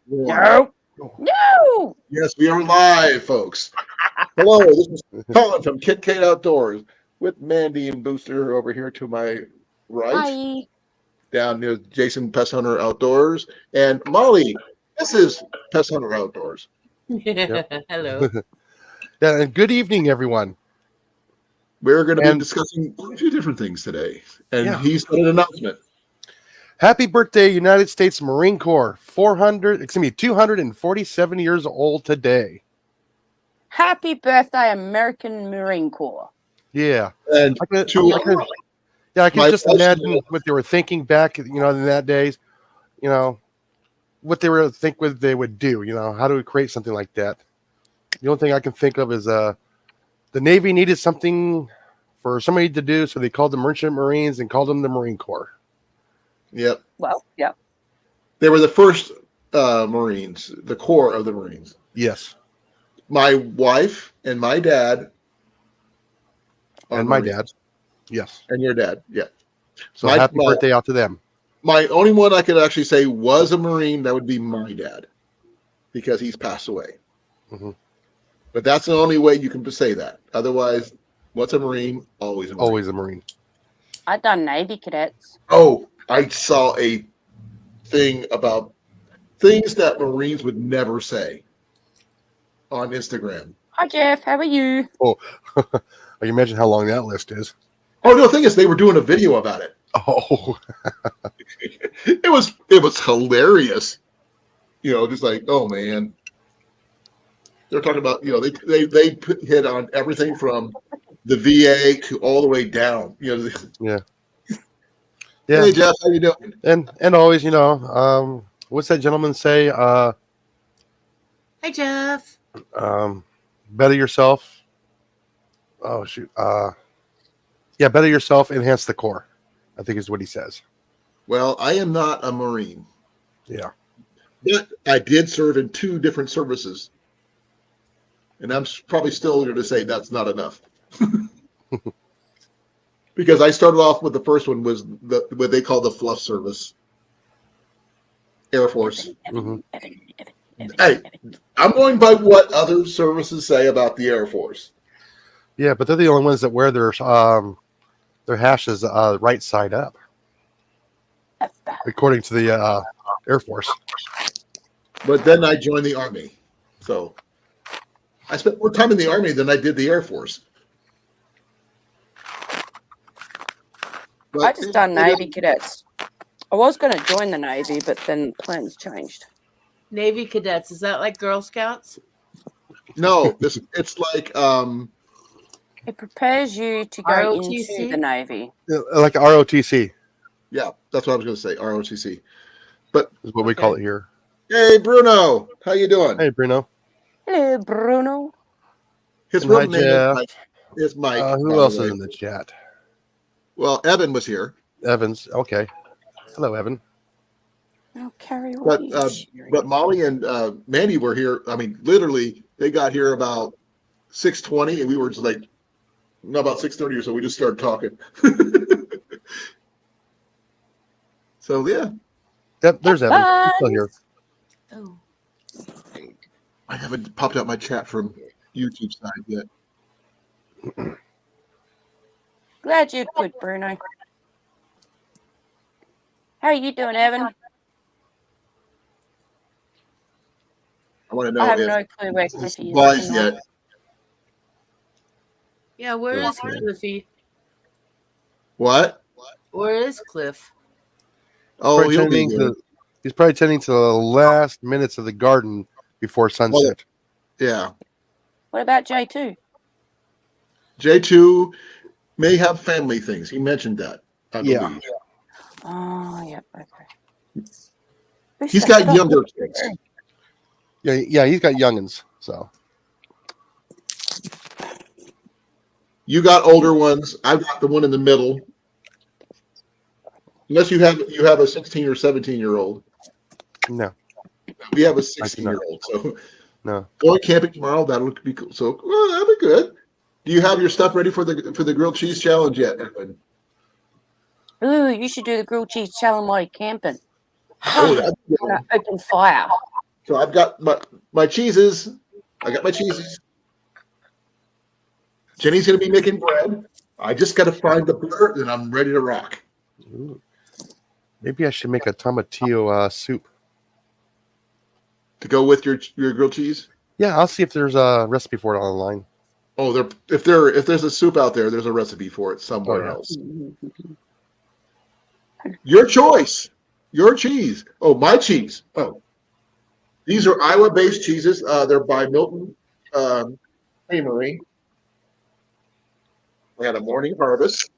One. No. No. Yes, we are live, folks. Hello, this is Colin from Kit Kate Outdoors with Mandy and Booster over here to my right, Hi. down near Jason Pest Hunter Outdoors, and Molly. This is Pest Hunter Outdoors. Hello. Yeah, and good evening, everyone. We're going to be And discussing a few different things today, and yeah, he's got an announcement. happy birthday, United States Marine Corps. 247 years old today. Happy birthday, American Marine Corps. Yeah, And I could, to I could, I could my just imagine what they were thinking back, in that days, what they would do. How do we create something like that? The only thing I can think of is the Navy needed something for somebody to do, so they called the Merchant Marines and called them the Marine Corps. Yep, Well, yep. they were the first Marines, the core of the Marines. Yes, My wife and my dad are and my Marines. dad. Yes. And your dad, yeah. So happy birthday out to them. My only one I could actually say was a Marine, that would be my dad, because he's passed away. Mm-hmm. But that's the only way you can say that. Otherwise, what's a Marine? Always a Marine. Always a Marine. I done Navy cadets. Oh, I saw a thing about things that Marines would never say on Instagram. Hi, Jeff. How are you? Oh, I can imagine how long that list is. Oh, no, the thing is, they were doing a video about it. Oh, It was hilarious. Just like, oh man. They're talking about, they hit on everything from the VA to all the way down. yeah. Hey Jeff, how you doing? And always, what's that gentleman say? Hi, Jeff. Better yourself. Oh shoot. Better yourself, enhance the core, I think is what he says. Well, I am not a Marine. Yeah. But I did serve in 2 different services. And I'm probably still going to say that's not enough. Because I started off with the first one was what they call the fluff service. Air Force. Mm-hmm. Hey, I'm going by what other services say about the Air Force. Yeah, but they're the only ones that wear their hashes right side up, according to the Air Force. But then I joined the Army. So I spent more time in the Army than I did the Air Force. But I just done Navy cadets. I was going to join the Navy, but then plans changed. Navy cadets. Is that like Girl Scouts? No, it's like It prepares you to go ROTC? into the Navy. Like ROTC yeah, that's what I was going to say, ROTC. But is what we call it here. hey, Bruno, how you doing? Hey, Bruno. Hello, Bruno. His Hi, real name Jeff. is Mike. Who else is in the chat? Well, Evan was here, Evans. Okay. Hello, Evan. Oh, Carrie, but what are you sharing? but Molly and Mandy were here. I mean, literally, they got here about 6:20, and we were just like, no, about 6:30 or so. We just started talking. So yeah, Yep, there's Evan. He's still here. Oh. I haven't popped out my chat from YouTube side yet. Glad you're good, Bruno. How are you doing, Evan? I want to know I have if no clue where this Cliffy is supplies tonight. yet. Yeah, where is Cliffy? What? Where is Cliff? Oh, he'll be here. He's probably tending to the last minutes of the garden before sunset. Yeah. What about J2? J2 may have family things. He mentioned that. I Yeah. believe. Oh, yep, okay. He's got younger kids. Yeah, he's got youngins. So You got older ones. I've got the one in the middle. Unless you have a 16 or 17-year-old. no, We have a 16-year-old. So no. going camping tomorrow, that'll be cool. So that'll be good. Do you have your stuff ready for the grilled cheese challenge yet, Edwin? Ooh, you should do the grilled cheese challenge while you're camping. Oh, that's good. On an open fire. So I've got my cheeses. I got my cheeses. Jenny's going to be making bread. I just got to find the butter, and I'm ready to rock. Ooh. Maybe I should make a tomatillo soup. To go with your grilled cheese. Yeah, I'll see if there's a recipe for it online. Oh, if there's a soup out there, there's a recipe for it somewhere Oh, yeah. else. Your choice. Your cheese. Oh, my cheese. Oh, these are Iowa-based cheeses. They're by Milton Creamery. We had a Morning Harvest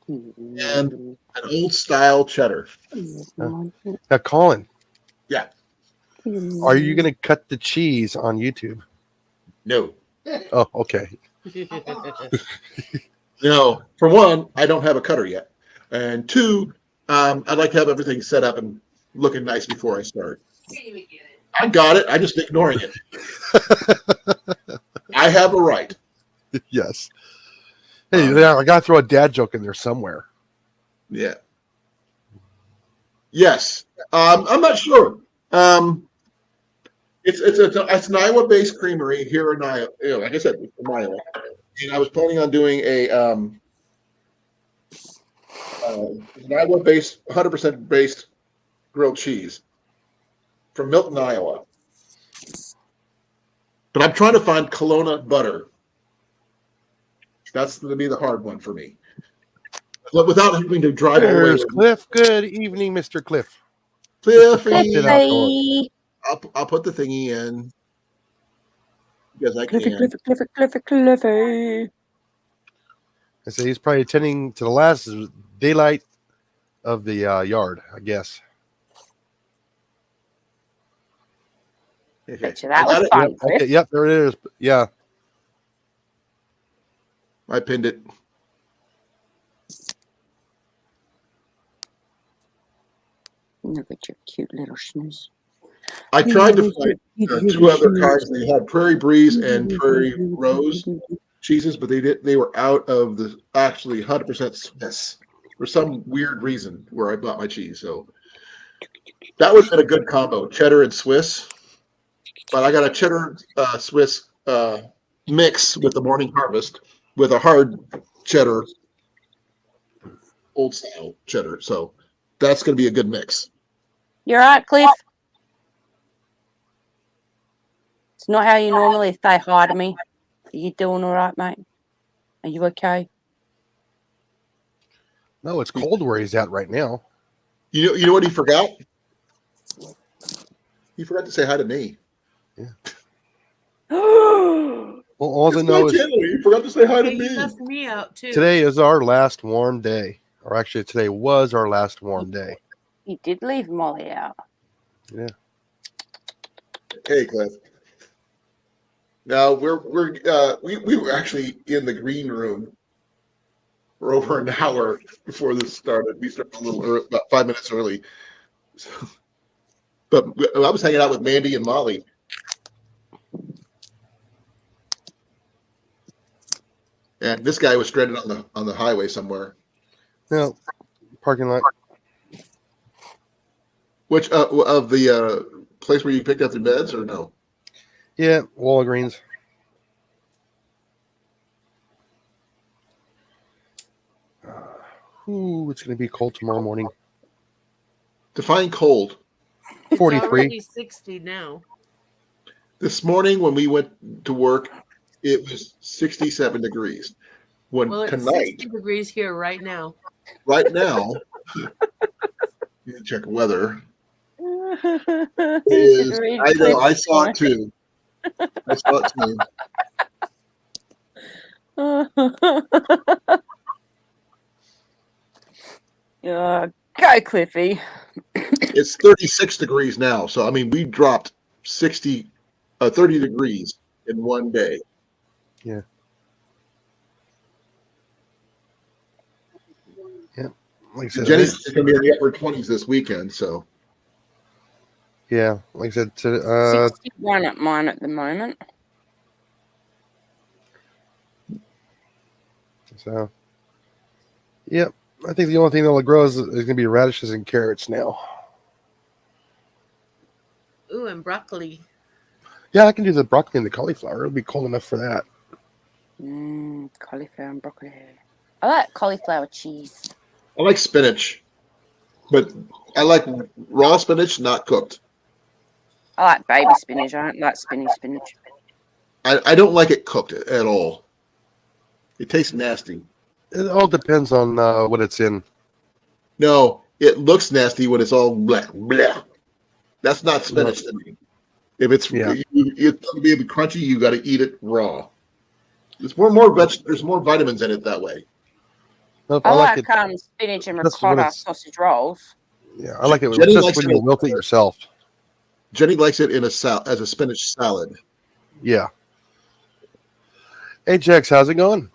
and an old style cheddar. Now, Colin. Yeah. Are you going to cut the cheese on YouTube? No. Oh, okay. No. For one, I don't have a cutter yet, and two, I'd like to have everything set up and looking nice before I start. I got it. I'm just ignoring it. I have a right. Yes. Hey, I got to throw a dad joke in there somewhere. Yeah. Yes. I'm not sure. It's an Iowa-based creamery here in Iowa. You know, like I said, from Iowa. And I was planning on doing an Iowa-based, 100% based grilled cheese from Milton, Iowa. But I'm trying to find Kelowna butter. That's going to be the hard one for me. But without having to drive all the way. There's Cliff. Good evening, Mr. Cliff. Cliffy. It outdoors. I'll put the thingy in because I Cliffy, can. Cliffy. I say he's probably attending to the last daylight of the yard, I guess. Okay. Bet you that I got was it. fun, Yep, Cliff. okay, yep, there it is. Yeah. I pinned it. Look at your cute little snooze. I tried to find two other kinds. They had Prairie Breeze and Prairie Rose cheeses, but they were out of the actually 100% Swiss for some weird reason where I bought my cheese. So that would have been a good combo, cheddar and Swiss. But I got a cheddar Swiss mix with the Morning Harvest with a hard cheddar, old style cheddar. So that's going to be a good mix. You're right, Cliff. It's not how you normally say hi to me. Are you doing all right, mate? Are you okay? No, it's cold where he's at right now. You know what he forgot? He forgot to say hi to me. Oh, Well, all I It's know my is channel. You forgot to say hi to You me. left me out too. today is our last warm day. Or actually, today was our last warm day. you did leave Molly out. Yeah. Hey, Cliff. Now we were actually in the green room for over an hour before this started. We started a little early, about 5 minutes early. But I was hanging out with Mandy and Molly. And this guy was stranded on the highway somewhere. No, parking lot. Which of the place where you picked up the beds or no? Yeah, Walgreens. Ooh, it's going to be cold tomorrow morning. Define cold. It's 43. already 60 now. This morning when we went to work, it was 67 degrees. When Well, it's tonight, 60 degrees here right now. right now, you can check weather. Is, I know, I saw it too. I saw it too. Go, Cliffy. It's 36 degrees now. So, I mean, we dropped 30 degrees in one day. Like I said, Jenny's going to be in the upper 20s this weekend. So, yeah, like I said, 61 at mine at the moment. so yep. I think the only thing that'll grow is going to be radishes and carrots now. Ooh, Ooh, and broccoli. Yeah, I can do the broccoli and the cauliflower. It'll be cold enough for that. Cauliflower and broccoli. I like cauliflower cheese. I like spinach, but I like raw spinach, not cooked. I like baby spinach. I don't like spinach. I don't like it cooked at all. It tastes nasty. It all depends on what it's in. No, it looks nasty when it's all blah, blah. That's not spinach to me. If it's Yeah. it's to be crunchy, you got to eat it raw. There's there's more vitamins in it that way. Nope, I like like it. spinach and That's what ricotta it's- sausage rolls. Yeah, I like it Jenny just likes when it- you wilt it yourself. Jenny likes it in as a spinach salad. Yeah. Hey, Jax, how's it going?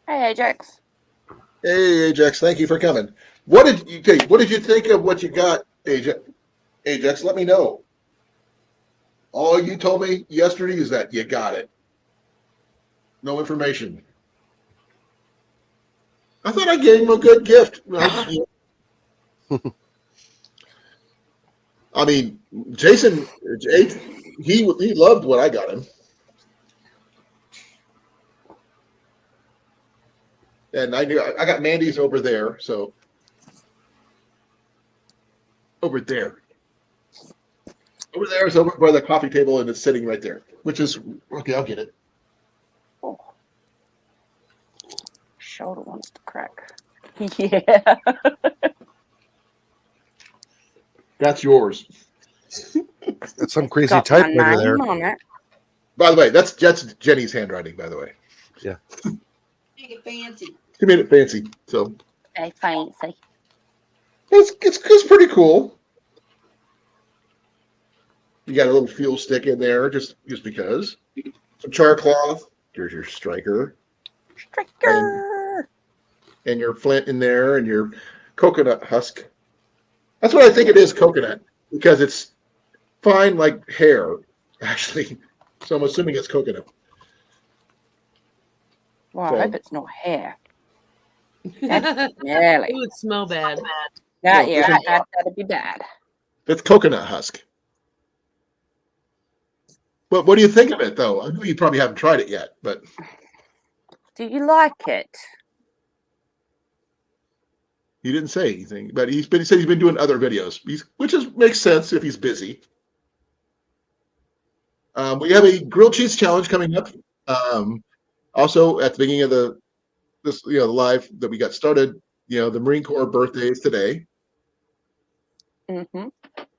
Hey, Ajax. Hey, Ajax, thank you for coming. What did you think of what you got, Ajax? Ajax, let me know. All you told me yesterday is that you got it. No information. I thought I gave him a good gift. I mean, Jason, he loved what I got him. And I got Mandy's over there, so over there. Over there is over by the coffee table, and it's sitting right there. Which is okay. I'll get it. Oh. Shoulder wants to crack. Yeah. That's yours. That's some crazy Got my typewriter there. name on it. By the way, that's Jenny's handwriting. By the way, Make it fancy. she made it fancy, so Very fancy. it's pretty cool. You got a little fuel stick in there, just because. Some char cloth. Here's your striker. Striker. And your flint in there, and your coconut husk. That's what I think it is, coconut, because it's fine like hair, actually. So I'm assuming it's coconut. Well, So- I hope it's not hair. It Really? would smell bad. Yeah, No, yeah, isn't- that'd be bad. It's coconut husk. But what do you think of it, though? I know you probably haven't tried it yet, but Do you like it? he didn't say anything. But he said he's been doing other videos, makes sense if he's busy. We have a grilled cheese challenge coming up. Also, at the beginning of the live that we got started, the Marine Corps birthday is today. Mm-hmm.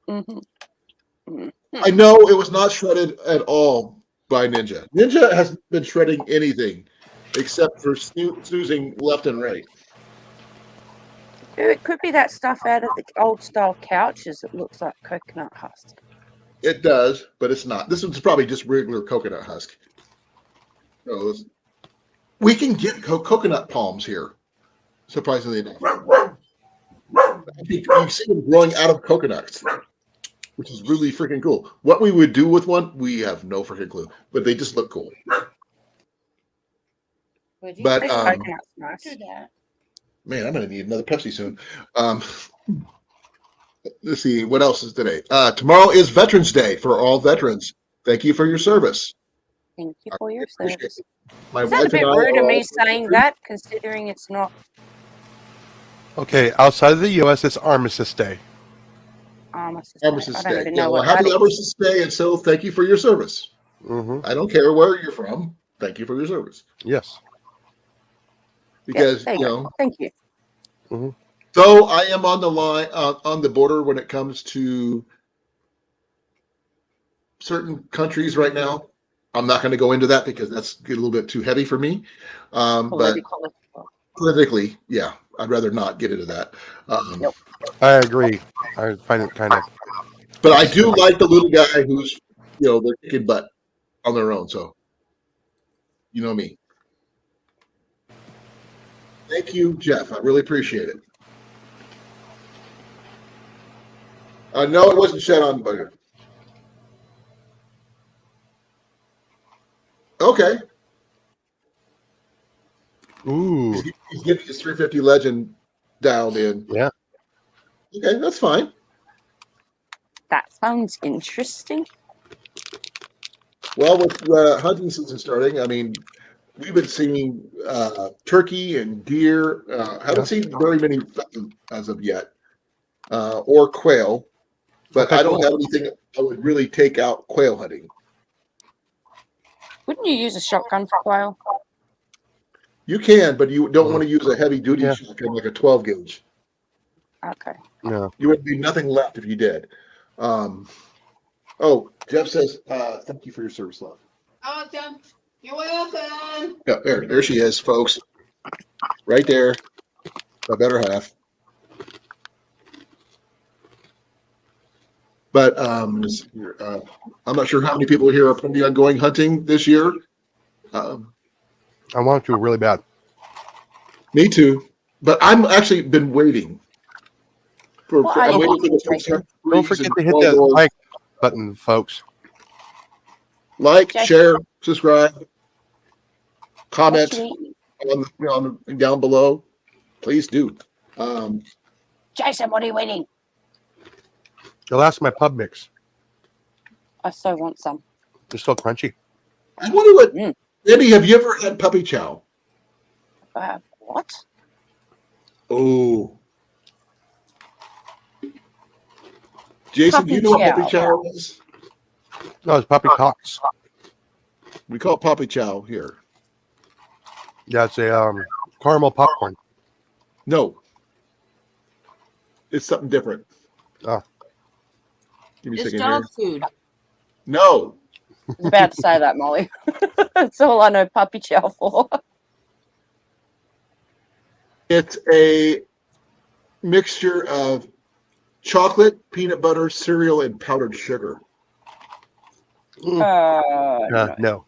Mm-hmm. I know it was not shredded at all by Ninja. Ninja hasn't been shredding anything except for snoozing left and right. It could be that stuff out of the old style couches that looks like coconut husk. It does, but it's not. This one's probably just regular coconut husk. So we can get coconut palms here, surprisingly enough. You see them growing out of coconuts, which is really freaking cool. What we would do with one, we have no freaking clue, but they just look cool. Would you But This coconut's nice. do that? man, I'm gonna need another Pepsi soon. Let's see what else is today. Tomorrow is Veterans Day for all veterans. Thank you for your service. Thank you for your Appreciate service. it. My Is that a wife bit and I rude are of me all saying veterans. that, considering it's not Okay, outside of the U.S., it's Armistice Day. Armistice? Armistice I don't Day. even Yeah, know well, what happy that is. Armistice Day, and so thank you for your service. Mm-hmm. I don't care where you're from. Thank you for your service. Yes. Because there you go. Thank you. though I am on the line on the border when it comes to certain countries right now. I'm not going to go into that because that's a little bit too heavy for me. But Political. politically, yeah, I'd rather not get into that. Nope. I agree. I find it kind of. But I do like the little guy who's, they're kicking butt on their own. So, you know me. Thank you, Jeff. I really appreciate it. No, it wasn't shed on butter. Okay. Ooh. He's getting his 350 legend down in. Yeah. Okay, that's fine. That sounds interesting. Well, with hunting season starting, I mean, we've been seeing turkey and deer. Haven't seen very many pheasant as of yet, or quail. But Okay, I don't cool. have anything I would really take out quail hunting. Wouldn't you use a shotgun for quail? You can, but you don't want to use a heavy duty Yeah. shotgun like a 12 gauge. Okay. Yeah. You would be nothing left if you did. Jeff says, thank you for your service, love. Awesome. You're welcome. Yeah, there she is, folks. Right there. My better half. But I'm not sure how many people here are planning on going hunting this year. I want to really bad. Me too. But I'm actually been waiting. What are I'm you waiting for the waiting for? first Don't forget to hit that like button, folks. Like, Jason. share, subscribe, comment What you eating? on down below. Please do. Jason, what are you eating? The last of my pub mix. I so want some. They're still crunchy. I wonder what. Mm. Eddie, have you ever had puppy chow? What? Oh. Jason, do you know what puppy chow is? No, it's puppy cocks. We call it puppy chow here. Yeah, it's a caramel popcorn. No. It's something different. Oh. Give me a It's second here. dog food. No. I was about to say that, Molly. That's all I know puppy chow for. It's a mixture of chocolate, peanut butter, cereal, and powdered sugar. No.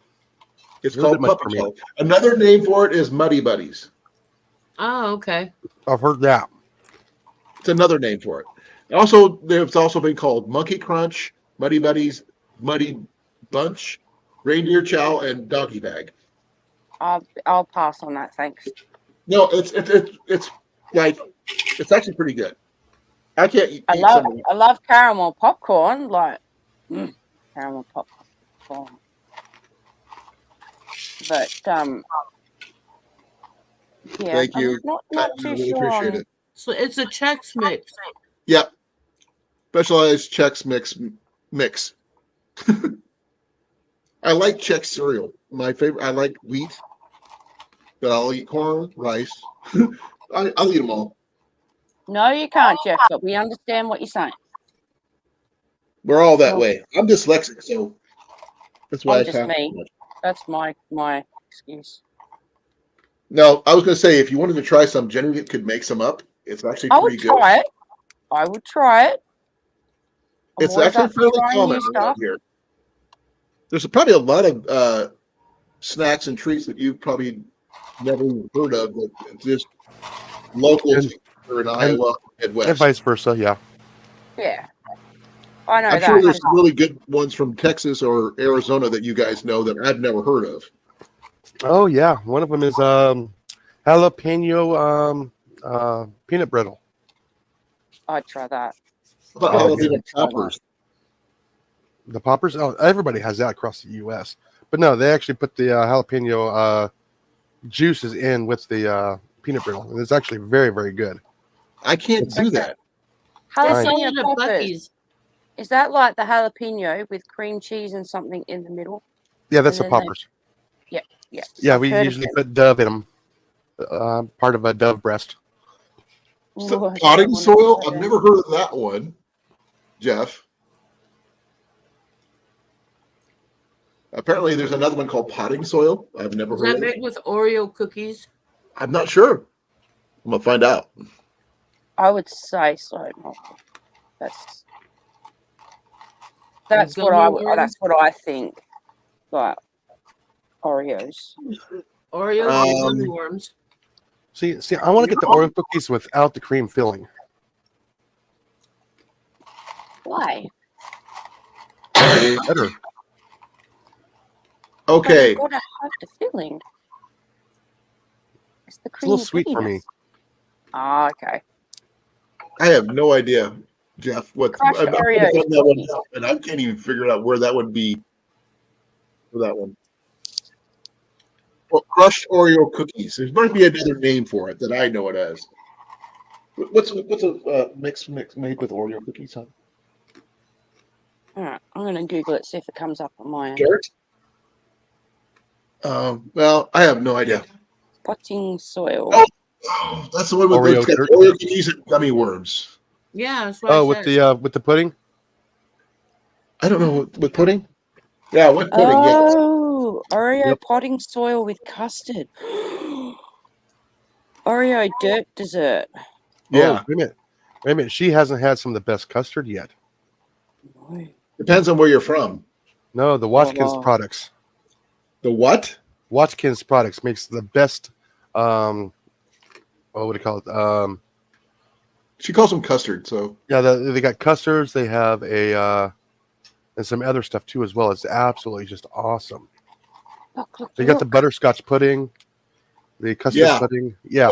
It's A little called bit much puppy for me. chow. Another name for it is Muddy Buddies. Oh, okay. I've heard that. It's another name for it. Also, there's also been called Monkey Crunch, Muddy Buddies, Muddy Bunch, Reindeer Chow, and Doggy Bag. I'll pass on that, thanks. No, it's like it's actually pretty good. I can't eat I something. love caramel popcorn, caramel popcorn. But yeah, Thank you. I'm not I too really sure. appreciate it. So it's a Chex Mix. Yep. Specialized Chex mix. I like Chex cereal. My favorite. I like wheat, but I'll eat corn, rice. I'll eat them all. No, you can't, Jeff. But we understand what you're saying. We're all that way. I'm dyslexic, so that's why I'm I just can't. me. That's my excuse. No, I was going to say if you wanted to try some, Jenny could make some up. It's actually I pretty would good. try it. I would try it. I'm It's always actually up for fairly trying common new around stuff. here. There's probably a lot of snacks and treats that you've probably never even heard of that just local here in Iowa, And Midwest. vice versa, yeah. Yeah, I know I'm that. sure there's some really good ones from Texas or Arizona that you guys know that I've never heard of. Oh, yeah. One of them is jalapeno peanut brittle. I'd try that. How about Oh, jalapeno yeah. poppers? The poppers? Oh, everybody has that across the U.S. But no, they actually put the jalapeno juices in with the peanut brittle. And it's actually very, very good. I can't do that. They Fine. sell Jalapeno it at poppers. Buc-ee's. Is that like the jalapeno with cream cheese and something in the middle? Yeah, that's the And then they- poppers. Yeah. Yeah, I've we heard of usually them. put Dove in them. Part of a Dove breast. So, Ooh, I potting wanna soil? try I've that. never heard of that one, Jeff. Apparently, there's another one called potting soil. I've never Is heard that of it. made with Oreo cookies? I'm not sure. I'm gonna find out. I would say so. Molly. That's Go what I Oreos? that's what I think. Like Oreos. Oreos Um, and worms. See, I want to get the Oreo cookies without the cream filling. Why? Better. Okay, But you've got to have the filling. It's the It's a little cream. sweet for me. Ah, okay. I have no idea. Jeff. What? Crushed I'm gonna Oreos. find that one out, and I can't even figure out where that would be for that one. Well, crushed Oreo cookies. There might be another name for it that I know it as. What's a mix made with Oreo cookies? Huh? All right, I'm gonna Google it, see if it comes up on my Carrot? Well, I have no idea. potting soil. Oh, that's the one with Oreo the dirt. Oreo cookies and gummy worms. Yeah, that's what Oh, I with said. the pudding. I don't know with pudding. Yeah, with pudding. Yes. Oh, Oreo Yep. potting soil with custard. Oreo dirt dessert. Yeah. Oh, wait a minute. She hasn't had some of the best custard yet. No. Depends on where you're from. No, the Watkins wow. products. The what? Watkins products makes the best. What do you call it? She calls them custard. So Yeah, they got custards. They have and some other stuff too as well. It's absolutely just awesome. Look, They got the look. butterscotch pudding, the custard Yeah. pudding. Yeah,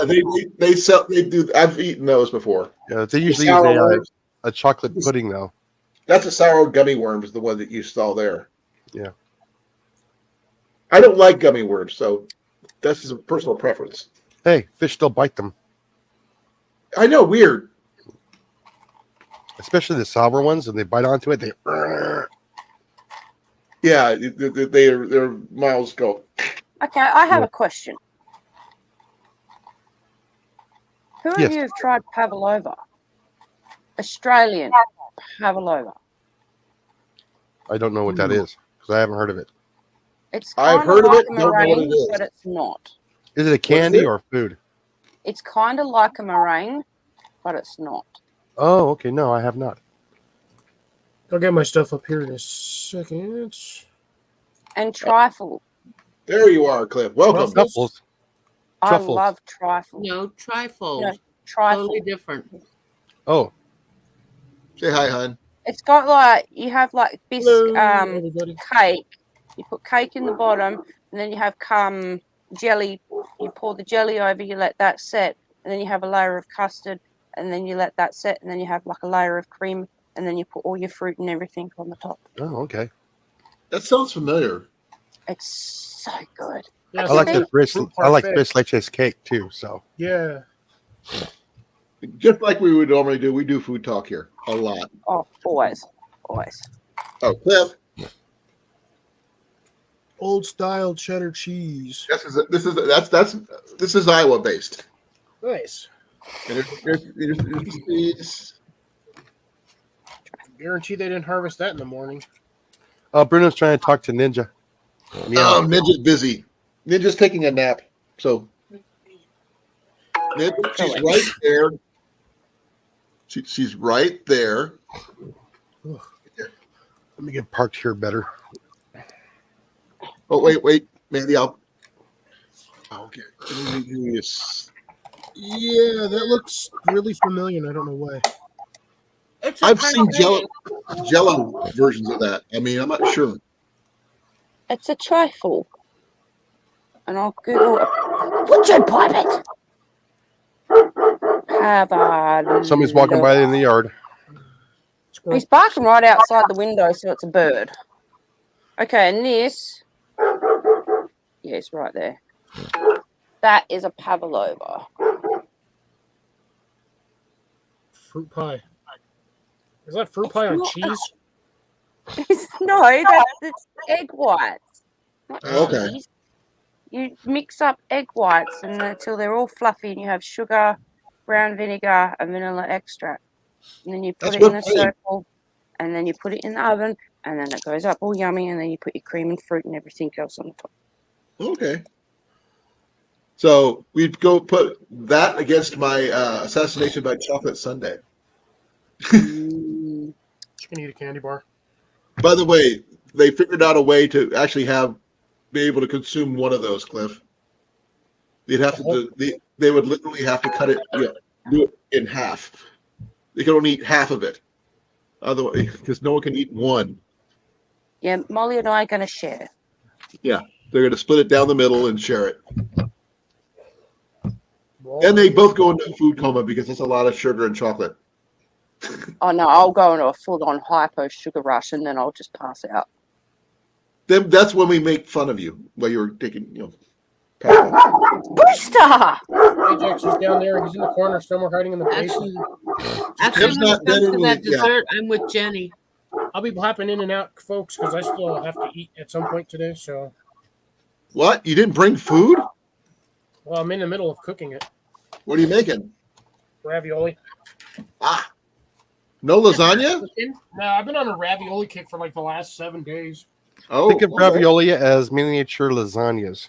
they sell. They do. I've eaten those before. yeah. They The usually use sour worms. a chocolate pudding though. That's a sour gummy worm is the one that you saw there. Yeah. I don't like gummy worms, so that's just a personal preference. Hey, fish still bite them, I know, weird. especially the sour ones, and they bite onto it. They Yeah, their mouths go. Okay, I have Yeah. a question. Who of Yes. you have tried pavlova? Australian pavlova. I don't know what that is because I haven't heard of it. It's I've kind of heard of like it, a don't know what it meringue, is. but it's not. Is it a candy it? or food? It's kind of like a meringue, but it's not. Oh, okay. No, I have not. I'll get my stuff up here in a second. And trifle. There you are, Cliff. Welcome. Truffles. I Truffles. love trifle. No, trifles. No, trifle. Totally different. Oh, Say hi, hon. It's got like you have like this Hello, everybody. cake. You put cake in the bottom, and then you have jelly. You pour the jelly over. You let that set, and then you have a layer of custard, and then you let that set, and then you have like a layer of cream, and then you put all your fruit and everything on the top. oh, okay. That sounds familiar. It's so good. Yeah, I like see? the fish. Fruit I like parfait. fish leches cake too. So Yeah. Just like we would normally do, we do food talk here a lot. Oh, always, always. Oh, Cliff, Old style cheddar cheese. this is Iowa based. Nice. And here's these. Guarantee they didn't harvest that in the morning. Bruno's trying to talk to Ninja. Oh, Ninja's busy. Ninja's taking a nap. So Ninja, she's right there. She's right there. Let me get parked here better. Oh, wait, Mandy, I'll. Okay. Let me do this. Yeah, that looks really familiar. And I don't know why. It's a I've seen parfait. Jello versions of that. I mean, I'm not sure. It's a trifle. And I'll Google it. Would you pipe it? Somebody's walking by in the yard. He's barking right outside the window, so it's a bird. Okay, and this. Yes, right there. That is a pavlova. Fruit pie. Is that fruit pie on not- cheese? No, it's egg whites. Not Okay. cheese. You mix up egg whites and until they're all fluffy, and you have sugar, brown vinegar, and vanilla extract. And then you put That's it in a whipped cream. circle, and then you put it in the oven, and then it goes up all yummy, and then you put your cream and fruit and everything else on the top. Okay. So we'd go put that against my assassination by chocolate sundae. Mm. Just gonna eat a candy bar. By the way, they figured out a way to actually be able to consume one of those, Cliff. They'd have to they would literally have to cut it, do it in half. They could only eat half of it. Otherwise, because no one can eat one. Yeah, Molly and I are going to share. They're going to split it down the middle and share it. Well, And they both go into food coma because it's a lot of sugar and chocolate. Oh no, I'll go into a full-on hypo sugar rush and then I'll just pass out. Then that's when we make fun of you while you're taking, passing. Booster! Ajax is down there. He's in the corner somewhere hiding in the basement. Actually, Tim's when not it comes to getting that it yet. dessert, I'm with Jenny. I'll be hopping in and out, folks, because I still have to eat at some point today. So, What? You didn't bring food? well, I'm in the middle of cooking it. What are you making? Ravioli. Ah, no lasagna? No, I've been on a ravioli kick for like the last 7 days. Oh, Think of okay. ravioli as miniature lasagnas.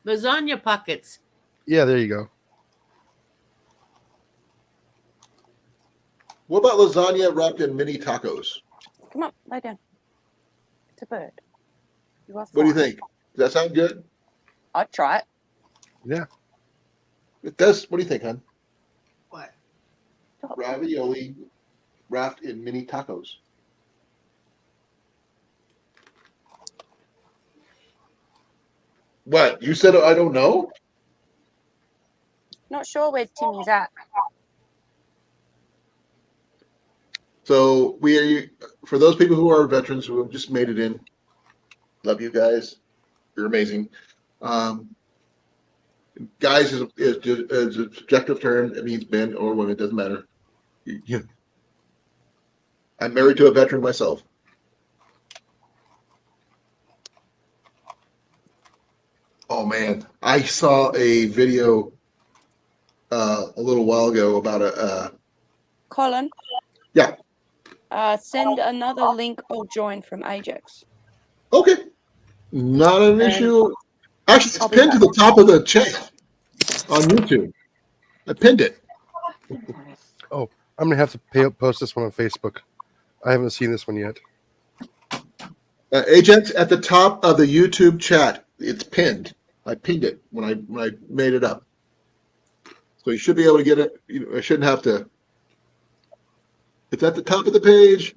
Lasagna pockets. Yeah, there you go. What about lasagna wrapped in mini tacos? Come on, lay down. It's a bird. You are What do you fine. think? Does that sound good? I'd try it. It does. What do you think, hon? What? Ravioli wrapped in mini tacos. What? You said I don't know? Not sure where Timmy's at. So for those people who are veterans who have just made it in, love you guys. You're amazing. Guys is a subjective term. It means men or women. It doesn't matter. Yeah. I'm married to a veteran myself. Oh man, I saw a video a little while ago about a Colin? Yeah. Send another link or join from Ajax. okay, not an And issue. Actually, I'll it's be pinned to back. the top of the chat on YouTube. I pinned it. I'm gonna have to post this one on Facebook. I haven't seen this one yet. Ajax at the top of the YouTube chat. It's pinned. I pinned it when I made it up. So you should be able to get it. I shouldn't have to. It's at the top of the page.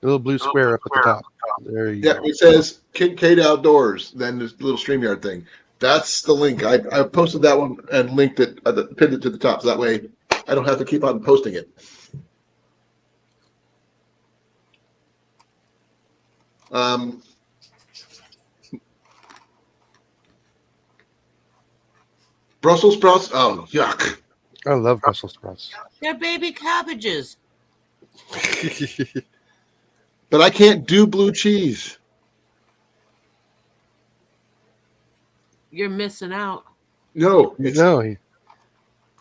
The little blue square up at the top. There you Yeah, go. it says Kincaid Outdoors. Then this little StreamYard thing. That's the link. I posted that one and linked it, pinned it to the top. So that way I don't have to keep on posting it. Brussels sprouts. Oh, yuck. I love Brussels sprouts. They're baby cabbages. But I can't do blue cheese. You're missing out. No. No,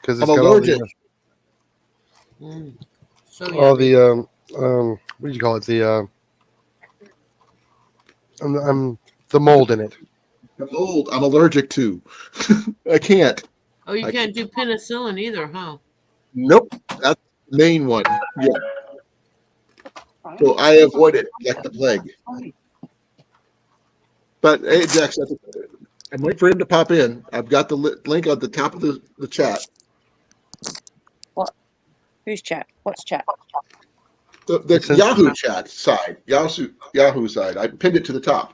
because it's I'm got all allergic. So all yummy. the what do you call it? The I'm the mold in it. I'm old. I'm allergic to. I can't. Oh, you I can't do penicillin either, huh? Nope. That's the main one. Yeah. So I avoid it like the plague. But hey, Jack, I'm waiting for him to pop in. I've got the link on the top of the chat. Who's chat? What's chat? The It's in- Yahoo chat side. Yahoo side. I pinned it to the top.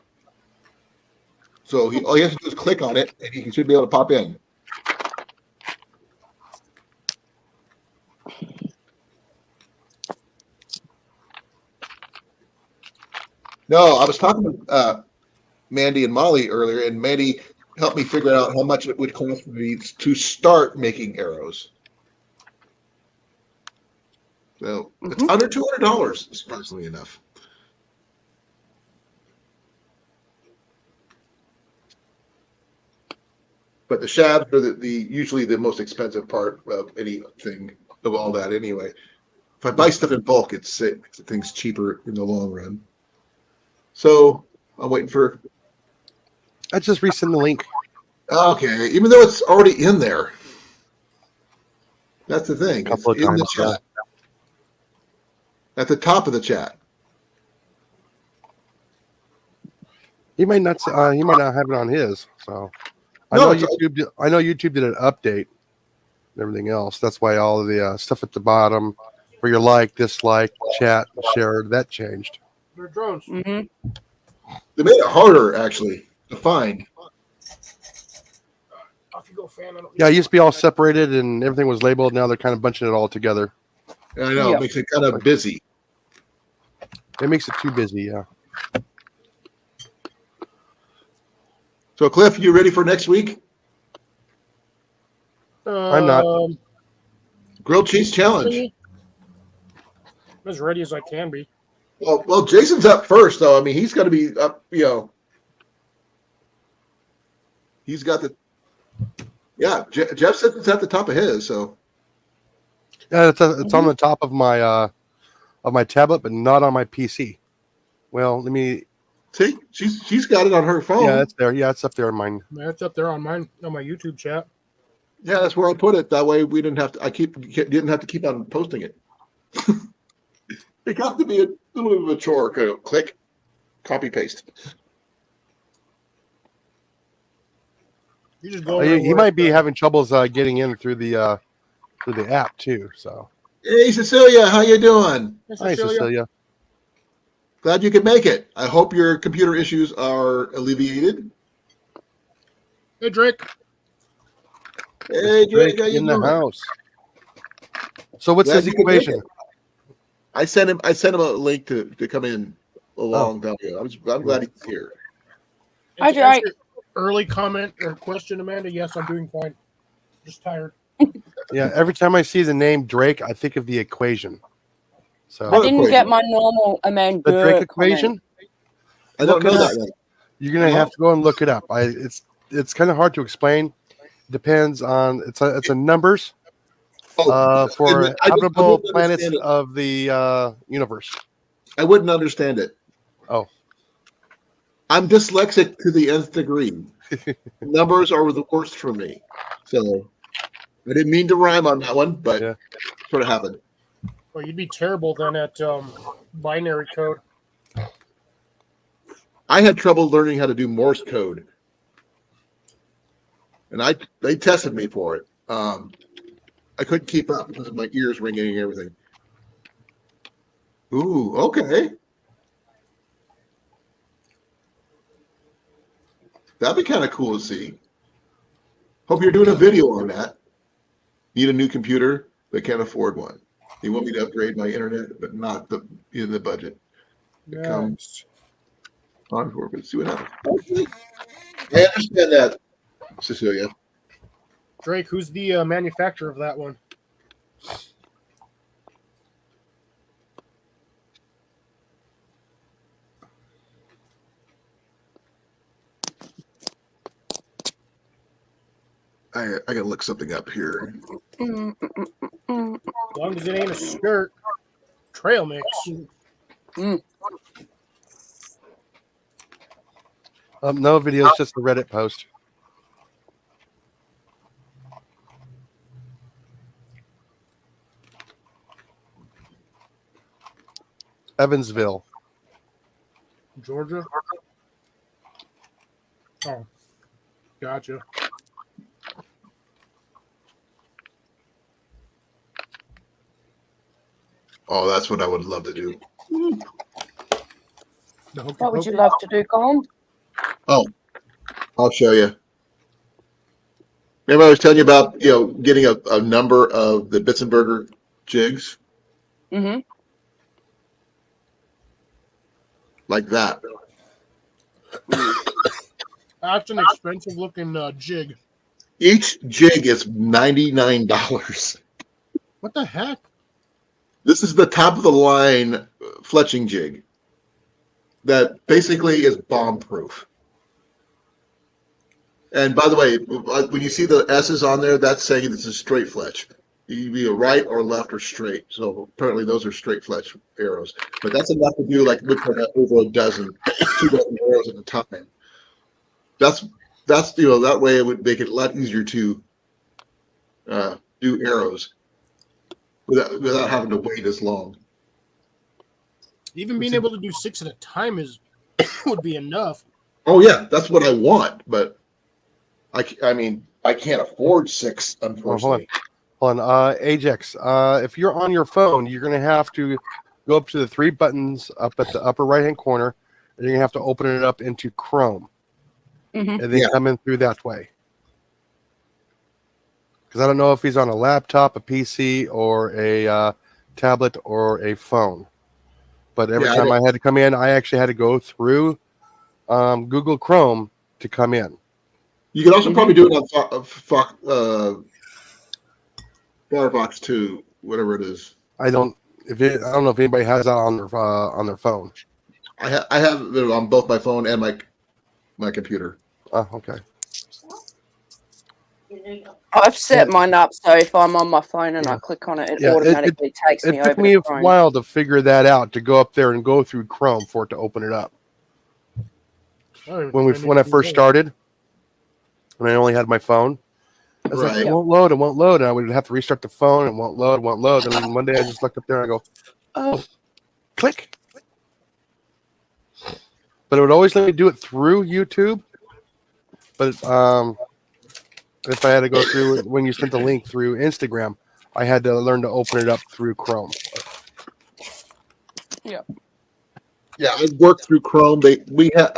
So all he has to do is click on it, and he should be able to pop in. No, I was talking to Mandy and Molly earlier, and Mandy helped me figure out how much it would cost me to start making arrows. So it's under $200, surprisingly enough. But the shafts are the usually the most expensive part of anything of all that anyway. If I buy stuff in bulk, it's things cheaper in the long run. So I'm waiting for. I just resend the link. Okay, even though it's already in there. That's the thing. A couple It's of in the times, yeah. chat. At the top of the chat. He might not. He might not have it on his. So I No, know it's- YouTube. I know YouTube did an update and everything else. That's why all of the stuff at the bottom, where your like, dislike, chat, share, that changed. They're drones. Mm-hmm. They made it harder actually to find. no fan. I don't Yeah, it used to be all separated and everything was labeled. Now they're kind of bunching it all together. I know Yeah. it makes it kind of busy. It makes it too busy. Yeah. So, Cliff, you ready for next week? I'm not. Grilled cheese challenge. As ready as I can be. Well, Jason's up first, though. I mean, he's got to be up. He's got the. Yeah, Jeff said it's at the top of his. So Yeah, it's on the top of my tablet, but not on my PC. Well, let me. see, she's got it on her phone. Yeah, it's there. Yeah, it's up there on mine. It's up there on mine on my YouTube chat. Yeah, that's where I put it. That way we didn't have to. Didn't have to keep on posting it. It got to be a little bit of a chore. Click, copy, paste. You just go. He might be having troubles getting in through the app too. So. Hey, Cecilia, how you doing? Hi, Cecilia. Glad you could make it. I hope your computer issues are alleviated. Hey, Drake. Hey, Drake, how you in the doing? house. So what's Glad his you could make equation? it. I sent him a link to come in a long time ago. I'm glad he's here. Hi, And to answer Drake. your early comment or question, Amanda. Yes, I'm doing fine. Just tired. Yeah, every time I see the name Drake, I think of the equation. So What I didn't equation? get my normal Amanda. the Drake comment. equation, I don't Look know it that up. one. you're gonna have to go and look it up. It's kind of hard to explain. Depends on it's a numbers for I habitable wouldn't planets understand it. of the universe. I wouldn't understand it. Oh. I'm dyslexic to the nth degree. Numbers are the worst for me. So I didn't mean to rhyme on that one, but Yeah. sort of happened. Well, you'd be terrible then at binary code. I had trouble learning how to do Morse code. And they tested me for it. I couldn't keep up because of my ears ringing and everything. Ooh, okay. That'd be kind of cool to see. Hope you're doing a video on that. Need a new computer, but can't afford one. You want me to upgrade my internet, but not in the budget. Nice. On for it. See what happens. I understand that, Cecilia. Drake, who's the manufacturer of that one? I gotta look something up here. Mm, mm, mm, mm, As long as it ain't a skirt. Trail mix. No video, it's just a Reddit post. Evansville. Georgia. Oh, gotcha. Oh, that's what I would love to do. The hokey What would you pokey. love to do, Colin? I'll show you. Remember I was telling you about, getting a number of the Bitzenberger jigs Mm-hmm. like that. That's an expensive looking jig. Each jig is $99. What the heck? This is the top of the line fletching jig that basically is bomb proof. And by the way, when you see the S's on there, that's saying this is straight fletch. You can be a right or left or straight. So apparently those are straight fletch arrows. But that's enough to do like over a dozen, 2 dozen arrows at a time. That's that way it would make it a lot easier to do arrows without having to wait as long. Even being able to do 6 at a time would be enough. Oh yeah, that's what I want, but I mean I can't afford 6, unfortunately. Hold on, Ajax. If you're on your phone, you're gonna have to go up to the 3 buttons up at the upper right-hand corner, and you're gonna have to open it up into Chrome, Mm-hmm. and then Yeah. come in through that way. because I don't know if he's on a laptop, a PC, or a tablet or a phone. But every Yeah, time I had to come in, I actually had to go through Google Chrome to come in. You can also probably do it on Firefox too, whatever it is. I don't know if anybody has that on their phone. I have it on both my phone and my computer. Oh, okay. I've set mine up so if I'm on my phone and I Yeah. click on it, it Yeah, it- automatically takes me It took over me to a Chrome. while to figure that out, to go up there and go through Chrome for it to open it up. When I first started, when I only had my phone, I was like, Right. it won't load, and I would have to restart the phone, and it won't load. And then one day I just looked up there and I go, oh, click. But it would always let me do it through YouTube. But if I had to go through it when you sent the link through Instagram, I had to learn to open it up through Chrome. Yeah, I worked through Chrome. We had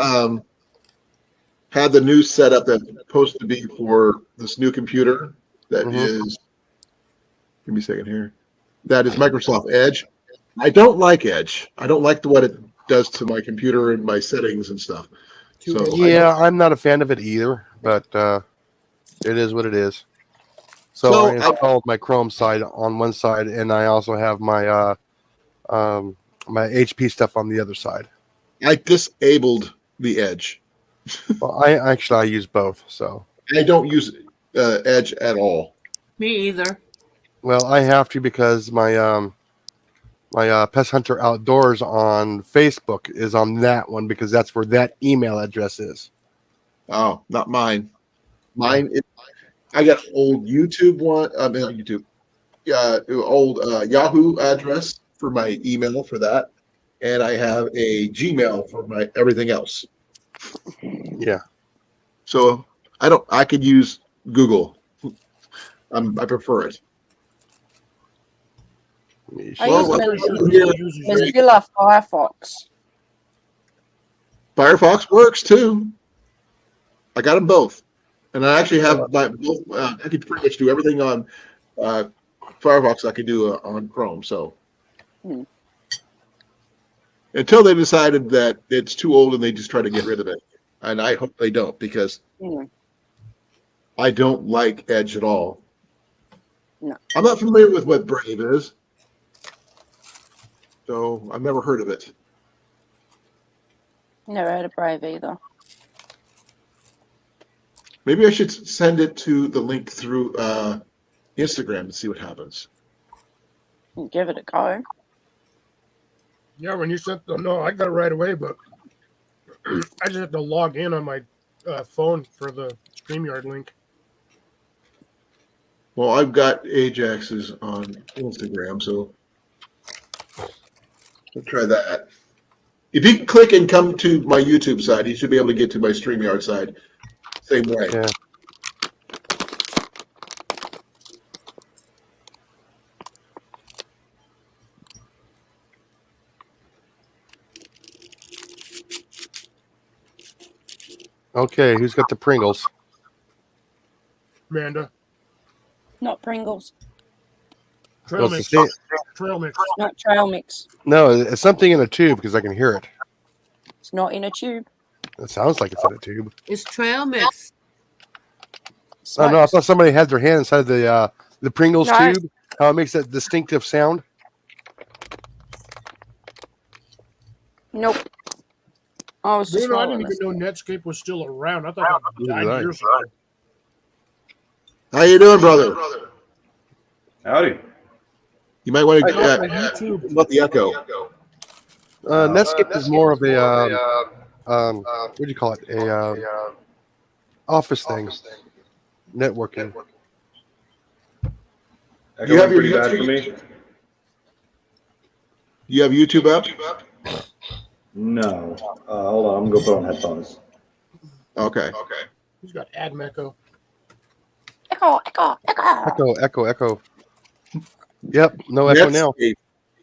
the new setup that's supposed to be for this new computer that is. Mhm. Give me a second here. That is Microsoft Edge. I don't like Edge. I don't like what it does to my computer and my settings and stuff. So Yeah, I'm not a fan of it either, but it is what it is. So I installed my Chrome side on one side, and I also have my my HP stuff on the other side. I disabled the Edge. Well, I use both. So I don't use Edge at all. Me either. well, I have to because my Pest Hunter Outdoors on Facebook is on that one because that's where that email address is. Oh, not mine. Mine. I got old YouTube one. Not YouTube. Old Yahoo address for my email for that, and I have a Gmail for my everything else. Yeah. So I could use Google. I prefer it. I Well, use Mozilla Firefox. Firefox works too. I got them both, and I actually have my both. I can pretty much do everything on Firefox. I can do on Chrome. So until they decided that it's too old and they just try to get rid of it, and I hope they don't because I don't like Edge at all. No. I'm not familiar with what Brave is, so I've never heard of it. Never heard of Brave either. Maybe I should send it to the link through Instagram and see what happens. Give it a go. Yeah, when you sent no, I got it right away, but I just have to log in on my phone for the StreamYard link. Well, I've got Ajax's on Instagram, so we'll try that. If you can click and come to my YouTube side, you should be able to get to my StreamYard side. Same way. Yeah. Okay, who's got the Pringles? Amanda. Not Pringles. Trail Well, mix. it's the Trail mix. Not trail mix. No, it's something in a tube because I can hear it. It's not in a tube. It sounds like it's in a tube. It's trail mix. Oh no, I thought somebody had their hand inside the Pringles No. tube. How it makes that distinctive sound. Nope. I was just You know, I not didn't even know Netscape was still around. I thought it Neither died did I. years ago. How you doing, brother? Howdy. You might want to I got my YouTube. about the echo. Netscape is more of a what do you call it? A office thing, networking. Echo You have your pretty bad for YouTube? me? You have YouTube up? No. Hold on, I'm gonna go put on headphones. Okay. He's got AdMeco. Echo, echo, echo. Echo. Yep, no echo now. Netscape.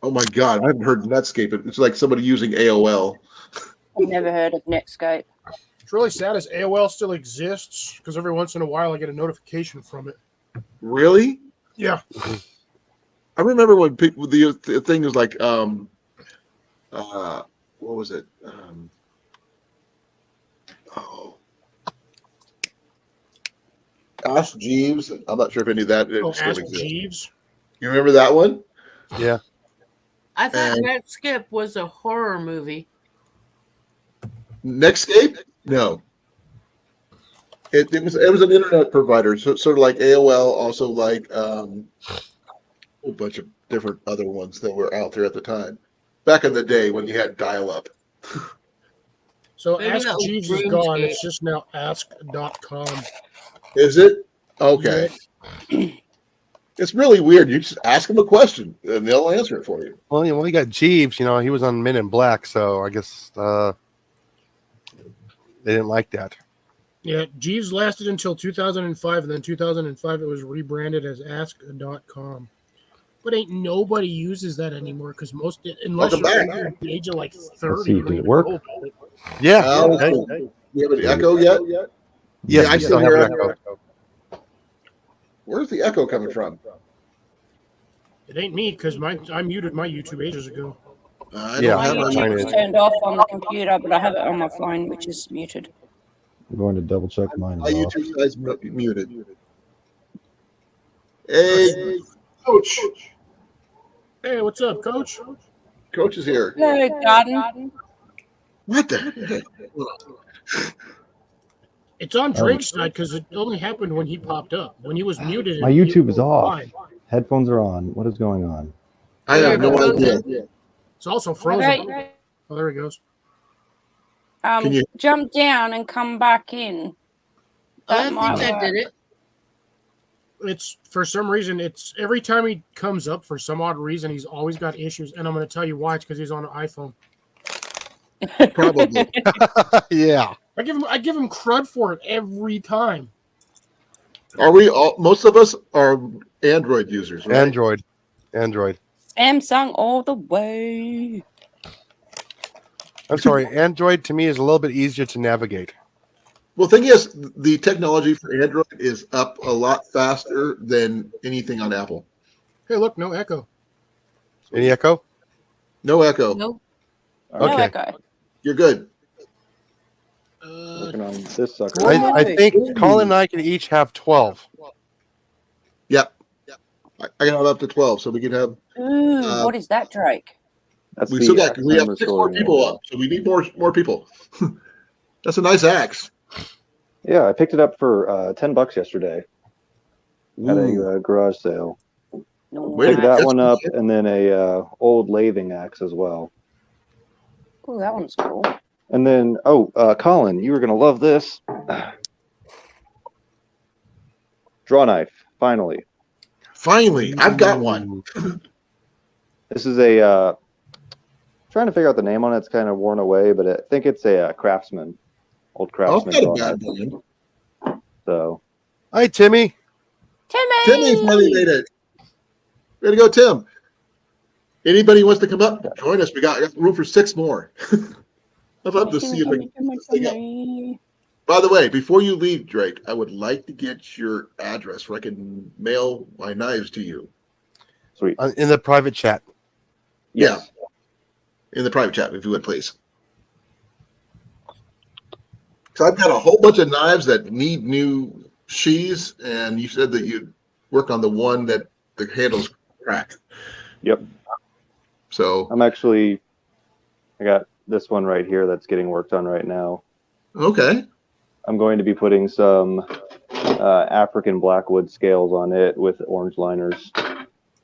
Oh my God, I haven't heard Netscape. It's like somebody using AOL. I've never heard of Netscape. It's really sad as AOL still exists because every once in a while I get a notification from it. Really? Yeah. I remember when people the thing was like what was it? Oh, Ask Jeeves. I'm not sure if any of that Oh, still Ask exists. Jeeves. You remember that one? Yeah. I thought And- Netscape was a horror movie. Netscape? No. It was an internet provider, so sort of like AOL, also like a whole bunch of different other ones that were out there at the time. Back in the day when you had dial-up. So Maybe Ask that was Jeeves is RuneScape. gone. It's just now ask.com. Is it? Okay. It's really weird. You just ask them a question and they'll answer it for you. Well, you got Jeeves. You know, he was on Men in Black, so I guess they didn't like that. Yeah, Jeeves lasted until 2005, and then 2005 it was rebranded as ask.com. But ain't nobody uses that anymore because unless Welcome you're back. under the age of like 30, Let's see, you did don't it even work? know about it. Yeah. Okay. You have an echo yet? Yes, Yeah, I we still can have hear an echo. Where's the echo coming from? It ain't me because I muted my YouTube ages ago. I Yeah. don't My have mine YouTube is. is turned off on the computer, but I have it on my phone, which is muted. I'm going to double check mine my is off. YouTube side's muted. Hey, Coach. Hey, what's up, Coach? Coach is here. Hello, Garden. What the heck? It's on Drake's side because it only happened when he popped up. When he was muted, My it YouTube is was off. fine. Headphones are on. What is going on? I have no idea. It's also frozen. Right. Oh, there he goes. Can you- Jump down and come back in. I That think might that work. did it. It's for some reason. It's every time he comes up for some odd reason, he's always got issues, and I'm going to tell you why. It's because he's on an iPhone. Probably. Yeah. I give him crud for it every time. Are we all? Most of us are Android users, right? Android. Samsung all the way. I'm sorry. Android to me is a little bit easier to navigate. Well, thing is, the technology for Android is up a lot faster than anything on Apple. Hey, look, no echo. Any echo? No echo. No. No Okay. echo. You're good. Working on this sucker. I think Colin and I can each have 12. Yep. I can have up to 12, so we can have. Ooh, what is that, Drake? That's We the still got. axe We have I'm 6 more restoring people right up, so we need more people. That's a nice axe. now. Yeah, I picked it up for $10 yesterday at a garage sale. No. Where did Picked that That's one cool. up, and then a old lathing axe as well. Ooh, that one's cool. And then, Colin, you were gonna love this. Draw knife, finally. Finally, I've got one. This is a trying to figure out the name on it. It's kind of worn away, but I think it's a Craftsman, old I've Craftsman got a draw bad knife. one. So Hi, Timmy. Timmy! Timmy finally made it. Way to go, Tim. Anybody wants to come up, join us. We got room for 6 more. I'd love to see if we can thing up. Timmy. By the way, before you leave, Drake, I would like to get your address where I can mail my knives to you. sweet. In the private chat. Yes. In the private chat, if you would, please. So I've got a whole bunch of knives that need new sheaths, and you said that you'd work on the one that the handle's cracked. Yep. So, I got this one right here that's getting worked on right now. okay. I'm going to be putting some African Blackwood scales on it with orange liners.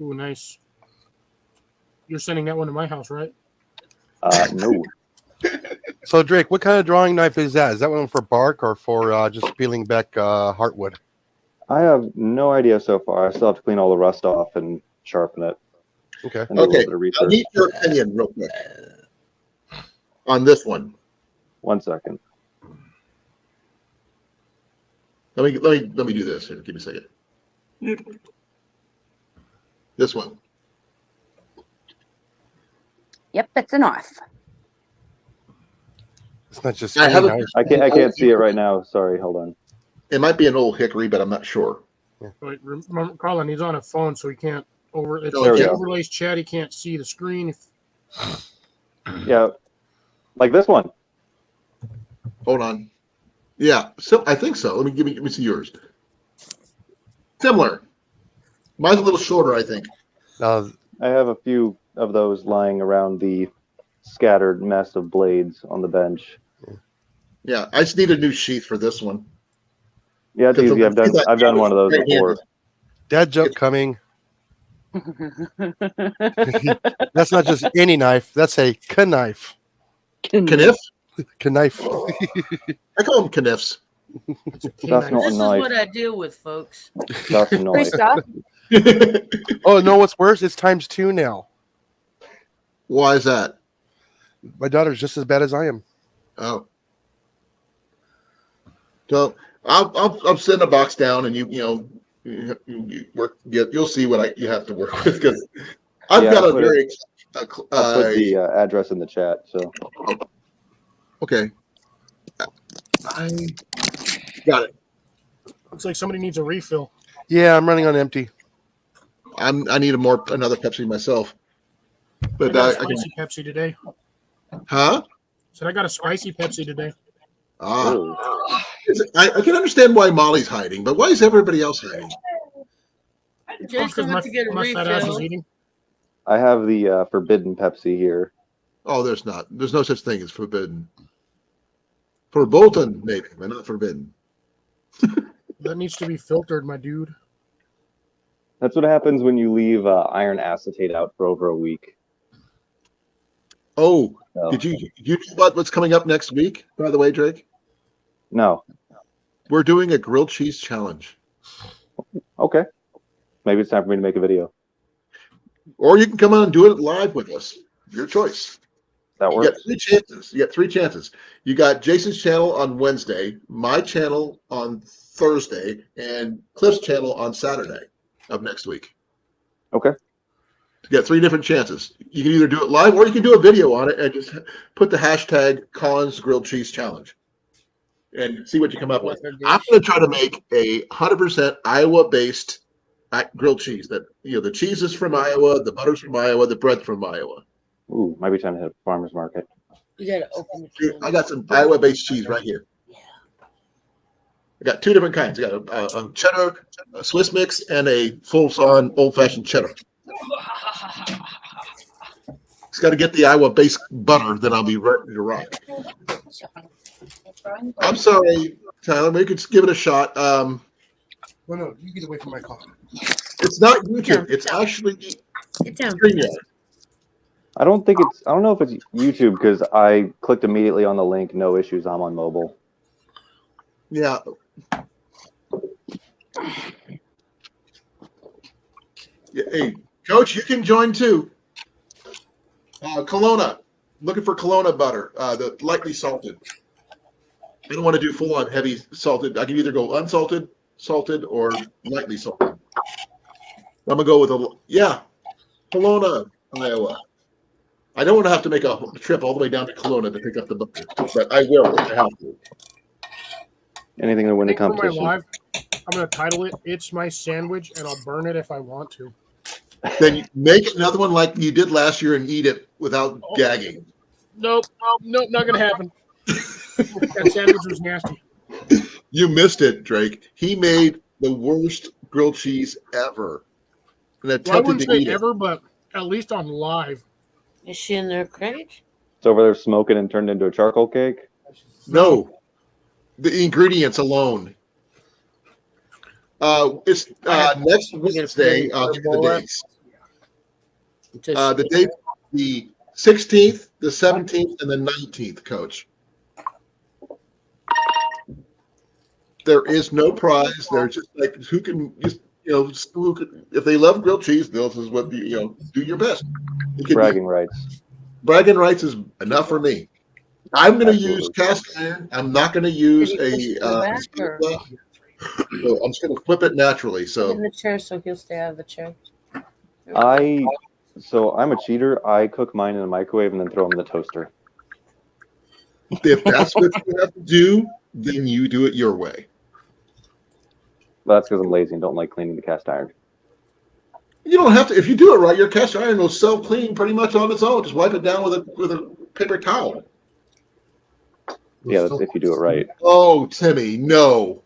Ooh, nice. You're sending that one to my house, right? No. So, Drake, what kind of drawing knife is that? Is that one for bark or for just peeling back heartwood? I have no idea so far. I still have to clean all the rust off and sharpen it. Okay. And do a Okay. little bit of I research. need your opinion real quick on this one. 1 second. Let me do this here. Give me a second. This one. Yep, it's a knife. It's not just I any haven't- knife. I can't see it right now. Sorry, hold on. It might be an old hickory, but I'm not sure. Wait, remember, Colin, he's on a phone, so he can't It's There we go. overlays chat. He can't see the screen. Yeah, like this one. Hold on. Yeah, so I think so. Let me see yours. Similar. Mine's a little shorter, I think. Now, I have a few of those lying around the scattered mess of blades on the bench. Yeah, I just need a new sheath for this one. Yeah, it's easy. I've done one of those before. dad joke coming. That's not just any knife. That's a knife. Kniff? Knife. I call them kniffs. That's not This a is knife. what I deal with, folks. That's a knife. Krista, Oh, no, what's worse? It's ×2 now. Why is that? My daughter's just as bad as I am. Oh. So I'll send a box down, and you work. You'll see what you have to work with, because I've Yeah, got I'll a put very I'll put the address in the chat. So okay. I got it. Looks like somebody needs a refill. Yeah, I'm running on empty. I need another Pepsi myself. I But got a I can, spicy Pepsi today. huh? Said I got a spicy Pepsi today. Ah, ooh, I can understand why Molly's hiding, but why is everybody else hiding? Jason went to get a my fat ass is refill. eating. I have the forbidden Pepsi here. Oh, there's not. There's no such thing as forbidden. Verboten, maybe, but not forbidden. That needs to be filtered, my dude. That's what happens when you leave iron acetate out for over a week. Oh, So, did you know about what's coming up next week? By the way, Drake, no. we're doing a grilled cheese challenge. Okay. Maybe it's time for me to make a video. Or you can come on and do it live with us. Your choice. That You works. got 3 chances. You got 3 chances. You got Jason's channel on Wednesday, my channel on Thursday, and Cliff's channel on Saturday of next week. Okay. You got 3 different chances. You can either do it live, or you can do a video on it and just put the hashtag Colin's Grilled Cheese Challenge and see what you come up with. I'm going to try to make a 100% Iowa-based grilled cheese. That the cheese is from Iowa, the butter's from Iowa, the bread's from Iowa. Ooh, might be time to hit a farmer's market. You gotta open the Dude, can. I got some Iowa-based cheese right here. I got 2 different kinds. I got a cheddar, a Swiss mix, and a full-on old-fashioned cheddar. It's got to get the Iowa-based butter, then I'll be ready to rock. I'm sorry, Tyler. We could give it a shot. Well, no, you get away from my coffee. It's not YouTube. It's actually Get down. StreamYard. I don't know if it's YouTube because I clicked immediately on the link. No issues. I'm on mobile. Yeah. Hey, Coach, you can join too. Kelowna. Looking for Kelowna butter, the lightly salted. I don't want to do full-on heavy salted. I can either go unsalted, salted, or lightly salted. I'm gonna go with Kelowna, Iowa. I don't want to have to make a trip all the way down to Kelowna to pick up the butter, but I will if I have to. Anything to win the For my competition. live, I'm gonna title it "It's My Sandwich," and I'll burn it if I want to. Then you make another one like you did last year and eat it without gagging. Nope, not gonna happen. That sandwich was nasty. You missed it, Drake. He made the worst grilled cheese ever and Well, I attempted wouldn't to say eat it. ever, but at least on live. Is she in there, crate? It's over there smoking and turned into a charcoal cake. No, the ingredients alone. It's next Wednesday. I'll give you the dates. The date, the 16th, the 17th, and the 19th, Coach. There is no prize. There's just like who can just who could, if they love grilled cheese, this is what do your best. It could be- Bragging rights. bragging rights is enough for me. I'm going to use Absolutely. cast iron. I'm not going to use Did he push the back, or- so I'm just going to flip it naturally. In So the chair so he'll stay out of the chair. I'm a cheater. I cook mine in a microwave and then throw them in the toaster. if that's what you have to do, then you do it your way. But that's because I'm lazy and don't like cleaning the cast iron. You don't have to. If you do it right, your cast iron will self-clean pretty much on its own. Just wipe it down with a paper towel. Yeah, that's if you do it right. Oh, Timmy, no.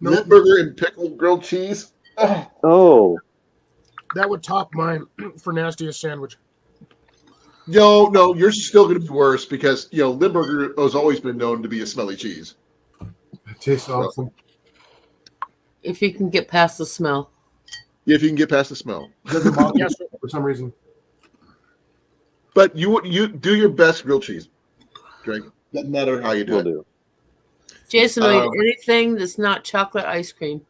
Nope. Mint burger and pickled grilled cheese. Oh. Oh, That would top mine for nastiest sandwich. No, yours is still going to be worse because Limburger has always been known to be a smelly cheese. It tastes awesome. If you can get past the smell. If you can get past the smell. Doesn't bother me Yes, for some reason. But you do your best grilled cheese, Greg. Doesn't matter how you do will it. do. Jason will Um, eat anything that's not chocolate ice cream.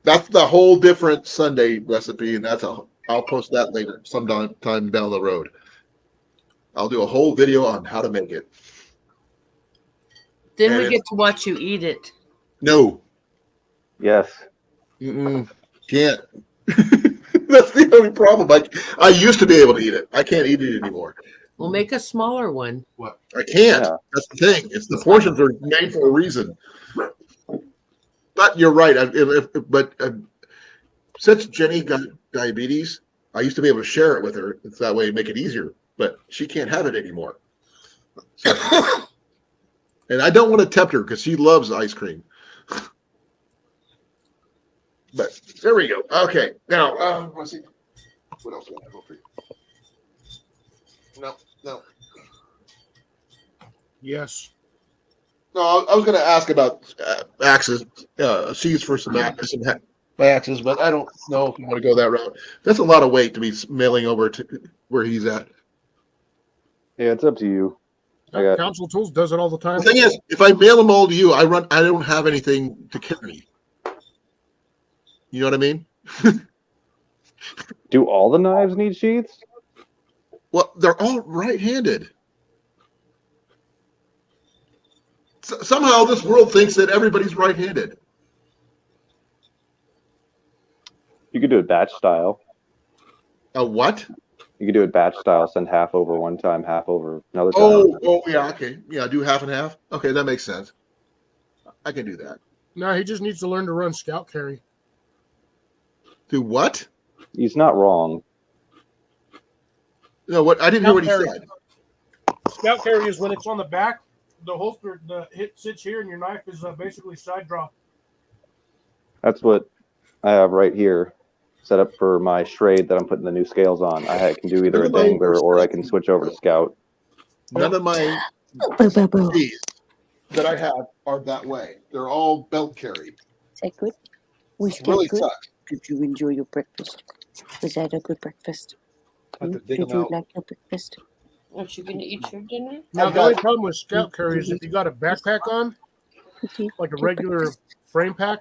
That's the whole different Sunday recipe, and I'll post that later, sometime down the road. I'll do a whole video on how to make it. Then and we get to watch you eat it. No, Yes. can't. That's the only problem. I used to be able to eat it. I can't eat it anymore. We'll make a smaller one. I can't. Yeah. That's the thing. It's the portions are made for a reason. But you're right. Since Jenny got diabetes, I used to be able to share it with her. It's that way, make it easier. But she can't have it anymore. So, and I don't want to tempt her because she loves ice cream. But there we go. Okay. Now, let's see. What else do I have over here? No. yes. No, I was going to ask about axes, seeds for some axes, but I don't know if you want to go that route. That's a lot of weight to be mailing over to where he's at. Yeah, it's up to you. I got- Council Tools does it all the time. The thing is, if I mail them all to you, I don't have anything to carry. You know what I mean? Do all the knives need sheaths? Well, they're all right-handed. Somehow this world thinks that everybody's right-handed. You could do it batch style. A what? You could do it batch style. Send half over one time, half over another time. Oh, yeah, okay. Yeah, do half and half. Okay, that makes sense. I can do that. No, he just needs to learn to run scout carry. Do what? He's not wrong. No, what? I didn't hear what he Scout said. Scout carry is when it's on the back, the holster, the hit sits here, and your knife is basically side draw. That's what I have right here, set up for my Schrade that I'm putting the new scales on. I can do either a dangler or I can switch over to scout. None of my keys that I have are that way. They're all belt carry. Is that good? Was It that really good? sucks. Did you enjoy your breakfast? Was that a good breakfast? I have to dig Did them you out. like your breakfast? Aren't you going to eat your dinner? Now, I've the only got- problem with scout carry is if you got a backpack on, Okay. like a regular frame pack,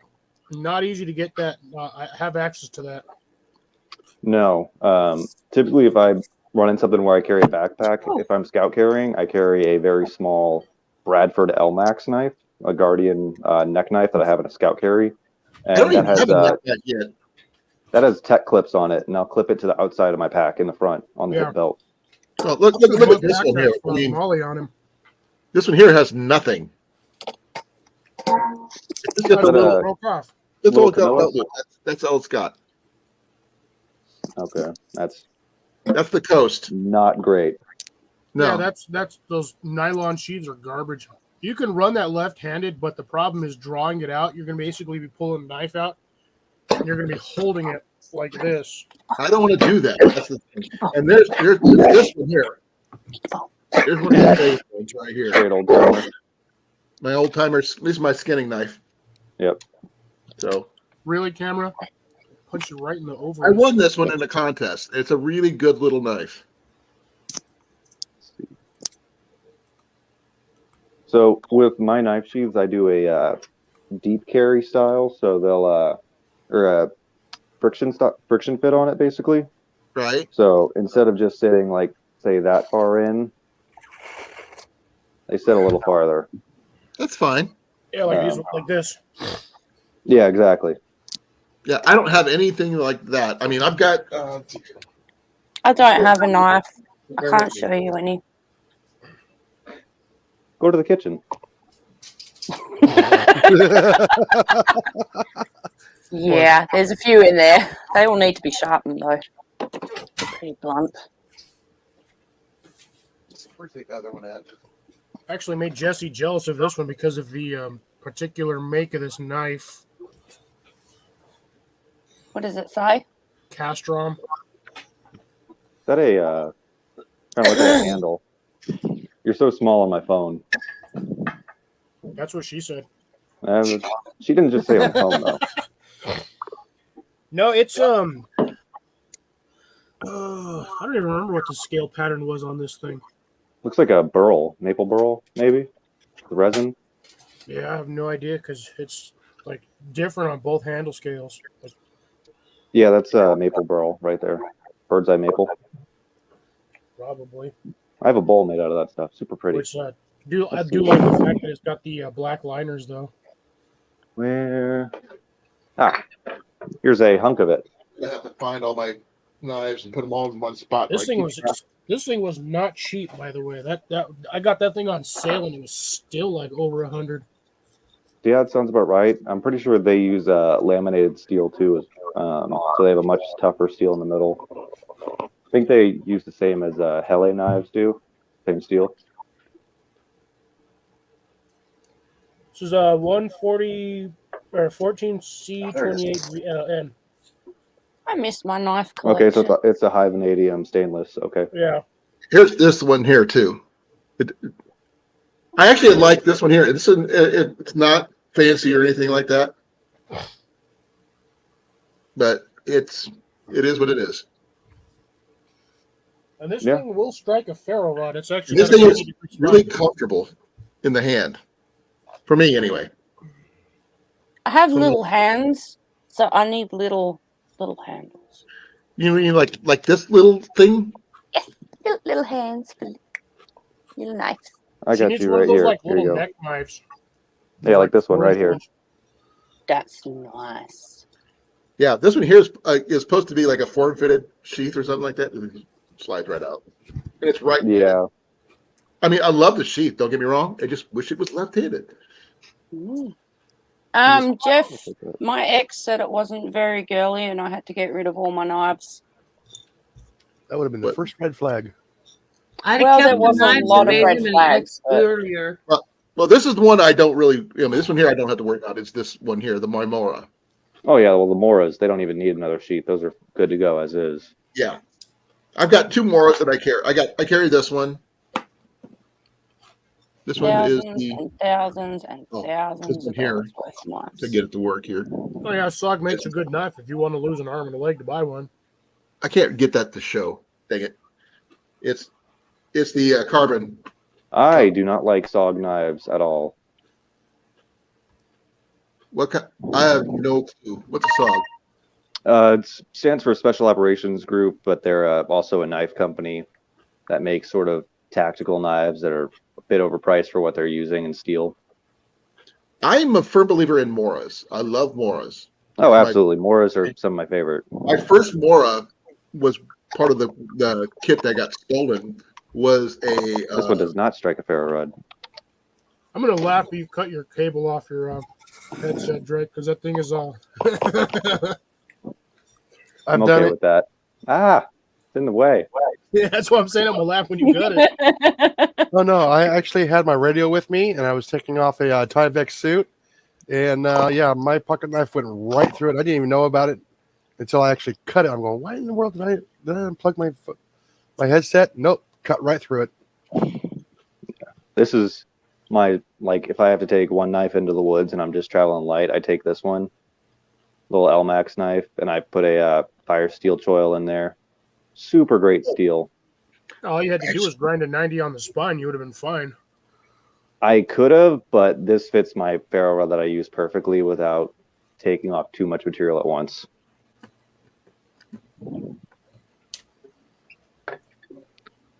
not easy to get that. I have access to that. No. Typically, if I run in something where I carry a backpack, if I'm scout carrying, I carry a very small Bradford L-Max knife, a Guardian neck knife that I have in a scout carry. I don't And even that have has, a backpack yet. that has tech clips on it, and I'll clip it to the outside of my pack in the front on the Yeah. hip belt. Oh, look at this one here. I mean, Molly on him. this one here has nothing. It's just a But, little, Broke off. that's all it's little got. vanilla? That's all it's got. Okay, that's That's the coast. not great. No, Yeah, that's those nylon sheaths are garbage. You can run that left-handed, but the problem is drawing it out. You're gonna basically be pulling the knife out, and you're gonna be holding it like this. I don't want to do that. That's the thing. And there's this one here. There's one of my favorites right here. Great old timer. My old timer. This is my skinning knife. Yep. So Really, camera? Punch you right in the I ovaries. won this one in a contest. It's a really good little knife. So with my knife sheaths, I do a deep carry style. So they'll or a friction fit on it basically. Right? So instead of just sitting like say that far in, they sit a little farther. That's fine. Yeah, like these, like this. Yeah, exactly. Yeah, I don't have anything like that. I mean, I've got. I don't have a knife. I can't show you any. Go to the kitchen. Yeah, there's a few in there. They all need to be sharpened though. Pretty blunt. Where's the other one at? Actually made Jesse jealous of this one because of the particular make of this knife. What does it say? Castron. Is that a trying to look at a handle? You're so small on my phone. That's what she said. She didn't just say on the phone though. No, it's I don't even remember what the scale pattern was on this thing. Looks like a burl, maple burl, maybe. The resin. Yeah, I have no idea because it's like different on both handle scales. Like, Yeah, that's maple burl right there. Bird's eye maple. probably. I have a bowl made out of that stuff. Super pretty. Which I do like the fact that it's got the black liners though. Where? Ah, here's a hunk of it. I have to find all my knives and put them all in one spot. This Like, thing was not cheap, by the way. That I got that thing on sale and it was still like over $100. Yeah, that sounds about right. I'm pretty sure they use laminated steel too, so they have a much tougher steel in the middle. I think they use the same as Hele knives do, same steel. This is 140 or 14C28N. I missed my knife collection. Okay, so it's a high vanadium stainless. Okay. Yeah. here's this one here too. I actually like this one here. It's not fancy or anything like that, but it is what it is. And this Yeah. thing will strike a ferro rod. It's actually This got a thing is 90-degree spine. really comfortable in the hand, for me anyway. I have little hands, so I need little handles. You mean like this little thing? Little hands for little knives. I She got needs you one right of those here. like Here you little go. neck knives. Yeah, like this one right here. That's nice. Yeah, this one here is supposed to be like a form-fitted sheath or something like that. It slides right out, and it's right. Yeah. I mean, I love the sheath. Don't get me wrong. I just wish it was left-handed. Jeff, my ex said it wasn't very girly, and I had to get rid of all my knives. That would have been the first red flag. I'd Well, have there kept was the a knives lot and of made red them an flags, X but- earlier. Well, this is the one I don't really. I mean, this one here I don't have to worry about. It's this one here, the Moimora. Oh yeah. Well, the Moras, they don't even need another sheet. Those are good to go as is. Yeah, I've got two Moras that I carry. I carry this one. This one is Thousands the and thousands and Oh, thousands this one of here. dollars worth of knives. to get it to work here. Oh yeah, SOG makes a good knife if you want to lose an arm and a leg to buy one. I can't get that to show. Dang it! It's the carbon. I do not like SOG knives at all. I have no clue. What's a SOG? It stands for Special Operations Group, but they're also a knife company that makes sort of tactical knives that are a bit overpriced for what they're using in steel. I'm a firm believer in Moras. I love Moras. Oh, absolutely. Moras are some of my favorite. My first Mora was part of the kit that got stolen. Was a This one does not strike a ferro rod. I'm gonna laugh if you cut your cable off your headset, Drake, because that thing is all. I'm I've done okay it. with that. Ah, it's in the way. Yeah, that's what I'm saying. I'm gonna laugh when you cut it. Oh no, I actually had my radio with me, and I was taking off a Tyvek suit, and yeah, my pocket knife went right through it. I didn't even know about it until I actually cut it. I'm going, why in the world did I unplug my headset? Nope, cut right through it. This is my, like, if I have to take one knife into the woods and I'm just traveling light, I take this one, little Elmax knife, and I put a fire steel choil in there. Super great steel. All you had to do was grind a 90 on the spine. You would have been fine. I could have, but this fits my ferro rod that I use perfectly without taking off too much material at once.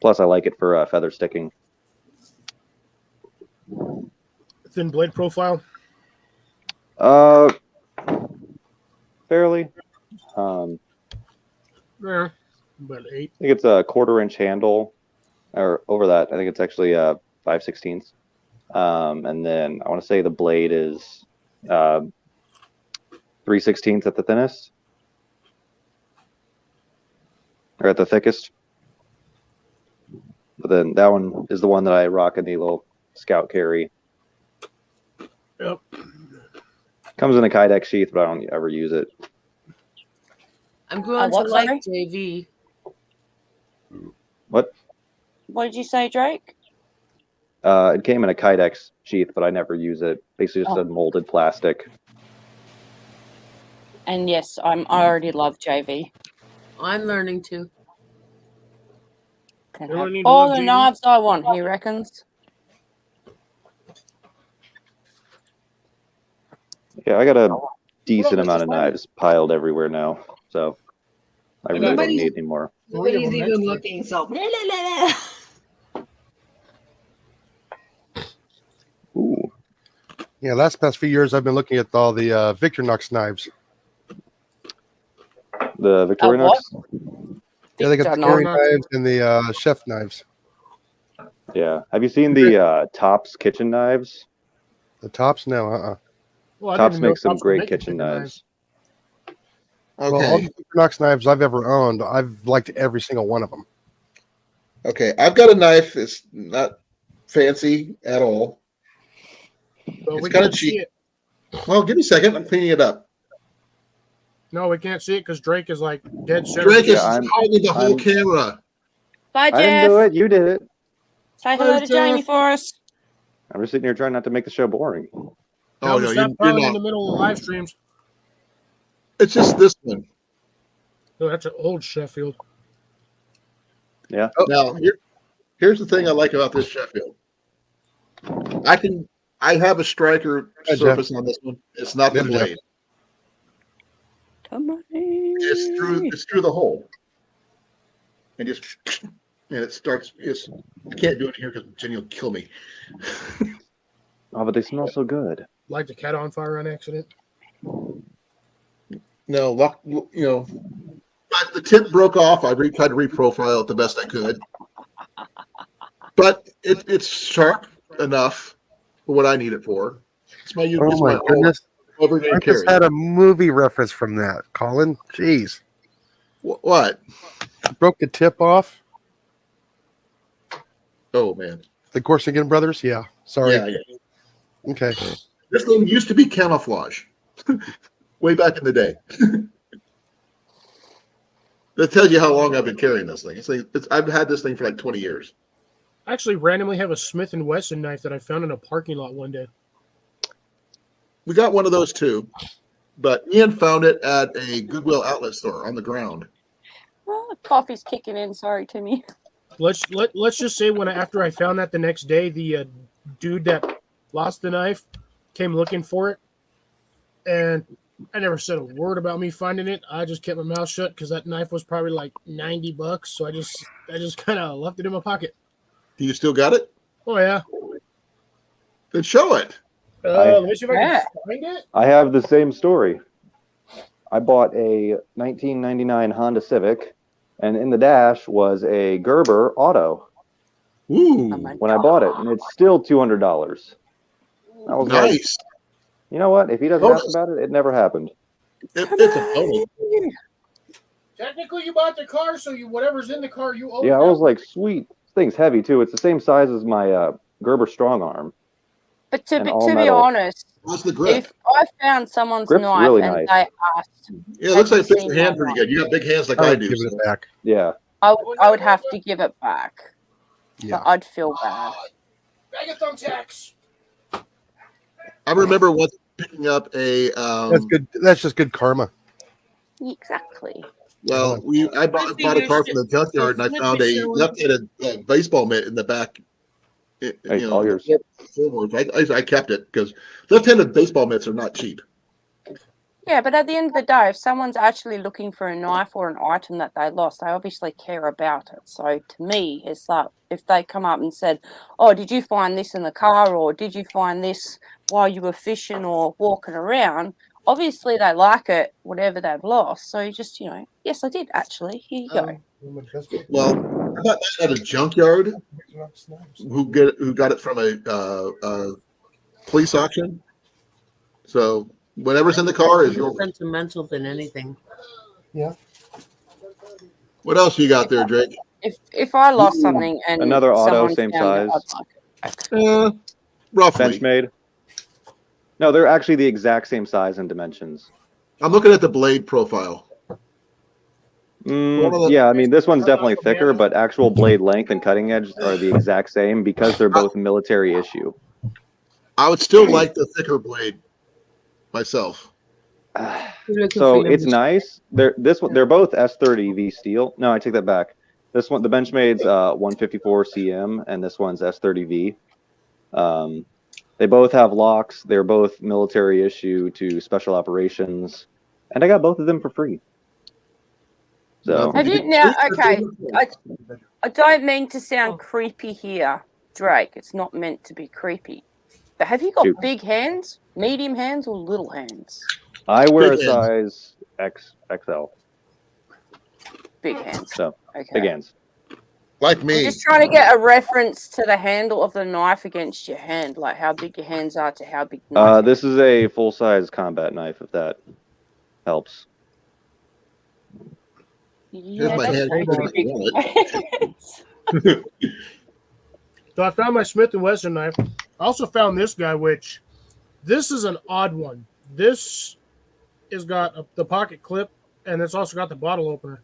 Plus, I like it for feather sticking. Thin blade profile. Fairly. Yeah, but 8. I think it's a 1/4 inch handle, or over that. I think it's actually 5/16. And then I want to say the blade is 3/16 at the thinnest, or at the thickest. But then that one is the one that I rock in the little scout carry. Yep. Comes in a Kydex sheath, but I don't ever use it. I'm going what, to like sorry? JV. What? What did you say, Drake? It came in a Kydex sheath, but I never use it. Basically, just Oh. a molded plastic. And yes, I already love JV. I'm learning to. Can You have don't need to all love the JV? knives I want, he reckons. Yeah, I got a decent Well, amount of Mr. knives piled everywhere now, so I really don't Nobody's- need any more. Three of Nobody's them even next to it. looking, so. Blah, blah, blah, blah. Ooh, Yeah, last past few years I've been looking at all the Victorinox knives. the Victorinox. what? Yeah, they got the Victorinox. carry knives and the chef knives. Yeah. Have you seen the Tops kitchen knives? The tops, no, Well, I Tops didn't know makes some Tops were great making kitchen chicken knives. Well, all Okay. the Victorinox knives I've ever owned, I've liked every single one of them. Okay. I've got a knife. It's not fancy at all. But It's we kinda can't see cheap. it. Well, give me a second. I'm cleaning it up. No, we can't see it because Drake is like dead center. Drake is Yeah, I'm- holding the whole I'm- camera. Bye, I didn't Jeff. do it. You did it. Say hello Bye, to Jamie Jeff. for us. I'm just sitting here trying not to make the show boring. Oh Tell no, him to you're stop piling in not. the middle of the live streams. It's just this one. Oh, that's an old Sheffield. Yeah. Now here's the thing I like about this Sheffield. I have a striker Hi, Jeff. surface on this one. It's not the Yeah, Jeff. blade. It's through the hole. And just and it starts I can't do it here because Jenny will kill me. Oh, but they smell so good. Light the cat on fire on accident. No, but the tip broke off. I tried to reprofile it the best I could. But it's sharp enough for what I need it for. It's my Oh my goodness. everyday I carry. just had a movie reference from that, Colin. Jeez. What? Broke the tip off. Oh man. The Corsican brothers? Yeah. Sorry. Yeah. Okay. This thing used to be camouflage. Way back in the day. That tells you how long I've been carrying this thing. I've had this thing for like 20 years. I actually randomly have a Smith & Wesson knife that I found in a parking lot one day. We got one of those too, but Ian found it at a Goodwill outlet store on the ground. Oh, coffee's kicking in. Sorry, Timmy. Let's just say after I found that the next day, the dude that lost the knife came looking for it, and I never said a word about me finding it. I just kept my mouth shut because that knife was probably like $90. So I just kind of left it in my pocket. Do you still got it? Oh yeah. Then show it. Let me see if I Yeah. can find it. I have the same story. I bought a 1999 Honda Civic, and in the dash was a Gerber Auto Ooh, Oh my when I bought it, and it's still $200. I was like, nice. you know what? If he doesn't Bonus. ask about it, it never happened. It's a bonus. Technically, you bought the car, so whatever's in the car, you own. Yeah, I that. was like, sweet. This thing's heavy too. It's the same size as my Gerber Strong Arm. But to And be, all to be metal. honest, What's the grip? if I found someone's Grip's knife really and nice. they asked, Yeah, it looks like it fits Have your you hand seen pretty my good. You got big hands like I I would do. give so- it back. Yeah. I would have to give it back. Yeah. But I'd feel bad. Bag of thumbtacks. I remember once picking up a. That's good. That's just good karma. Exactly. Well, I bought a car from the junkyard and I found a left-handed baseball mitt in the back. Hey, all yours. Forward. I kept it because left-handed baseball mitts are not cheap. Yeah, but at the end of the day, if someone's actually looking for a knife or an item that they lost, they obviously care about it. So to me, it's like if they come up and said, "Oh, did you find this in the car, or did you find this while you were fishing or walking around?" Obviously, they like it, whatever they've lost. So you just, yes, I did actually. Here you go. Well, bought that at a junkyard. Who got it from a police auction? So whatever's in the car is More yours. sentimental than anything. What else you got there, Drake? If I lost something and Another auto, someone same found it, size. I'd like it. Roughly. Benchmade. No, they're actually the exact same size and dimensions. I'm looking at the blade profile. Yeah, I mean, this one's definitely thicker, but actual blade length and cutting edge are the exact same because they're both military issue. I would still like the thicker blade myself. So it's nice. They're both S30 V steel. No, I take that back. This one, the Benchmade's 154 CM, and this one's S30 V. They both have locks. They're both military issue to special operations, and I got both of them for free. So Have you now? Okay, I don't mean to sound creepy here, Drake. It's not meant to be creepy. But have you got Shoot. big hands, medium hands, or little hands? I wear a Big hands. size XL. Big hands. So Okay. big hands. Like I'm me. just trying to get a reference to the handle of the knife against your hand, like how big your hands are to how big. The knife This is a full size combat knife. If that helps. Yeah, my that's hand. pretty big. So I found my Smith & Wesson knife. I also found this guy, which this is an odd one. This has got the pocket clip, and it's also got the bottle opener.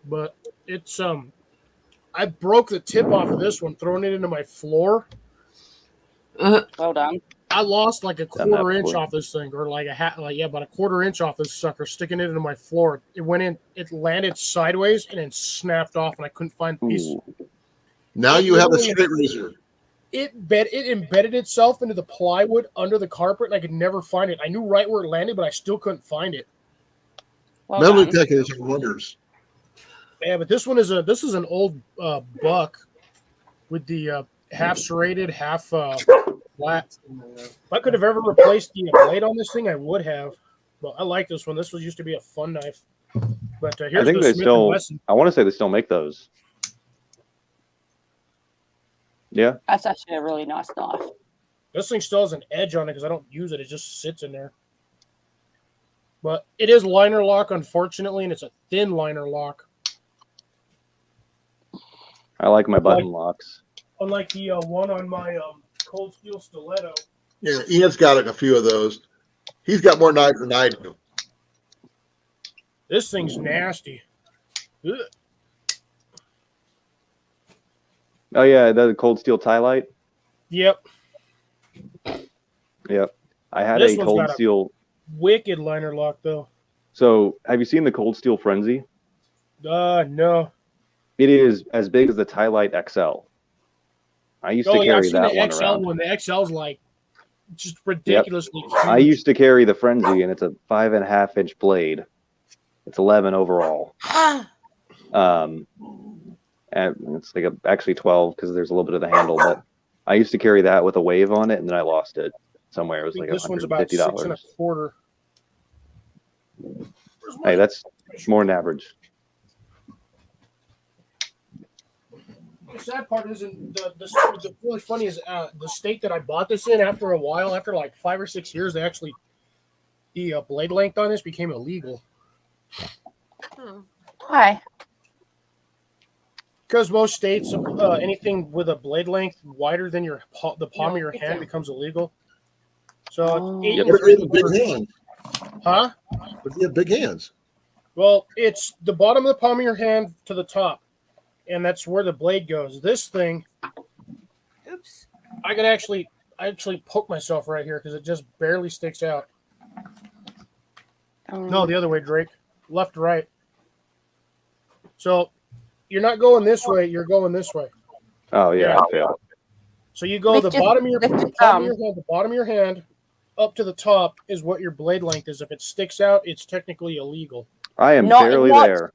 But it's I broke the tip off of this one, throwing it into my floor. Well done. I lost like a Done that quarter inch before. off this thing, or like about a quarter inch off this sucker, sticking it into my floor. It went in, it landed sideways, and then snapped off, and I couldn't find the piece. Ooh. Now you have a straight razor. It embedded itself into the plywood under the carpet, and I could never find it. I knew right where it landed, but I still couldn't find it. Well Metal done. detectors are wonders. Yeah, but this is an old buck with the half serrated, half flat. If I could have ever replaced the blade on this thing, I would have. But I like this one. This was used to be a fun knife. But here's I think the they Smith & still. Wesson. I want to say they still make those. Yeah. That's actually a really nice knife. This thing still has an edge on it because I don't use it. It just sits in there. But it is liner lock, unfortunately, and it's a thin liner lock. I like my button locks. Unlike the one on my Cold Steel Stiletto. Yeah, Ian's got a few of those. He's got more knives than I do. This thing's nasty. Ugh. Oh yeah, the cold steel tie light. Yep. Yep. I had This a one's cold got a- steel. Wicked liner lock, though. So have you seen the cold steel frenzy? No. It is as big as the tie light XL. I used to Oh, yeah, I've carry seen that the one XL around. one. The XL's like just ridiculously huge. I used to carry the frenzy, and it's a 5.5-inch blade. It's 11 overall. And it's like actually 12 because there's a little bit of the handle. But I used to carry that with a wave on it, and then I lost it somewhere. It I was think like this one's about $150. $6.25. Hey, that's more than average. The sad part isn't the really funny is the state that I bought this in. After a while, after like 5 or 6 years, they actually the blade length on this became illegal Hi. because most states anything with a blade length wider than the palm of your hand becomes illegal. So Oh. it's 8 Yep. But you have big hands. huh? But you have big hands. Well, it's the bottom of the palm of your hand to the top, and that's where the blade goes. This thing, Oops. I could actually poke myself right here because it just barely sticks out. No, the other way, Drake. Left to right. So you're not going this way, you're going this way. Oh yeah, Yeah. I failed. So you go Lift the your- bottom of your lift your palm of thumb. your hand, the bottom of your hand up to the top is what your blade length is. If it sticks out, it's technically illegal. I am Not- barely not- there.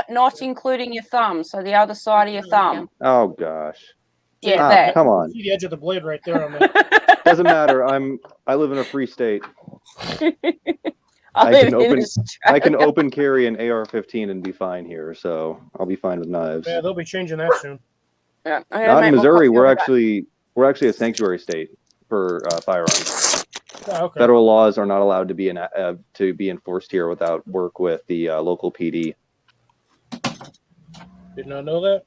Not including your thumb, so the other side of your thumb. Oh gosh. Yeah, Ah, there. come on. See the edge of the blade right there on that. Doesn't matter. I live in a free state. I can Olive in open- I can Australia. open carry an AR-15 and be fine here, so I'll be fine with knives. Yeah, they'll be changing that soon. Yeah, I gotta Not in make more Missouri. coffee We're over that. actually a sanctuary state for firearms. Oh, okay. Federal laws are not allowed to be enforced here without work with the local PD. Did not know that.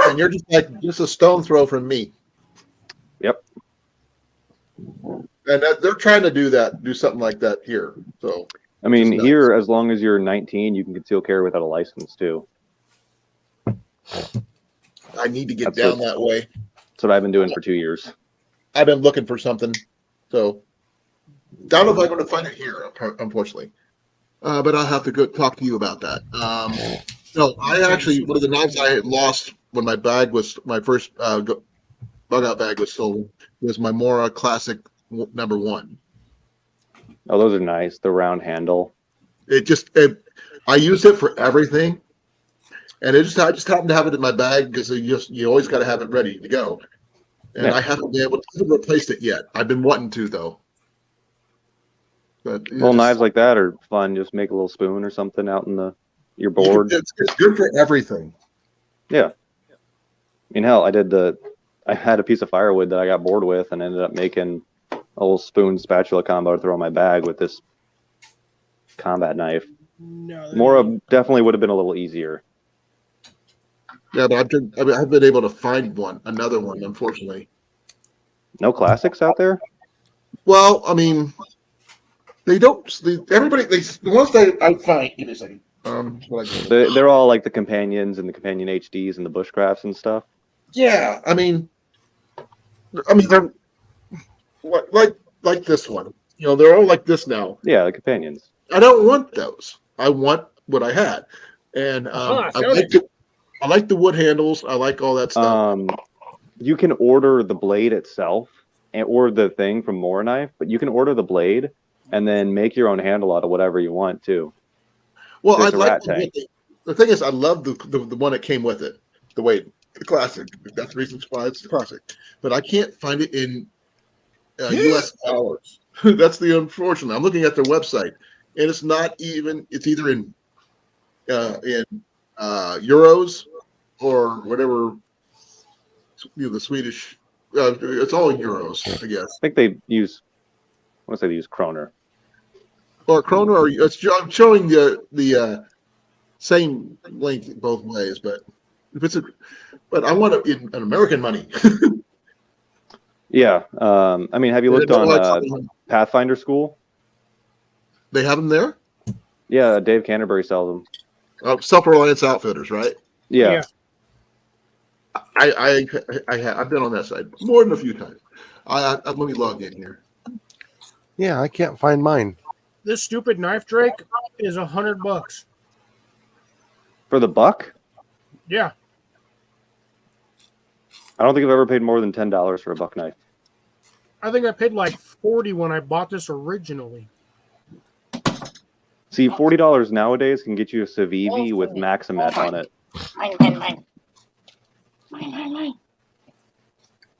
And you're just a stone throw from me. Yep. And they're trying to do something like that here. So I mean, Just nuts. here, as long as you're 19, you can conceal carry without a license too. I need to get That's down what- that way. That's what I've been doing for 2 years. I've been looking for something. So I don't know if I'm going to find it here, unfortunately. But I'll have to go talk to you about that. No, I actually, one of the knives I had lost when my first bug out bag was stolen was my Mora Classic #1. Oh, those are nice. The round handle. I used it for everything. And I just happened to have it in my bag because you always got to have it ready to go. And Yeah. I haven't been able to replace it yet. I've been wanting to though. But Little knives like that are fun. Just make a little spoon or something out in your board. It's good for everything. I mean, hell, I had a piece of firewood that I got bored with and ended up making a little spoon spatula combo to throw in my bag with this combat knife. No, Mora definitely would have been a little easier. Yeah, but I've been able to find another one, unfortunately. No classics out there? Well, I mean, the ones that I find. Give me a second. They're all like the companions and the companion HDs and the bushcrafts and stuff. Yeah, I mean, they're like this one. You know, they're all like this now. Yeah, the companions. I don't want those. I want what I had, and I I found like the wood handles. I like all that stuff. You can order the blade itself or the thing from Mora Knife, but you can order the blade and then make your own handle out of whatever you want too. Well, I there's a like rat tank. the thing is, I love the one that came with it. The classic. That's the reason why it's the classic. But I can't find it in U.S. dollars. That's the unfortunate. I'm looking at their website, and it's not even. It's either in euros or whatever. The Swedish. It's all in euros, I guess. I think they use. I want to say they use Kroner. Or Kroner, or I'm showing the same link both ways, but if but I want it in American money. Yeah. I mean, have you looked on Pathfinder School? They have them there. Yeah, Dave Canterbury sells them. Self-Reliance Outfitters, right? Yeah. I've been on that side more than a few times. Let me log in here. Yeah, I can't find mine. This stupid knife, Drake, is $100. For the buck? Yeah, I don't think I've ever paid more than $10 for a buck knife. I think I paid like $40 when I bought this originally. See, $40 nowadays can get you a Civivi with Maximet on it. Mine.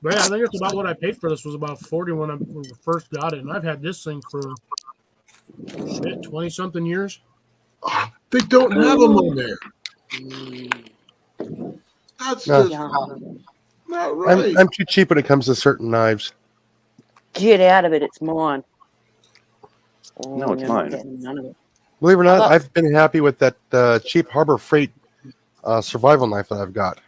But yeah, I think it's about what I paid for this was about $40 when we first got it, and I've had this thing for 20-something years. They don't have them on there. That's No. just not right. I'm too cheap when it comes to certain knives. Get out of it. It's mine. No, it's you're not mine. getting none of it. Believe it or not, Well- I've been happy with that cheap Harbor Freight survival knife that I've got.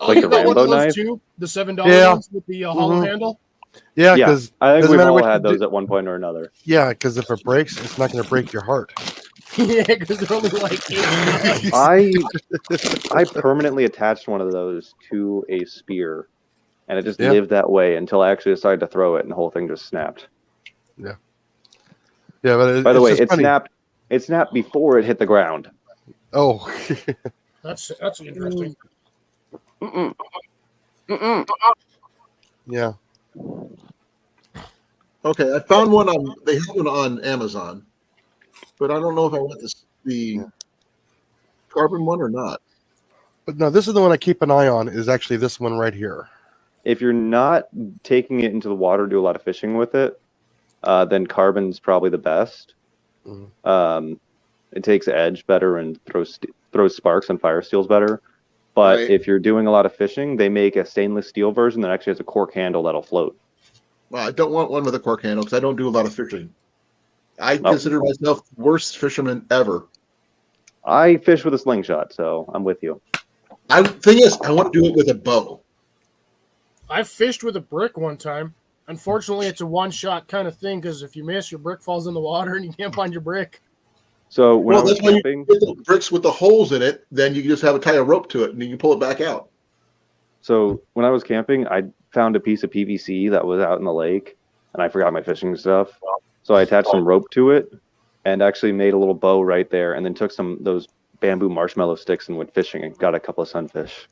Like You the got one Rambo of those knife? too? The $7 Yeah. ones with the hollow Mhm. handle? Yeah, Yeah, because I think doesn't we've matter all what had you those do- at one point or another. if it breaks, it's not going to break your heart. Yeah, because they're only like $8. I permanently attached one of those to a spear, and it just Yeah. lived that way until I actually decided to throw it, and the whole thing just snapped. Yeah, but By the way, just it funny. snapped. It snapped before it hit the ground. Oh, That's interesting. Mm-mm. Mm-mm. yeah. Okay, I found one on. They have one on Amazon, but I don't know if I want the carbon one or not. But no, this is the one I keep an eye on. Is actually this one right here. If you're not taking it into the water, do a lot of fishing with it, then carbon's probably the best. It takes edge better and throws sparks and fire steels better. But Right. if you're doing a lot of fishing, they make a stainless steel version that actually has a cork handle that'll float. Well, I don't want one with a cork handle because I don't do a lot of fishing. I Nope. consider myself the worst fisherman ever. I fish with a slingshot, so I'm with you. Thing is, I want to do it with a bow. I fished with a brick one time. Unfortunately, it's a one-shot kind of thing because if you miss, your brick falls in the water and you can't find your brick. So when I was that's why you camping, get the bricks with the holes in it. Then you just have to tie a rope to it, and you can pull it back out. I found a piece of PVC that was out in the lake, and I forgot my fishing stuff. So I attached some rope to it, and actually made a little bow right there, and then took those bamboo marshmallow sticks and went fishing and got a couple of sunfish.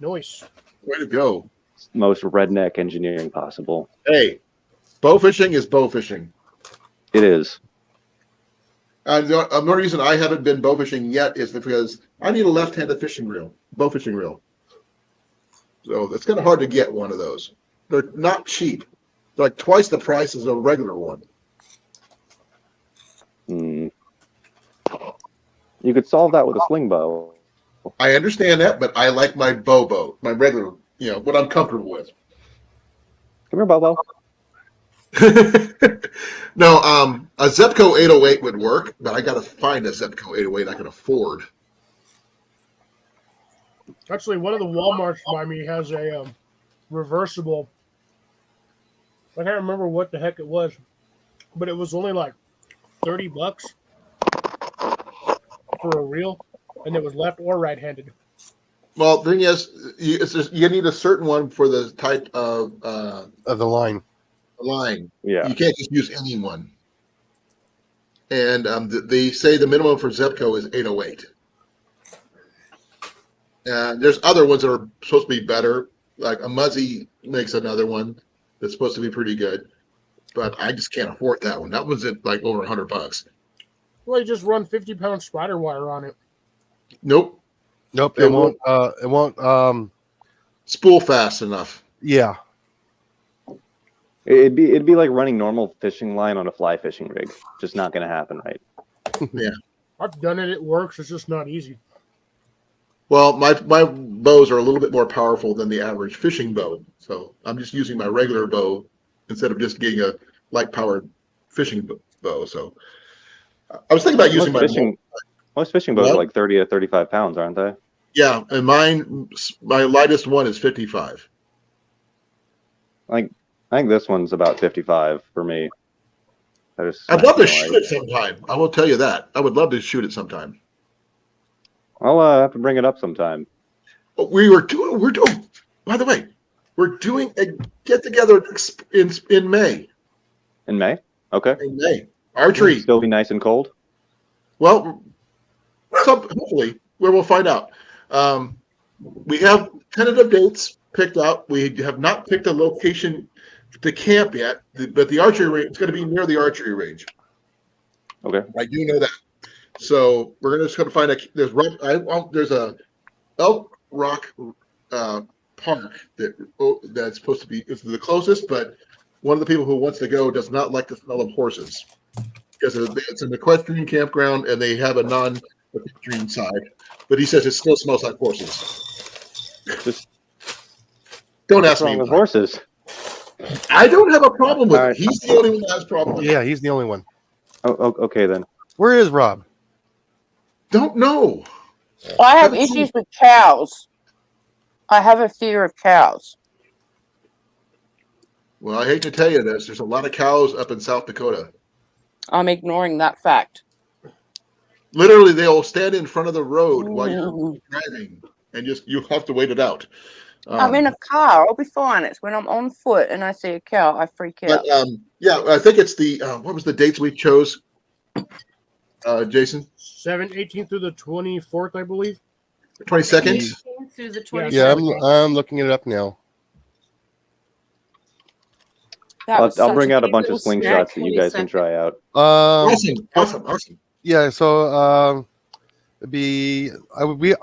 Nice. Way to go! Most redneck engineering possible. Hey, bow fishing is bow fishing. It is. The only reason I haven't been bow fishing yet is because I need a left-handed bow fishing reel. So it's kind of hard to get one of those. They're not cheap. They're like twice the price as a regular one. You could solve that with a sling bow. I understand that, but I like my bow, my regular, what I'm comfortable with. Come here, Bobo. No, a Zebco 808 would work, but I got to find a Zebco 808 I can afford. Actually, one of the Walmarts by me has a reversible. I can't remember what the heck it was, but it was only like $30 for a reel, and it was left or right-handed. Well, the thing is, you need a certain one for the type of the line. line. Yeah. You can't just use any one. And they say the minimum for Zebco is 808. There's other ones that are supposed to be better. Like a Muzzy makes another one that's supposed to be pretty good, but I just can't afford that one. That one's at like over $100. Well, you just run 50-pound spider wire on it. Nope. Nope. It It won't. It won't. Spool fast enough. Yeah. It'd be like running normal fishing line on a fly fishing rig. Just not going to happen, right? I've done it. It works. It's just not easy. Well, my bows are a little bit more powerful than the average fishing bow, so I'm just using my regular bow instead of just getting a light-powered fishing bow. So I was thinking about using Most fishing bows What? are like 30 to 35 pounds, aren't they? Yeah, and my lightest one is 55. I think this one's about 55 for me. I'd love to shoot it sometime. I will tell you that. I would love to shoot it sometime. I'll have to bring it up sometime. But we're doing. By the way, we're doing a get together in May. In May? Okay. In May, archery. Still be nice and cold? Well, hopefully, we'll find out. We have tentative dates picked out. We have not picked a location to camp yet, but the archery range is going to be near the archery range. Okay. I do know that. So we're just going to find there's a Elk Rock park that's supposed to be it's the closest, but one of the people who wants to go does not like the smell of horses because it's an equestrian campground and they have a non-equestrian side, but he says it still smells like horses. Just Don't ask me. with horses. I don't have a problem with All it. right. He's the only one that has a problem with it. Yeah, he's the only one. Oh, okay then. Where is Rob? Don't know. I have issues with cows. I have a fear of cows. Well, I hate to tell you this. There's a lot of cows up in South Dakota. I'm ignoring that fact. Literally, they'll stand in front of the road while you're driving, and you have to wait it out. I'm in a car. I'll be fine. It's when I'm on foot and I see a cow, I freak out. But yeah, I think it's the what was the dates we chose, Jason? 18th through the 24th, I believe. 22nd. Through the Yeah, 22nd. Yeah, I'm looking it up now. That was I'll such bring a out a cute bunch of little slingshots snack. that you guys can try out. Awesome. Yeah, so it'd be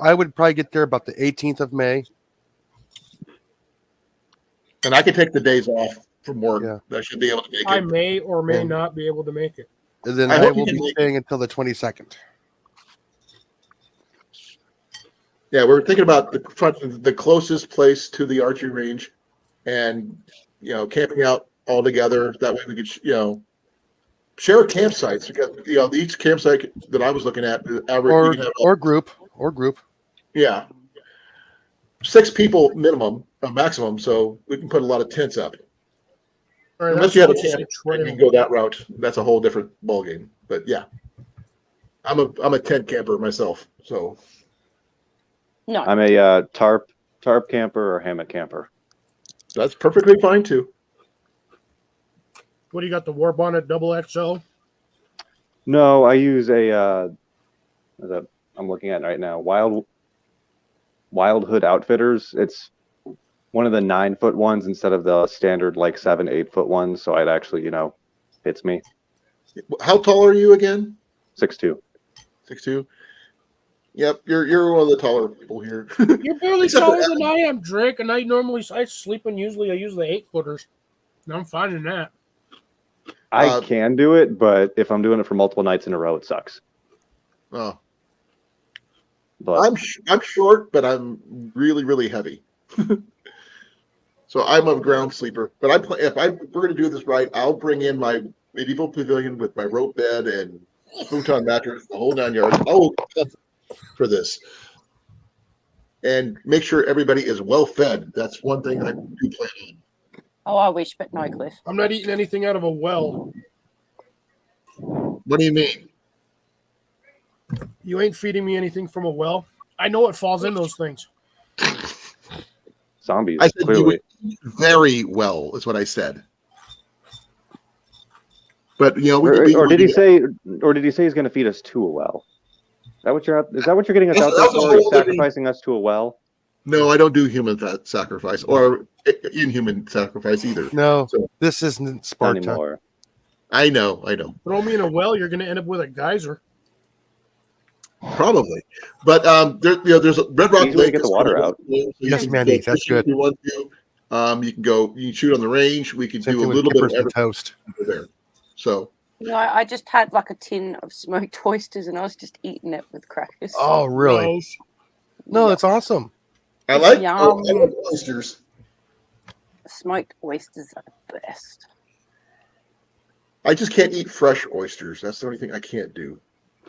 I would probably get there about the 18th of May. And I can take the days off from work. Yeah. I should be able to make I it. may or may Yeah. not be able to make it. And then I I hope you will can be make- staying until the 22nd. Yeah, we're thinking about the closest place to the archery range, and camping out all together. That way we could share campsites because each campsite that I was looking at, you can have Or group. yeah, 6 people minimum, maximum, so we can put a lot of tents up. All right, Unless you have a that's what camp, you you say, can go that route. That's a whole different ballgame. But yeah, I'm a tent camper myself, so No, I'm a tarp camper or hammock camper. that's perfectly fine too. What do you got? The War Bonnet Double XL? No, I use that I'm looking at right now. Wild Hood Outfitters. It's one of the 9-foot ones instead of the standard like 7-8 foot ones. So it actually, fits me. How tall are you again? 6'2". 6'2". Yep, you're one of the taller people here. You're barely Except for taller than I am, Drake, and I sleep in usually 8-footers. And I'm finding that. I can do it, but if I'm doing it for multiple nights in a row, it sucks. Oh, But I'm short, but I'm really really heavy. So I'm a ground sleeper. But if we're going to do this right, I'll bring in my medieval pavilion with my rope bed and futon mattress, the whole 9 yards. Oh, for this, and make sure everybody is well fed. That's one thing I do plan on. oh, I wish, but no, Cliff. I'm not eating anything out of a well. What do you mean? You ain't feeding me anything from a well. I know it falls in those things. zombies, I said you clearly. would eat very well, is what I said. But Or did he say he's going to feed us to a well? Is that what you're getting us out there That's a for? whole different- Sacrificing us to a well? No, I don't do human sacrifice or inhuman sacrifice either. No, So- this isn't Not Sparta. anymore. I know. Throw me in a well, you're going to end up with a geyser. Probably, but there's a Red Rock Easy way to Lake. get the is water pretty out. cool, so you Yes, can Mandy, go that's fishing if good. you want to. You can shoot on the range. We can Same do a thing with little bit of kippers and everything toast. there. So I just had like a tin of smoked oysters and I was just eating it with crackers. Oh, really? Gross. No, that's awesome. I like Yum. oysters. Smoked oysters are the best. I just can't eat fresh oysters. That's the only thing I can't do.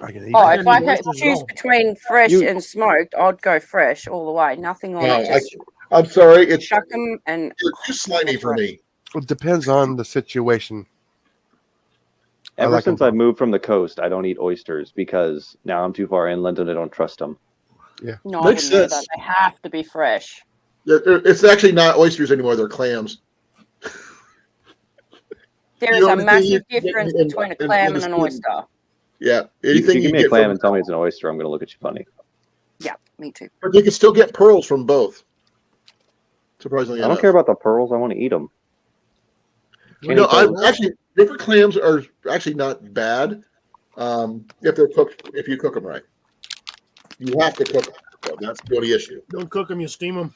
I can eat Oh, it. if I eat could oysters at choose all. between fresh You- and smoked, I'd go fresh all the way. Nothing on No, it. Just I'm sorry. It's chuck them and you're too slimy for me. It depends on the situation. I Ever like since them I moved from the coast, I don't eat oysters because now I'm too far inland and I don't trust them. no, I Makes wouldn't do sense. that. They have to be fresh. It's actually not oysters anymore. They're clams. There You is know, a the thing massive is, difference in- between a in- clam in and an the- oyster. Yeah. If Anything you give me a get clam from- and tell me it's an oyster, I'm going to look at you funny. Yeah, me too. But you can still get pearls from both. Surprisingly I don't enough. care about the pearls. I want to eat them. I'm actually river clams are actually not bad if they're cooked. If you cook them right, you have to cook them. So that's the only issue. Don't cook them, you steam them.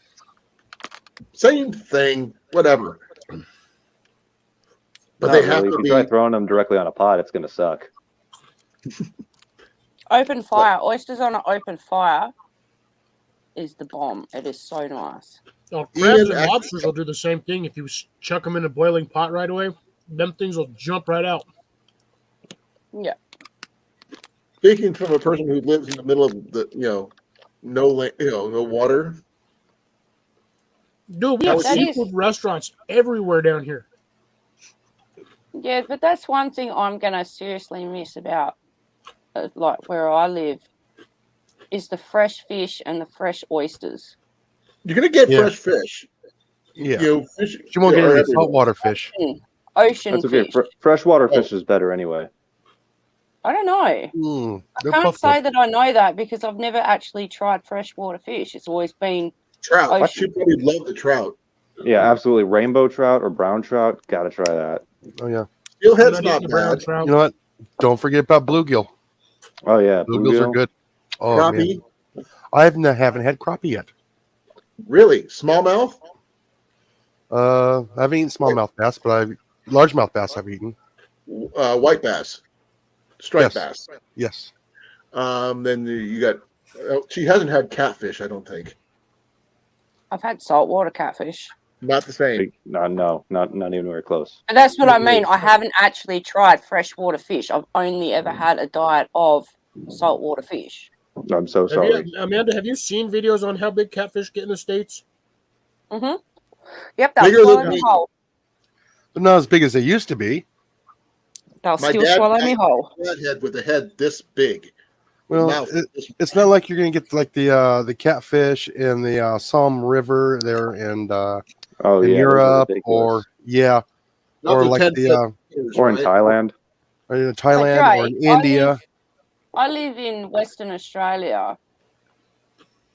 Same thing, whatever. But Not they have really. If to you be. try throwing them directly on a pot, it's going to suck. Open fire. Oysters on an open fire is the bomb. It is so nice. Oh, crabs Ian, and actually- lobsters will do the same thing. If you chuck them in a boiling pot right away, them things will jump right out. Yeah. Speaking from a person who lives in the middle of the no water. Dude, we have That is- seafood restaurants everywhere down here. Yeah, but that's one thing I'm going to seriously miss about like where I live is the fresh fish and the fresh oysters. You're gonna get Yeah. fresh fish. Yeah. Fish. You won't get are any everywhere. saltwater fish. Ocean That's okay. fish. Freshwater Oh. fish is better anyway. I don't know. Mm, I they're can't puffed say up. that I know that because I've never actually tried freshwater fish. It's always been Trout. Ocean. You probably love the trout. Yeah, absolutely. Rainbow trout or brown trout, got to try that. Oh yeah. Steelhead's I'm not eating the brown bad. trout. You know what? Don't forget about bluegill. Oh yeah, Bluegills are bluegill. good. Oh man, Crappie. I haven't had crappie yet. Really? Smallmouth? I haven't eaten smallmouth bass, but largemouth bass I've eaten. White bass. striped Yes. bass. Yes. Then you got. She hasn't had catfish, I don't think. I've had saltwater catfish. Not the same. No, not anywhere close. And that's what I mean. I haven't actually tried freshwater fish. I've only ever had a diet of saltwater fish. I'm so Have sorry. you, Amanda, have you seen videos on how big catfish get in the States? Mm-hmm. Yep, they'll Bigger swallow than me me. whole. But not as big as they used to be. They'll My still dad swallow had me whole. a flathead with a head this big. Well, Mouth. it's not like you're going to get like the catfish in the Somme River there and Oh in yeah, those are Europe ridiculous. Not or the like 10 the centimeters, Or in right? Thailand. or in Thailand or Right. in India. I live in Western Australia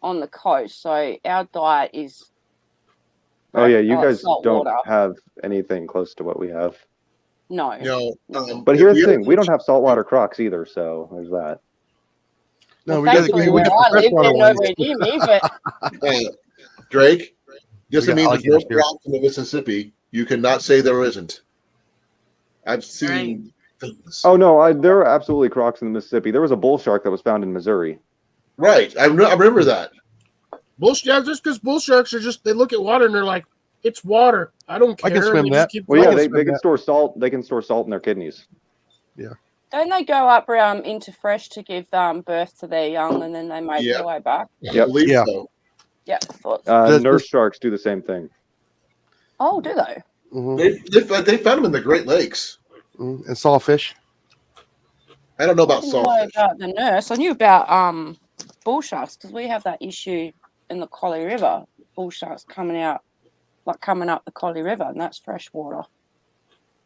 on the coast, so our diet is Oh yeah, you guys saltwater. don't have anything close to what we have. No. You know, But if here's the you- thing: we don't have saltwater crocs either, so there's that. No, Well, we got thankfully, we where got I the live, freshwater they're ones. nowhere near me, but Drake, just We got means there's no alligators here. crocs in the Mississippi. You cannot say there isn't. I've seen things. Oh no, there are absolutely crocs in the Mississippi. There was a bull shark that was found in Missouri. Right. I remember that. Yeah, just because bull sharks are just, they look at water and they're like, it's water. I don't care. I can and swim they that. just keep Well, yeah, going. they swim can that. store salt. They can store salt in their kidneys. don't they go up into fresh to give birth to their young, and then they make Yeah. their way back? I Yep. believe Yeah. so. Yeah, I thought. Nurse sharks do the same thing. Oh, do they? Mhm. They found them in the Great Lakes. And sawfish. I don't know I about didn't know saltfish. about the nurse. I knew about bull sharks because we have that issue in the Collie River. Bull sharks coming up the Collie River, and that's fresh water.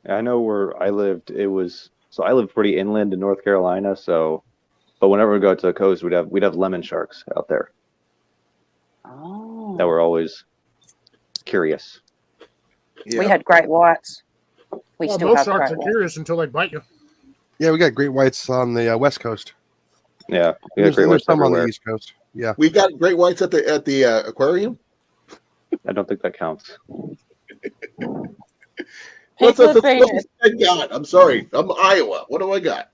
I know where I lived. I lived pretty inland in North Carolina. But whenever we go to the coast, we'd have lemon sharks out there Oh, that were always curious. Yeah. we had great whites. We Well, still most have sharks great are whites. curious until they bite you. Yeah, we got great whites on the West Coast. Yeah, we There's got great whites some on everywhere. the East Coast. Yeah. We got great whites at the aquarium. I don't think that counts. People have been, I got? I'm sorry. I'm Iowa. What do I got?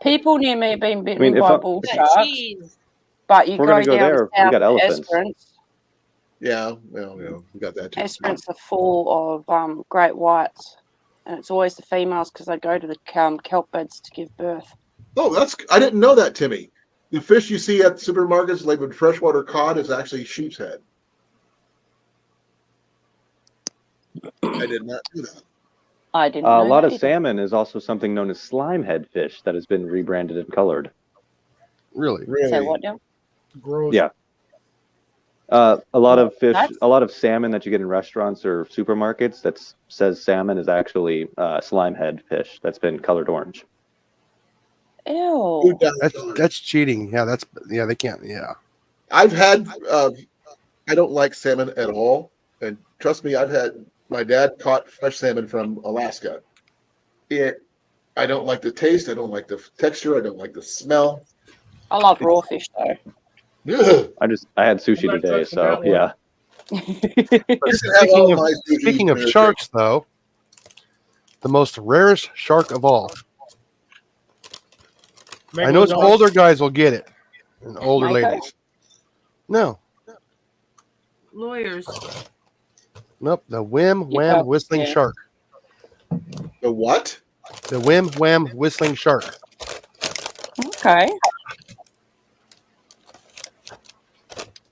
people near me have been bitten mean, if by I- bull Got sharks, cheese. but you We're go gonna go down there, we south got to elephants. Esperance. Yeah. Well, we got that too. Esperance are full of great whites, and it's always the females because they go to the kelp beds to give birth. Oh, I didn't know that, Timmy. The fish you see at supermarkets labeled freshwater cod is actually sheep's head. I did not do that. I didn't A know lot that of either. salmon is also something known as slime head fish that has been rebranded and colored. Really? Really? Say what now? Gross. Yeah. A lot of fish, That's- a lot of salmon that you get in restaurants or supermarkets that says salmon is actually slime head fish that's been colored orange. Ew. Food down- That's cheating. Yeah, they can't. Yeah. I've had. I don't like salmon at all, and trust me, my dad caught fresh salmon from Alaska. I don't like the taste. I don't like the texture. I don't like the smell. I love raw fish though. Ugh. I had sushi I'm not today, touching that so one. yeah. Speaking of sharks, though, the most rarest shark of all. I know it's Megalodon. older guys will get it, and older Mako? ladies. No, Lawyers. nope. The whim Yeah, wham whistling yeah. shark. The what? The whim wham whistling shark. Okay.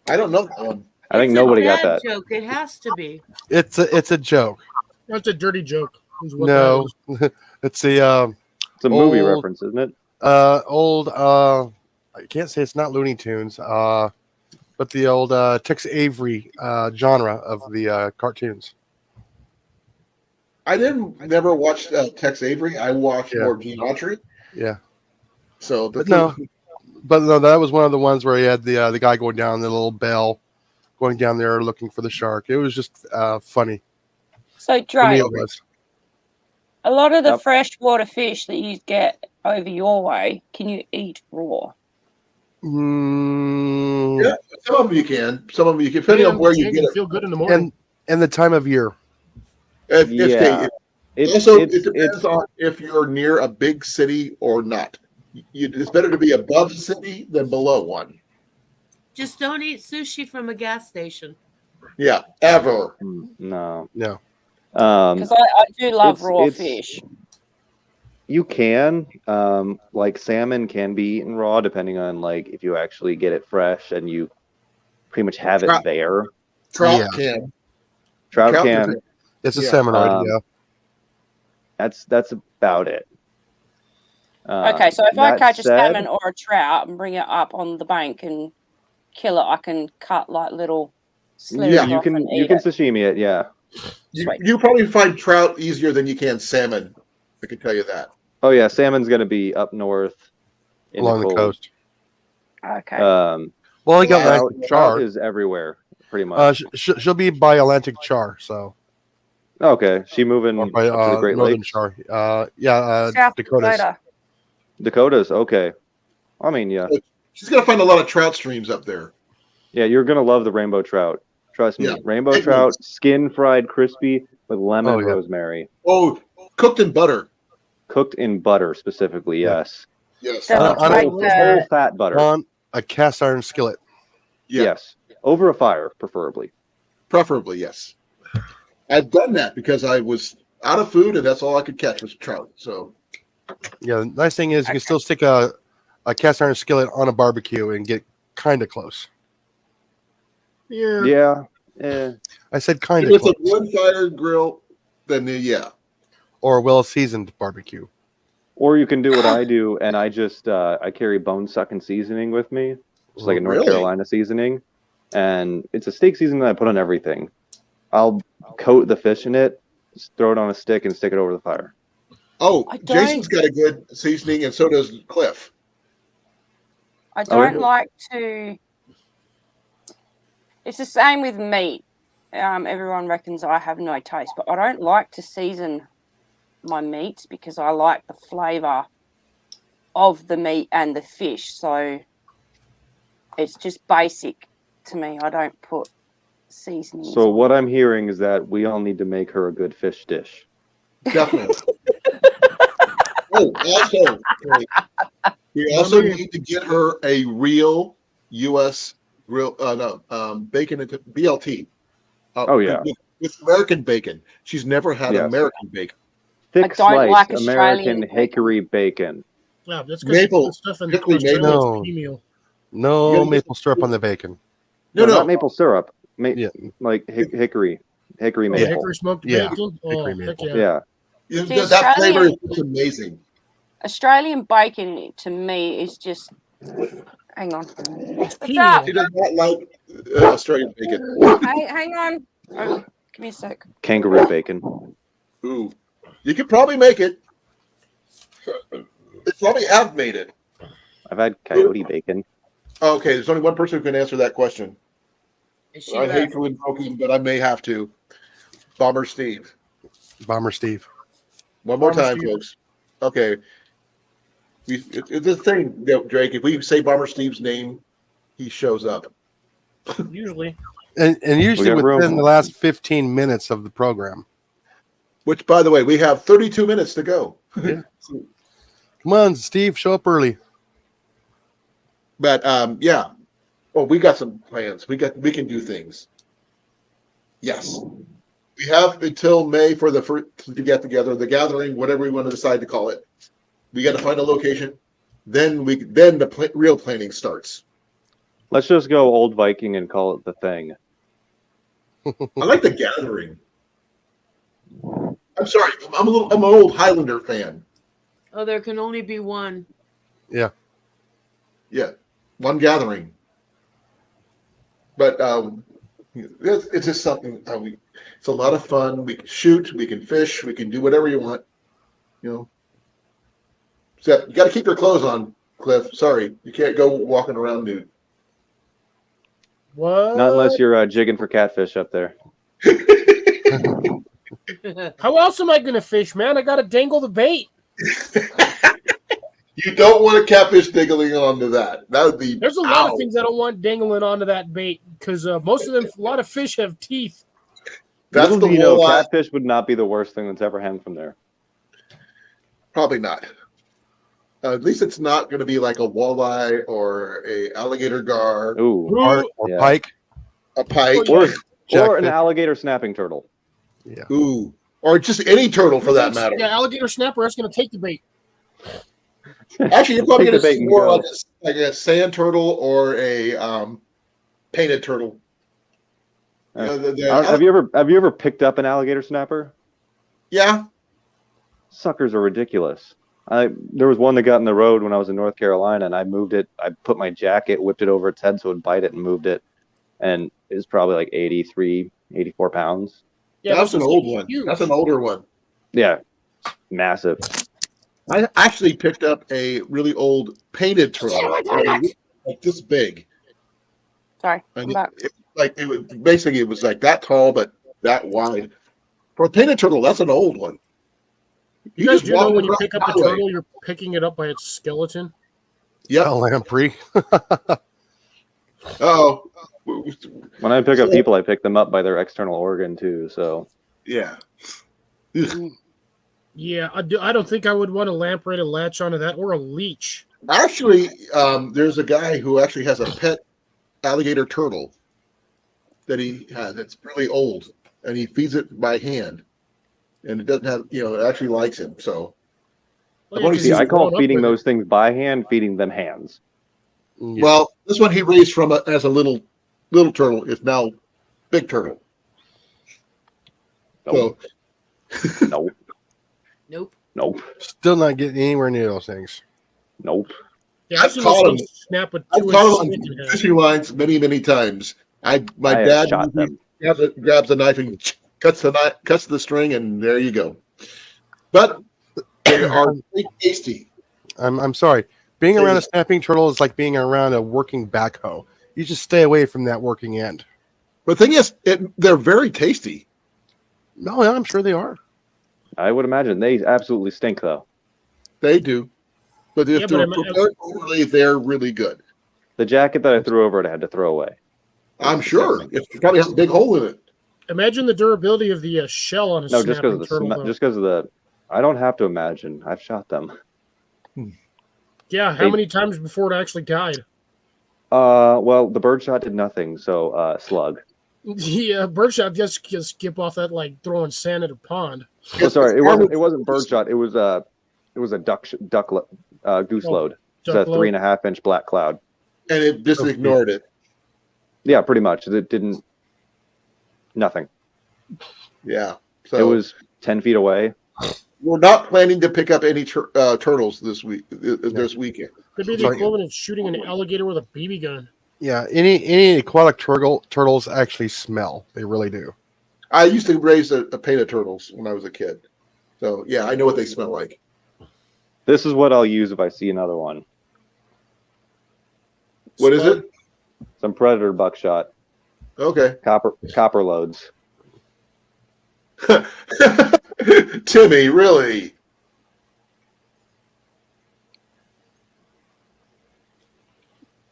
I don't know that one. I think It's a nobody got dad that. joke. It has to be. It's a joke. That's a dirty joke. is what No, that is. it's the It's a movie Old- reference, isn't it? old. I can't say it's not Looney Tunes. But the old Tex Avery genre of the cartoons. I never watched Tex Avery. I watched Yeah. more Gene Autry. Yeah. So But no, that was one of the ones where he had the guy going down the little bell, going down there looking for the shark. It was just funny. So To me, Drake, it was. a lot of the Yep. freshwater fish that you get over your way, can you eat raw? Mm, Yeah, some of them you can. Some of them you can, depending Yeah, on where you make get you it. feel good in the morning. and the time of year. If Yeah. Also, it depends on if you're near a big city or not. It's better to be above a city than below one. Just don't eat sushi from a gas station. Yeah, ever. No. No. Because I do love raw it's- fish. You can, like salmon can be eaten raw, depending on like if you actually get it fresh and you pretty much have Trout- it there. Trout Yeah. can. Trout Trout can. can- It's a Yeah. salmonoid. Yeah. That's about it. Okay, so if I that catch a said- salmon or a trout and bring it up on the bank and kill it, I can cut like little slivers Yeah, you off can and you eat can it. sashimi it, yeah. Sweet. You probably find trout easier than you can salmon. I can tell you that. Oh yeah, salmon's gonna be up north in Along the cold. coast. Okay. Well, he got Wow. Atlantic Trout char. is everywhere, pretty much. She'll be by Atlantic char, so Okay, she moving or by up to the Great Northern Lakes. char. South Dakotas. Dakota. Dakotas, okay. I mean, yeah, She's gonna find a lot of trout streams up there. yeah, you're gonna love the rainbow trout. Trust me, Yeah. rainbow Big trout, ones. skin fried crispy with lemon Oh, yeah. rosemary, Oh, cooked in butter. cooked in butter specifically. Yeah. Yes, Yes. So I like don't- whole fat butter. On a cast iron skillet. Yeah. Yes, over a fire, preferably. Preferably, yes. I've done that because I was out of food and that's all I could catch was trout. So Yeah, the nice thing is you can still stick a cast iron skillet on a barbecue and get kind of close. Yeah. Yeah, eh. I said kind if of it's a close. wood fired grill, then yeah. Or a well seasoned barbecue. Or you can do what I do, and I just I carry bone sucking seasoning with me, just like a North Really? Carolina seasoning, and it's a steak seasoning that I put on everything. I'll coat the fish in it, just throw it on a stick, and stick it over the fire. Oh, I don't- Jason's got a good seasoning and so does Cliff. I Oh, don't really? like to. It's the same with meat. Everyone reckons I have no taste, but I don't like to season my meats because I like the flavor of the meat and the fish. So it's just basic to me. I don't put seasonings. So on. what I'm hearing is that we all need to make her a good fish dish. Definitely. Oh, also, we also need to get her a real U.S. grill, bacon and BLT. Oh, yeah. with American bacon. She's never had Yes. American bacon. Thick don't sliced like American Australian bacon. hickory bacon. Yeah, that's because Maple- the stuff in hickory Australia maple. is premium. No You gotta get maple syrup on the bacon. No, not maple syrup. Yeah. Like hickory Oh, maple. hickory smoked Yeah, bacon. Oh, hickory heck maple. yeah. Yeah. See, That flavor is Australian- just amazing. Australian bacon to me is just. Hang on. What's premium. up? She does not like Australian bacon. Hang on. Oh, give me a sec. Kangaroo bacon. Ooh, you could probably make it. They probably have made it. I've had coyote bacon. Okay, there's only one person who can answer that question. Is she I hate left? to invoke him, but I may have to. Bomber Steve. Bomber Steve. One more Bomber time, Steve. folks. Okay. It's the thing, Drake. If we say Bomber Steve's name, he shows up. Usually. And usually got room. within the last 15 minutes of the program. Which, by the way, we have 32 minutes to go. Yeah. Come on, Steve, show up early. But yeah. Oh, we got some plans. We can do things. Yes. We have until May for the first to get together, the gathering, whatever we want to decide to call it. We got to find a location. Then the real planning starts. Let's just go old Viking and call it the thing. I like the gathering. I'm sorry. I'm an old Highlander fan. Oh, there can only be one. Yeah. One gathering. But it's just something it's a lot of fun. We can shoot, we can fish, we can do whatever you want. You know. Except you got to keep your clothes on, Cliff. Sorry, you can't go walking around nude. What? Not unless you're jigging for catfish up there. How else am I going to fish, man? I got to dangle the bait. You don't want a catfish dangling onto that. That would be. There's a lot Ow. of things I don't want dangling onto that bait because most of them, a lot of fish have teeth. That's Little the do you know, walleye. catfish would not be the worst thing that's ever hanged from there. Probably not. At least it's not going to be like a walleye or a alligator gar, Ooh. Or Yeah. pike. a pike, Or, or an Jackfish. alligator snapping turtle. Yeah. ooh, or just any turtle for that matter. Yeah, alligator snapper. That's going to take the bait. Actually, you're probably Take going the to bait see and more go. like a sand turtle or a painted turtle. You know, Have you ever picked up an alligator snapper? Yeah, Suckers are ridiculous. There was one that got in the road when I was in North Carolina, and I moved it. I put my jacket, whipped it over its head so it would bite it, and moved it. And it was probably like 83, 84 pounds. Yeah, that's an those old things are one. huge. That's an older one. Yeah, massive. I actually picked up a really old painted turtle, like this big. Sorry, And I'm back. it was basically it was like that tall but that wide. For a painted turtle, that's an old one. You guys just do know walk when you across pick the up a highway. turtle, you're picking it up by its skeleton. Yep. A lamprey. Oh, When I pick up people, I pick them up by their external organ too. So yeah. Ugh. Yeah, I don't think I would want a lamprey to latch onto that or a leech. Actually, there's a guy who actually has a pet alligator turtle that he has. It's really old, and he feeds it by hand, and it doesn't have, it actually likes him. So Well, I've only 'cause see, he's I call grown up feeding with it. those things by hand, feeding them hands. Yeah. well, this one he raised from as a little turtle is now big turtle. Nope. So Nope. Nope. Nope. Still not getting anywhere near those things. Nope. Yeah, I've I've seen those caught things him. snap with I've 2 caught inches him stick in on half. fishing lines many times. My I have dad shot them. grabs a knife and cuts the string, and there you go. But they are tasty. I'm sorry. Being around a snapping turtle is like being around a working backhoe. You just stay away from that working end. But the thing is, they're very tasty. No, I'm sure they are. I would imagine they absolutely stink though. They do. But if Yeah, but they're I'm- prepared properly, they're really good. The jacket that I threw over it, I had to throw away. I'm sure. It probably has a big hole in it. Imagine the durability of the shell on a No, just because snapping of turtle. though. just because of the. I don't have to imagine. I've shot them. Yeah, how They- many times before it actually died? Well, the birdshot did nothing. So, slug. Yeah, birdshot just can skip off that like throwing sand at a pond. Oh, sorry, it wasn't birdshot. It was a goose load. It's a Duck load. 3.5-inch black cloud. And it just ignored it. Yeah, pretty much. It didn't. Nothing. Yeah. So It was 10 feet away. we're not planning to pick up any turtles this weekend. Could be the Sorry. equivalent of shooting an alligator with a BB gun. Yeah, any aquatic turtles actually smell. They really do. I used to raise a painted turtles when I was a kid. So yeah, I know what they smell like. This is what I'll use if I see another one. What is it? Some predator buckshot. Okay. Copper loads. Timmy, really?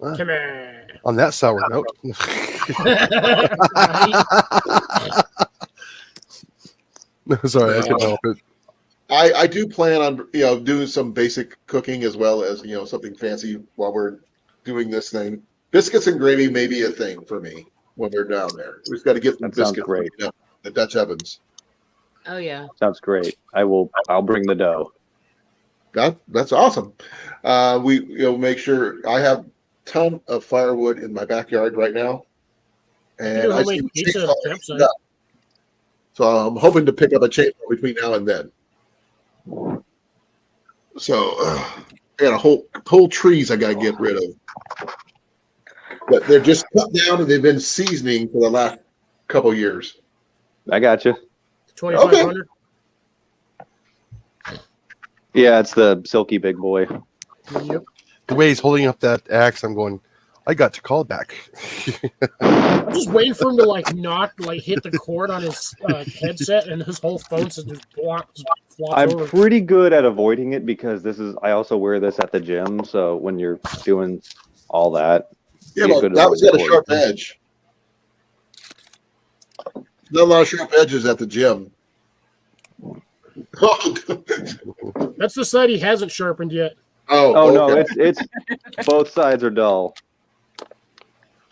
Come on. On that sour note. No, sorry, I couldn't help it. I do plan on doing some basic cooking as well as something fancy while we're doing this thing. Biscuits and gravy may be a thing for me when we're down there. We've got to get some That sounds biscuits great. at Dutch Ovens. Oh yeah. Sounds great. I'll bring the dough. That's awesome. We make sure I have a ton of firewood in my backyard right now, and do I homemade see pizza at chainsaw a campsite. up. So I'm hoping to pick up a chainsaw between now and then. So I got a whole trees I got to get rid of, but they're just cut down and they've been seasoning for the last couple years. I got you. 2,500. Yeah, it's the silky big boy. Yep. The way he's holding up that axe, I'm going, I got to call back. I'm just waiting for him to hit the cord on his headset, and his whole phone just flops I'm over. pretty good at avoiding it because I also wear this at the gym. So when you're doing all that, Yeah, it's but good to that was avoid got a the sharp cord. edge. Not a lot of sharp edges at the gym. Oh, That's the side he hasn't sharpened yet. Oh no, okay. it's both sides are dull. Yeah,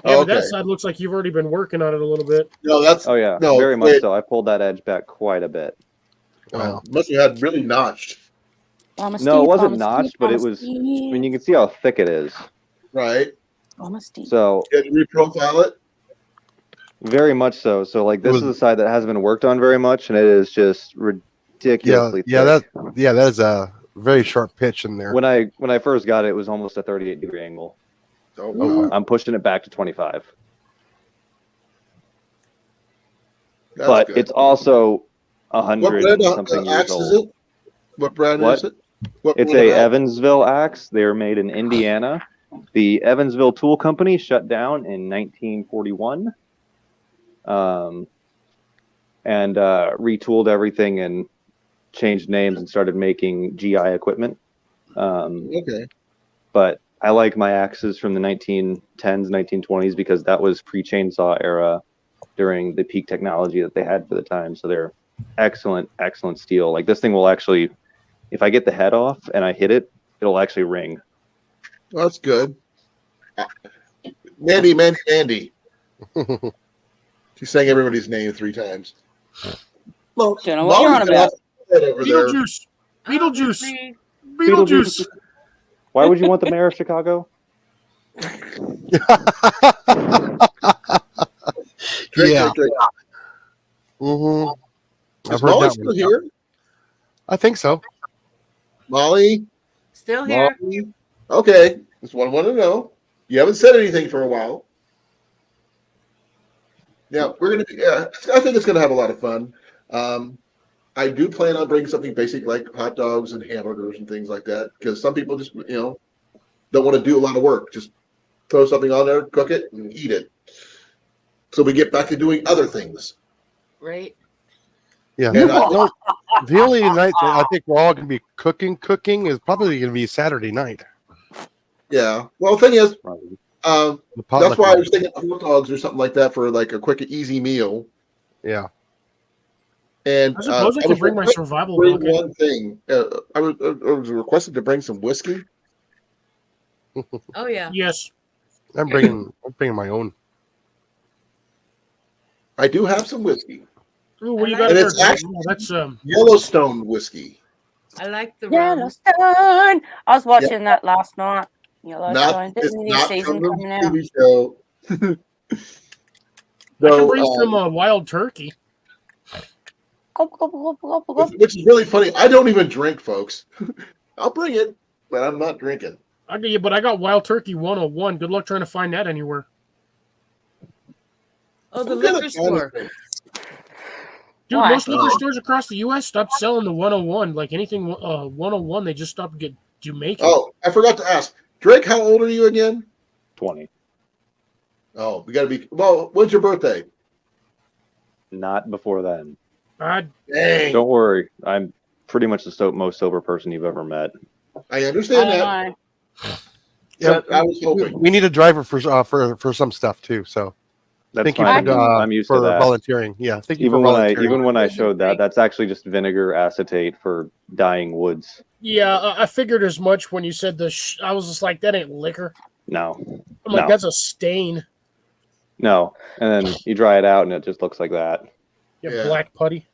but Okay. that side looks like you've already been working on it a little bit. No, that's Oh yeah, No, very much wait. so. I pulled that edge back quite a bit. Must have had really notched, Almost No, it deep, wasn't almost notched, deep, but it almost was. I mean, you deep, can see how thick it is. right? almost deep. So You had to reprofile it. very much so. So like this was- is the side that hasn't been worked on very much, and it is just ridiculously Yeah, thick. that is a very sharp pitch in there. When I first got it, it was almost a 38-degree angle. Oh, Ooh. I'm pushing it back to 25, that's but good. it's also What 100 brand and something years axe is old. it? What brand What? is it? What It's brand a of axe? Evansville axe. They were made in Indiana. The Evansville Tool Company shut down in 1941, and retooled everything and changed names and started making GI equipment. Okay. But I like my axes from the 1910s, 1920s because that was pre-chainsaw era during the peak technology that they had for the time. So they're excellent, excellent steel. Like this thing will actually, if I get the head off and I hit it, it'll actually ring. Well, that's good. Mandy. She's saying everybody's name 3 times. Well, Don't know what you're on Molly's got that over there. Beetlejuice. Beetlejuice. Beetlejuice. Beetlejuice. Why would you want the mayor of Chicago? Drink, Yeah. drink. Mm-hmm. Is I've heard Molly that still one. here? I think so. Molly? Still here. Molly? Okay. Just one want to know. You haven't said anything for a while. Yeah, we're gonna. I think it's gonna have a lot of fun. I do plan on bringing something basic like hot dogs and hamburgers and things like that because some people just don't want to do a lot of work. Just throw something on there, cook it, and eat it. So we get back to doing other things. Right. Yeah. And I- The only night that I think we're all going to be cooking is probably going to be Saturday night. Yeah. Well, the thing is, Probably. The that's potluck why I night. was thinking hot dogs or something like that for like a quick, easy meal. Yeah. I And suppose I can was bring my requested survival to bring bucket. one thing. I was requested to bring some whiskey. Oh yeah. Yes. I'm bringing my own. I do have some whiskey. Ooh, what do you I got like- there? And it's actually- Oh, that's Yellowstone whiskey. I like the rum. Yellowstone. I was watching that last night. Yellowstone. There's It's a new not season from the coming out. TV show. I can So, bring some wild turkey. Gulp, gulp, gulp, gulp, gulp. which is really funny. I don't even drink, folks. I'll bring it, but I'm not drinking. But I got wild turkey 101. Good luck trying to find that anywhere. Oh, the I'm gonna liquor store. honestly- Dude, Why? most liquor stores across the U.S. stopped selling the 101. Like anything 101, they just stopped making. Oh, I forgot to ask. Drake, how old are you again? 20. Oh, we got to be. Well, when's your birthday? Not before then. Dang. Don't worry. I'm pretty much the most sober person you've ever met. I I understand don't that. know. Yeah, But I was hoping. we need a driver for some stuff too. So That's thank you fine. for, I'm used to that. volunteering. Yeah, thank you Even for when volunteering. I showed that, that's actually just vinegar acetate for dyeing woods. Yeah, I figured as much when you said I was just like, that ain't liquor. No, I'm like, No. that's a stain. no. And then you dry it out, and it just looks like that. Yeah, Yeah. black putty.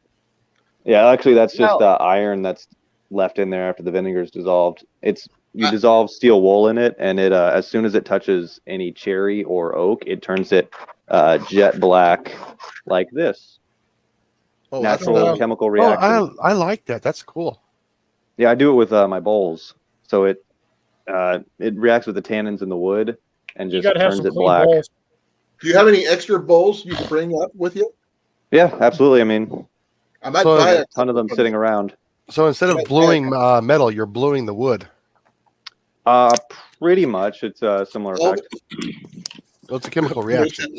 Yeah, actually, that's just No. iron that's left in there after the vinegar's dissolved. You I- dissolve steel wool in it, and it as soon as it touches any cherry or oak, it turns it jet black like this. Oh, that's Natural enough. chemical Oh, reaction. I like that. That's cool. Yeah, I do it with my bowls. So it reacts with the tannins in the wood and You just gotta have turns some it clean black. balls. Do you have any extra bowls you can bring up with you? Yeah, absolutely. I mean, I might So- buy a a ton of them sitting around. So instead of bluing metal, you're bluing the wood. Pretty much, it's a similar Oh, effect. So it's a chemical reaction.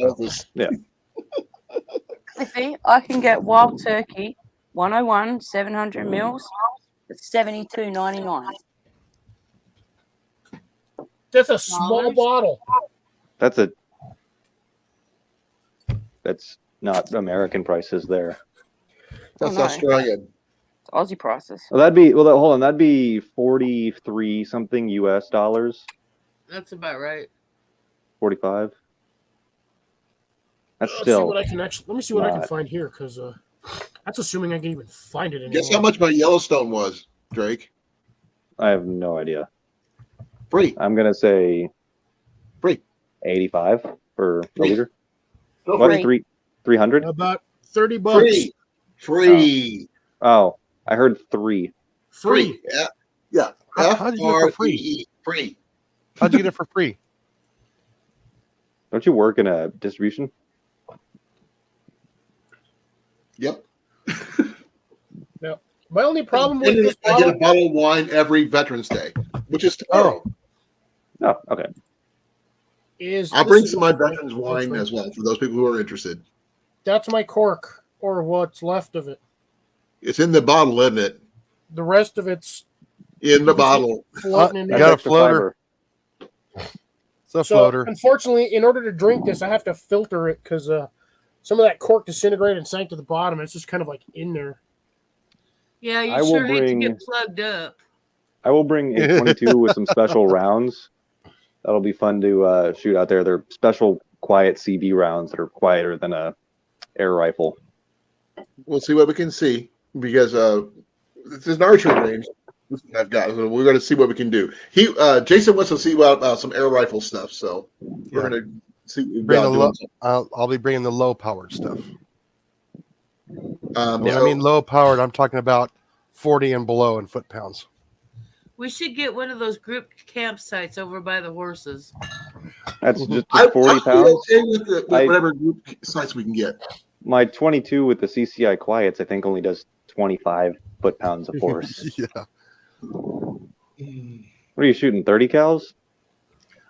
Cliffy, I can get wild turkey 101 700 mils. It's $72.99. That's a small Dollars? bottle. That's not American prices there. That's no. Australian. It's Aussie prices. Well, hold on, that'd be 43 something US dollars, That's about right. 45. That's Let's see still what I can actually. Let me see what I can not- find here, because that's assuming I can even find it anymore. Guess how much my Yellowstone was, Drake? I have no idea. Free. I'm gonna say Free. 85 for a Free. liter. Go What, free. 300? About $30. Free. Free. Oh, I heard 3. Free. Yeah. Yeah. How did you get it for free? Free. Free. How'd you get it for free? Don't you work in a distribution? Yep. My only problem with And this I get a bottle bottle of wine every Veterans Day, which is tomorrow. Oh, okay. is I'll this bring is- some of my Veterans wine as well for those people who are interested. That's my cork, or what's left of it. It's in the bottle, isn't it? The rest of it's In the bottle. floating in You there. got a Extra floater. fiber. It's a So, floater. unfortunately, in order to drink this, I have to filter it because some of that cork disintegrated and sank to the bottom. It's just kind of like in there. Yeah, you I will sure hate to bring- get plugged up. I will bring a 22 with some special rounds. That'll be fun to shoot out there. They're special quiet CB rounds that are quieter than a air rifle. We'll see what we can see because this is an archery range. I've got. So we're going to see what we can do. Jason wants to see about some air rifle stuff, so we're Yeah. going to see. Bring the about low, doing I'll be bringing the low powered stuff. some. When I mean low powered, I'm talking about 40 and below in foot pounds. We should get one of those group campsites over by the horses. That's just I, 40 I'll be pounds. okay with I- whatever group sites we can get. My 22 with the CCI quiets, I think, only does 25 foot pounds of force. Yeah. What are you shooting? 30 cals?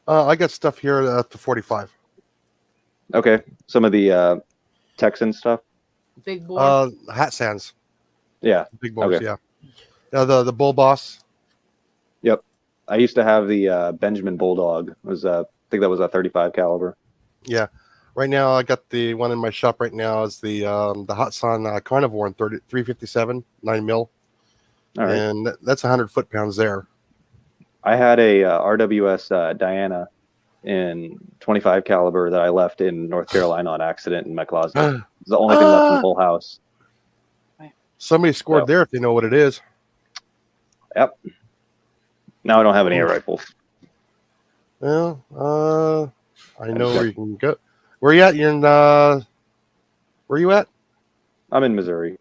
I got stuff here at the 45. Okay. Some of the Texan stuff. Big boy. Hat sands. Yeah. Big boys, Okay. yeah. The bull boss. I used to have the Benjamin Bulldog. It was I think that was a 35 caliber. Yeah. Right now, I got the one in my shop right now is the Hatsan Carnivore in 357 9 mil, All right. and that's 100 foot pounds there. I had a RWS Diana in 25 caliber that I left in North Carolina on accident in my closet. It's the only thing left in the whole house. Somebody scored Oh. there if they know what it is. Yep. Now I don't have any air rifles. Well, I know where you can go. Where you at? You're in. Where you at? I'm in Missouri.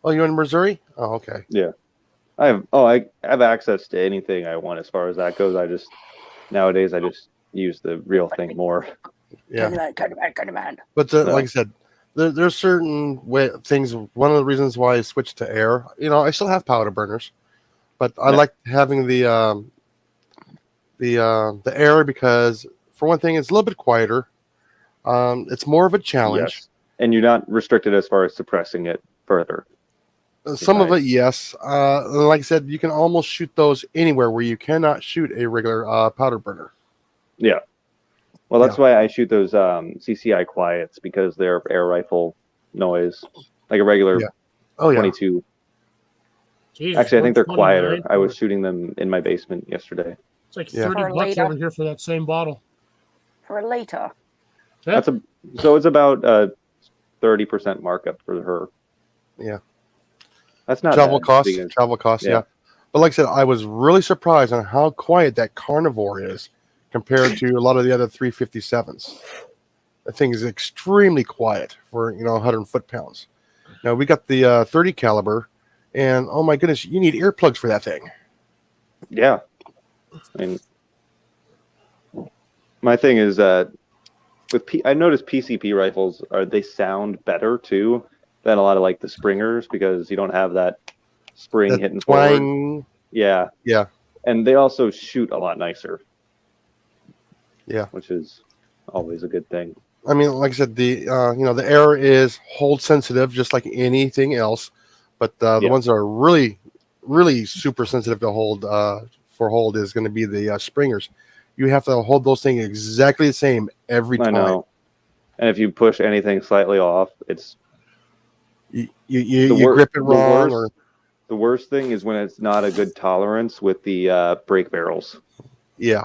Oh, you're in Missouri. Oh, okay. I have access to anything I want as far as that goes. Nowadays I just use the real thing more. Yeah. Kind of man. But Yeah. like I said, there's certain things. One of the reasons why I switched to air, I still have powder burners, but I Yeah. like having the air because for one thing, it's a little bit quieter. It's more of a challenge. Yes. And you're not restricted as far as suppressing it further. Some of it, yes. Like I said, you can almost shoot those anywhere where you cannot shoot a regular powder burner. Yeah. Well, that's why I shoot those CCI quiets because they're air rifle noise, like a regular Yeah. Oh yeah. 22. Jesus, Actually, I think they're 129 quieter. I was shooting them in my basement yesterday. It's like Yeah. 30 For bucks later. over here for that same bottle. For later. Yeah. So it's about a 30% markup for her. Yeah. That's not Travel bad, costs. because- Travel costs. yeah. Yeah. But like I said, I was really surprised on how quiet that Carnivore is compared to a lot of the other 357s. That thing is extremely quiet for 100 foot pounds. Now we got the 30 caliber, and oh my goodness, you need earplugs for that thing. Yeah. I mean, my thing is that I noticed PCP rifles they sound better too than a lot of like the Springers because you don't have that spring That hitting forward. twang. Yeah. Yeah. And they also shoot a lot nicer. Yeah. Which is always a good thing. I mean, like I said, the the air is hold sensitive, just like anything else. But the Yeah. ones that are really, really super sensitive to hold is going to be the Springers. You have to hold those things exactly the same every I time. know. And if you push anything slightly off, it's You The you wor- grip it the wrong, worst- or the worst thing is when it's not a good tolerance with the brake barrels, yeah.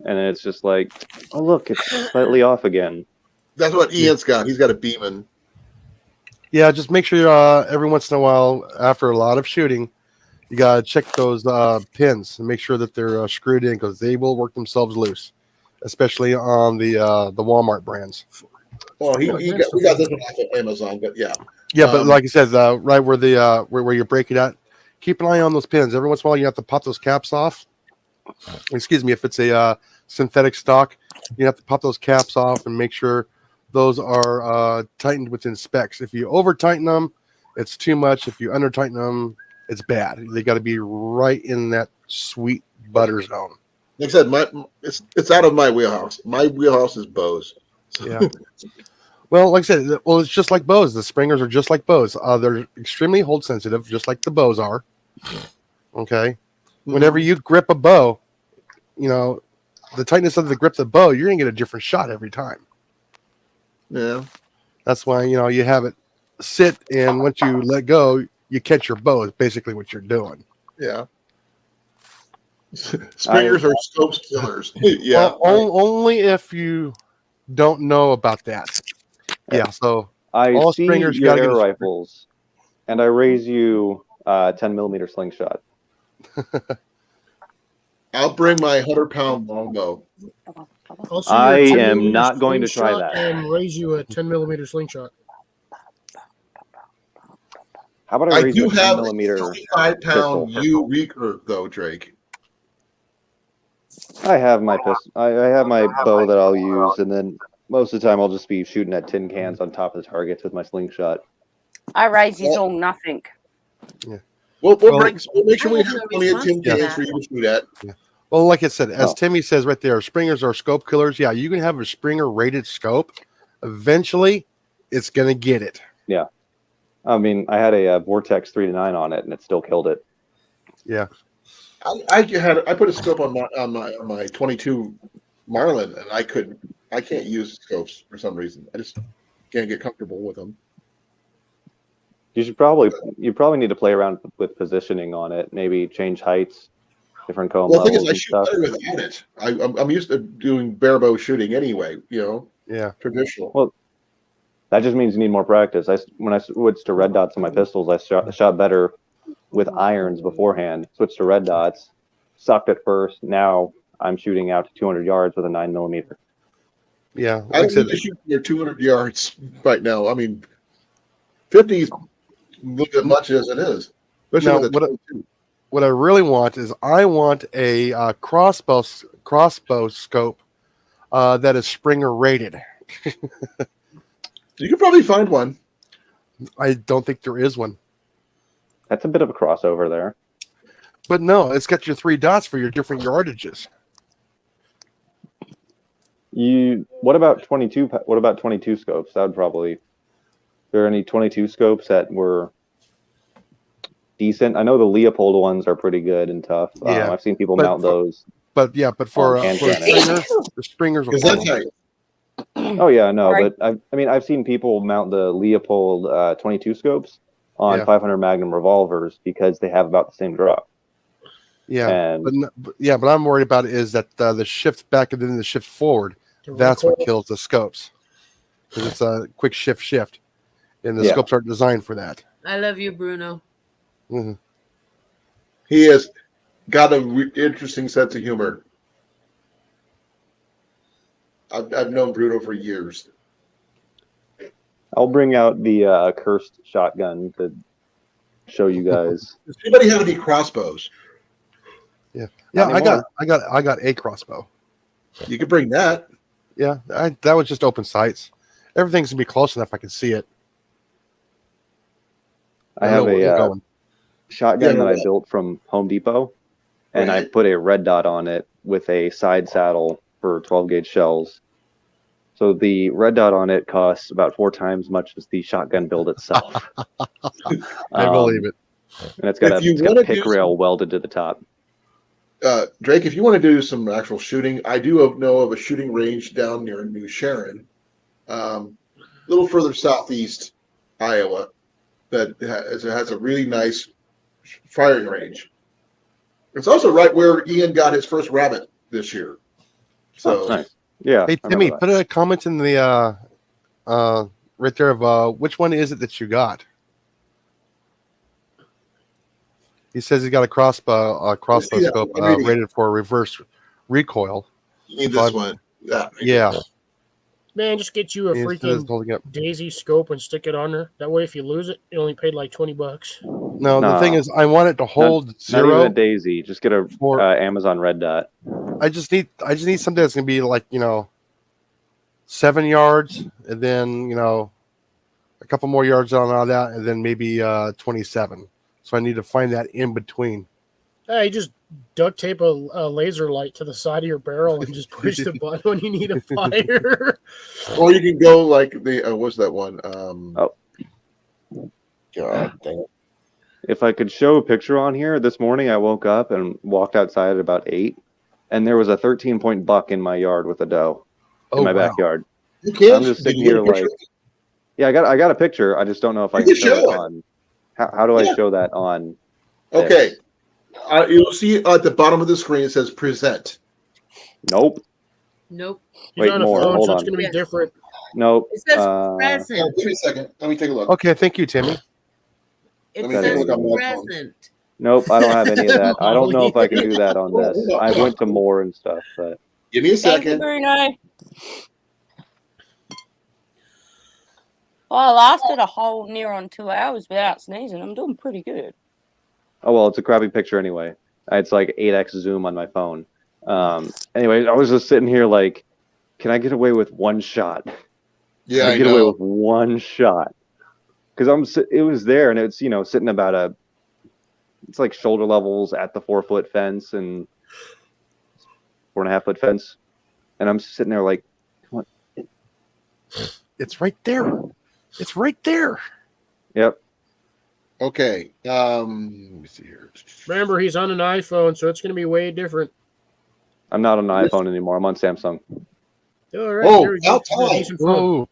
and it's just like, oh look, it's slightly off again. That's what Ian's got. He's got a Beeman. Yeah, just make sure every once in a while, after a lot of shooting, you gotta check those pins and make sure that they're screwed in because they will work themselves loose, especially on the Walmart brands. Well, we got this one off of Amazon, but yeah. Yeah, but Um, like I said, right where the where you break it at, keep an eye on those pins. Every once in a while, you have to pop those caps off. Excuse me, if it's a synthetic stock, you have to pop those caps off and make sure those are tightened within specs. If you over tighten them, it's too much. If you under tighten them, it's bad. They got to be right in that sweet butter zone. like I said, it's out of my wheelhouse. My wheelhouse is bows. So, Yeah. Well, like I said, it's just like bows. The springers are just like bows. They're extremely hold sensitive, just like the bows are. Okay. Whenever you grip a bow, the tightness of the grip of the bow, you're gonna get a different shot every time. yeah. That's why you have it sit, and once you let go, you catch your bow. Is basically what you're doing. Yeah. Springers are scopes killers. Yeah. Well, only if you don't know about that. Yeah. So I All see springers, you your gotta get air a spring- rifles, and I raise you 10 mm slingshot. I'll bring my 100-pound longbow. Also, I your 10 am millimeter not going to try slingshot that. And raise you a 10 mm slingshot. How about I I raise do you a 10 have a millimeter? 35-pound pistol. U recurve though, Drake. I have my pistol. I have my bow that I'll use, and then most of the time I'll just be shooting at tin cans on top of the targets with my slingshot. I raise his all nothing. We'll Well- make sure I we have have no plenty of tin response to cans that. for you to shoot at. Well, like I said, as Oh. Timmy says right there, springers are scope killers. Yeah, you can have a Springer rated scope. Eventually, it's gonna get it. I mean, I had a Vortex 3-9 on it, and it still killed it. Yeah. I put a scope on my 22 Marlin, and I can't use scopes for some reason. I just can't get comfortable with them. You probably need to play around with positioning on it. Maybe change heights, different cone Well, the thing levels is, I and shoot stuff. better without it. I'm used to doing barebow shooting anyway. Yeah. Traditional. Well, that just means you need more practice. When I switched to red dots on my pistols, I shot better with irons beforehand. Switched to red dots, sucked at first. Now I'm shooting out to 200 yards with a 9mm. Yeah. I Like I don't said, need to shoot near 200 yards right now. I mean, 50 is a little bit much as it is. Especially Now, with the 22. what I really want is I want a crossbow scope that is Springer rated. You could probably find one. I don't think there is one. That's a bit of a crossover there. But no, it's got your 3 dots for your different yardages. What about 22? What about 22 scopes? That would probably. There any 22 scopes that were decent? I know the Leopold ones are pretty good and tough. Yeah, I've seen people but mount those. But for hand a cannon. Springer, the Springers will Is that kill 'em. tight? Oh yeah, no, Right. but I've seen people mount the Leopold 22 scopes on Yeah. 500 Magnum revolvers because they have about the same drop. Yeah. And But I'm worried about is that the shift back and then the shift forward. That's what kills the scopes. Because it's a quick shift. And the Yeah. scopes aren't designed for that. I love you, Bruno. Mhm. He has got a interesting sense of humor. I've known Bruno for years. I'll bring out the cursed shotgun to show you guys. Does anybody have any crossbows? Yeah, Not I anymore. got a crossbow. You could bring that. Yeah, that was just open sights. Everything's gonna be close enough I can see it. I know have where you're a going. shotgun Yeah, that I well- built from Home Depot, and I Right. put a red dot on it with a side saddle for 12 gauge shells. So the red dot on it costs about 4 times as much as the shotgun build itself. I believe it. And it's got If you it's got wanna a pick do rail welded to the top. Drake, if you want to do some actual shooting, I do know of a shooting range down near New Sharon a little further southeast Iowa that has a really nice firing range. It's also right where Ian got his first rabbit this year. So Oh, nice. Yeah. Hey I Timmy, remember put a comment in the right there of which one is it that you got? He says he's got a crossbow Yeah, scope I'm reading it. rated for reverse recoil. you need this one. Yeah. Yeah, Man, just get you a instead of freaking holding up. Daisy scope and stick it on there. That way, if you lose it, you only paid like $20. No, the thing No. is, I want it to hold Not zero. even a Daisy. Just get a For- Amazon Red Dot. I just need something that's gonna be like 7 yards, and then a couple more yards on that, and then maybe 27. So I need to find that in between. Hey, just duct tape a laser light to the side of your barrel and just push the button when you need a fire. Or you can go like the what's that one? God dang it. If I could show a picture on here, this morning I woke up and walked outside at about 8, and there was a 13-point buck in my yard with a doe in my wow. backyard. You can't. I'm just Did sitting you get a here picture? Yeah, I got a picture. I just don't know if I You can can show it show it. on. How do I Yeah. show that on? Okay. You'll see at the bottom of the screen it says present. Nope. Nope. He's Wait, on a more. phone, Hold so it's on. going to be Yes. different. Nope. It says Oh, present. give me a second. Let me take a look. Okay, thank you, Timmy. It Let me take a says look on my phone. present. Nope. I don't have any of that. I don't know if I can do that on Hold this. on. I went to more and stuff, but Give me a Thank you, second. Bruno. Well, I lasted a whole near on 2 hours without sneezing. I'm doing pretty good. oh well, it's a crappy picture anyway. It's like 8x zoom on my phone. Anyway, I was just sitting here like, can I get away with one shot? Yeah, Can I get away know. with one shot because it was there and it's sitting about it's like shoulder levels at the 4-foot fence and 4.5-foot fence, and I'm sitting there like, what? It's right there. It's right there. Yep. Okay. Let me see here. Remember, he's on an iPhone, so it's going to be way different. I'm not on an iPhone anymore. I'm on Samsung. All right, Oh, there we go. outside. Decent phone. Whoa.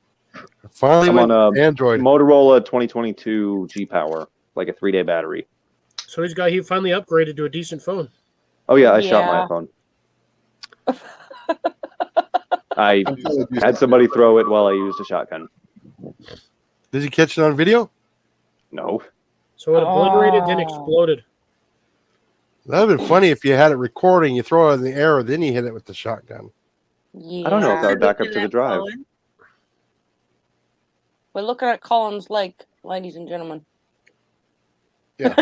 Finally I'm went on Android. Motorola 2022 G Power, like a 3-day battery. So he finally upgraded to a decent phone. Oh yeah, I shot my Yeah. iPhone. I I'm trying to do had somebody throw it while I used a shotgun. Did you catch it on video? No. So it obliterated, then Oh. exploded. That would have been funny if you had it recording, you throw it in the air, then you hit it with the shotgun. Yeah. I don't know if that would back up Look to at the that, drive. Colin. We're looking at Collins Lake, ladies and gentlemen. Yeah.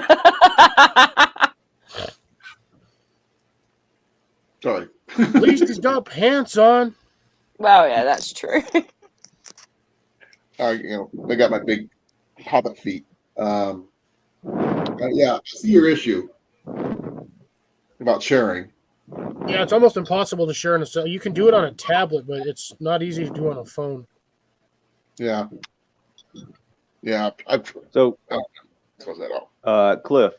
Sorry. At least he's got pants on. Well, yeah, that's true. I got my big hobbit feet. Yeah, I see your issue about sharing. Yeah, it's almost impossible to share on a cell. You can do it on a tablet, but it's not easy to do on a phone. Yeah. Yeah. So, Close that off. Cliff,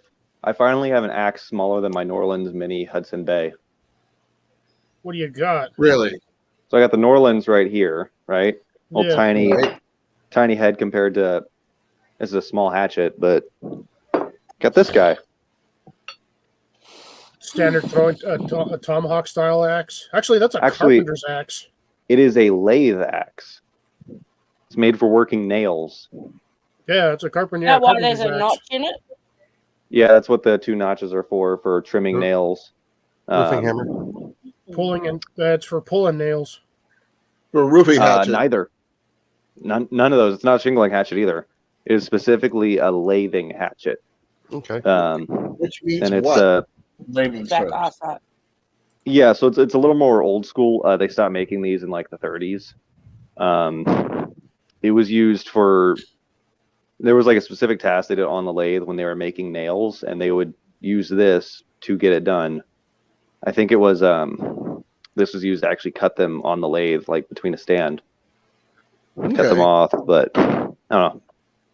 I finally have an axe smaller than my Norlands Mini Hudson Bay. What do you got? Really? So I got the Norlands right here, right? All Yeah. tiny, Right. tiny head compared to this is a small hatchet, but got this guy. Standard throwing a tomahawk style axe. Actually, that's a Actually- carpenter's axe. It is a lathe axe. It's made for working nails. Yeah, it's a carpenter. Yeah, Yeah, why carpenter's there's a axe. notch in it? Yeah, that's what the 2 notches are for trimming Roof- nails. Roofing Um, hammer. Pulling and that's for pulling nails. For a roofing hatchet. Neither. None of those. It's not a shingling hatchet either. It is specifically a lathing hatchet. Okay. Which means And it's what? Layman's Back terms. outside. yeah, so it's a little more old school. They stopped making these in like the 30s. It was used for there was like a specific task they did on the lathe when they were making nails, and they would use this to get it done. I think it was this was used to actually cut them on the lathe, like between a stand. Cut them Okay. off, but I don't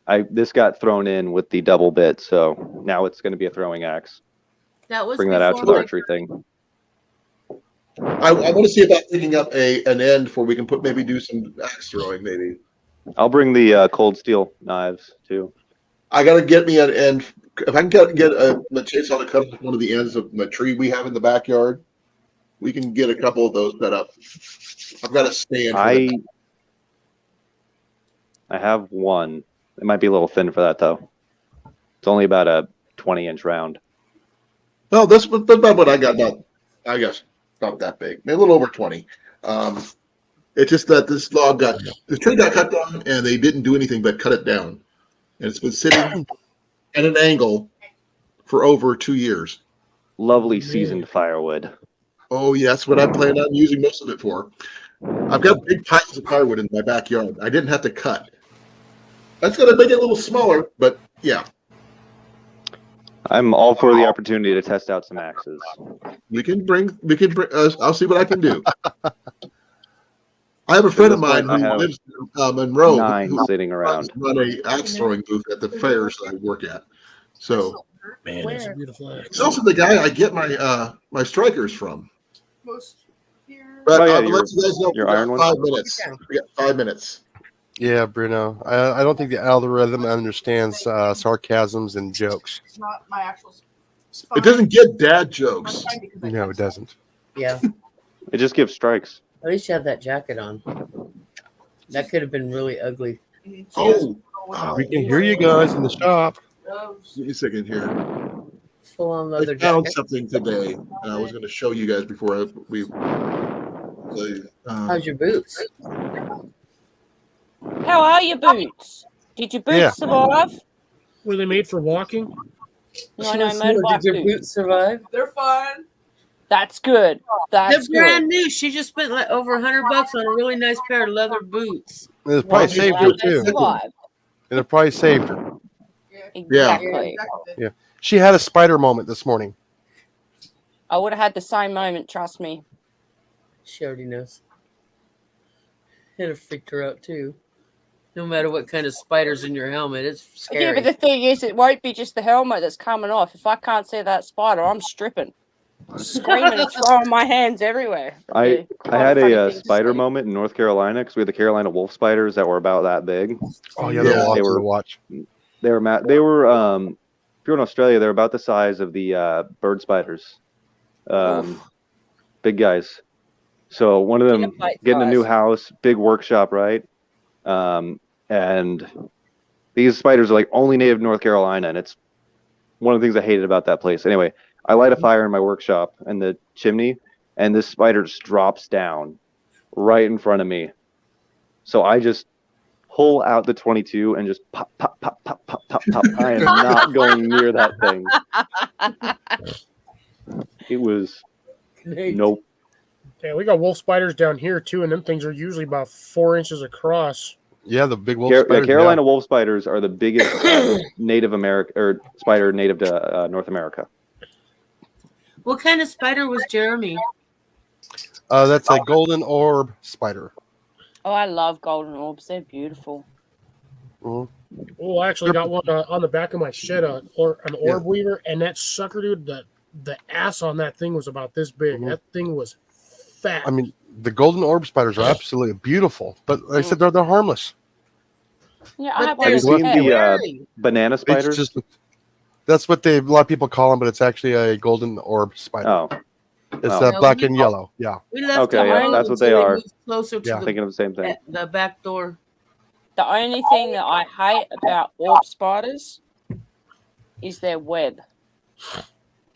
know. This got thrown in with the double bit, so now it's going to be a throwing axe. That was Bring that out to before the my archery thing. I want to see about picking up an end where we can do some axe throwing. Maybe I'll bring the cold steel knives too. I got to get me an end. If I can get a chainsaw to cut off one of the ends of my tree we have in the backyard, we can get a couple of those set up. I've got a stand. For I that. I have one. It might be a little thin for that though. It's only about a 20-inch round. No, that's about what I got. I guess not that big. Maybe a little over 20. It's just that this tree got cut down, and they didn't do anything but cut it down, and it's been sitting at an angle for over 2 years. Lovely seasoned firewood. Oh, yeah, that's what I plan on using most of it for. I've got big piles of firewood in my backyard. I didn't have to cut. That's going to make it a little smaller, but yeah. I'm all for the opportunity to test out some axes. We can bring. I'll see what I can do. I have a friend of mine who lives in Monroe. 9 sitting around. Run a axe throwing booth at the fairs that I work at. So, Man, that's a beautiful axe. it's also the guy I get my strikers from. But Oh, yeah, I'll let you guys know. your We got iron one? 5 minutes. We got 5 minutes. Yeah, Bruno. I don't think the algorithm understands sarcasms and jokes. It's not my actual It doesn't get dad jokes. No, it doesn't. Yeah. It just gives strikes. At least you have that jacket on. That could have been really ugly. Oh, We can hear you guys in the shop. give me a second here. Full on I leather found jacket. something today, and I was going to show you guys before we play. How's your boots? How are your boots? Did your boots Yeah. survive? Were they made for walking? No, Did motorbike your boots. boots survive? They're fine. That's good. They're That's brand good. new. She just spent like over $100 on a really nice pair of leather boots. It's probably Well, saved glad her they too. survived. And it probably saved her. Exactly. She had a spider moment this morning. I would have had the same moment, trust me. She already knows. It'd have freaked her out too. No matter what kind of spider's in your helmet, it's scary. Yeah, but the thing is, it won't be just the helmet that's coming off. If I can't see that spider, I'm stripping, screaming, and throwing my hands everywhere. I Yeah, quite had funny a thing to spider see. moment in North Carolina because we had the Carolina wolf spiders that were about that big. Oh yeah, Yeah, they're they awesome were- to watch. They were if you're in Australia, they're about the size of the bird spiders. Big guys. So one of them Peanut bite getting a new size. house, big workshop, right? And these spiders are like only native to North Carolina, and it's one of the things I hated about that place. Anyway, I light a fire in my workshop in the chimney, and this spider just drops down right in front of me. So I just pull out the 22 and just pop, pop, pop, pop, pop, pop, pop. I am not going near that thing. It was nope. Yeah, we got wolf spiders down here too, and them things are usually about 4 inches across. Yeah, the big wolf The spiders. Carolina wolf spiders are the biggest Native America or spider native to North America. What kind of spider was Jeremy? That's a golden orb spider. Oh, I love golden orbs. They're beautiful. Mhm. Oh, I actually got one on the back of my shed, an orb weaver, and that sucker, dude, the ass on that thing was about this big. Mhm. That thing was fat. I mean, the golden orb spiders are absolutely beautiful, but like I said, they're harmless. Yeah, But I have one Have you as a seen pet. the banana It's spiders? just that's what a lot of people call them, but it's actually a golden orb spider. Oh, It's oh. No, black we- and yellow. Yeah. We left Okay, them yeah, alone that's what they until are. moved closer to Yeah. thinking of the same thing. the back door. The only thing that I hate about orb spiders is their web.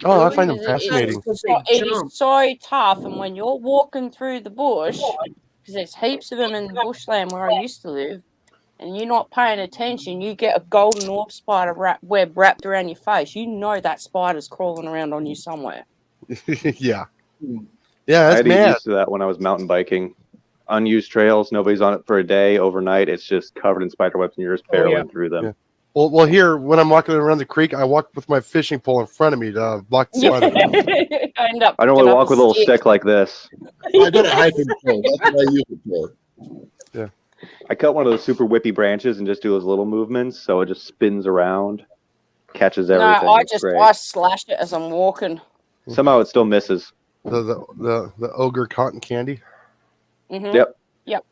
Oh, I Really? find them Is it- fascinating. Because So they it jump. is so tough, and when you're walking through the bush, because there's heaps of them in the bushland where I used to live, and you're not paying attention, you get a golden orb spider web wrapped around your face. You know that spider's crawling around on you somewhere. Yeah. Hmm. Yeah, I that's had to get mad. used to that when I was mountain biking. Unused trails, nobody's on it for a day. Overnight, it's just covered in spider webs, and you're just Oh, yeah. barreling through them. Yeah. Well, here when I'm walking around the creek, I walk with my fishing pole in front of me to block the spider. I end up I picking don't really up walk with a little stick like this. I got a hiking pole. That's what I use it for. I cut one of those super whippy branches and just do those little movements, so it just spins around, catches No, everything. I It's just great. I slash it as I'm walking. Somehow it still misses. The ogre cotton candy. Mhm. Yep. Yep.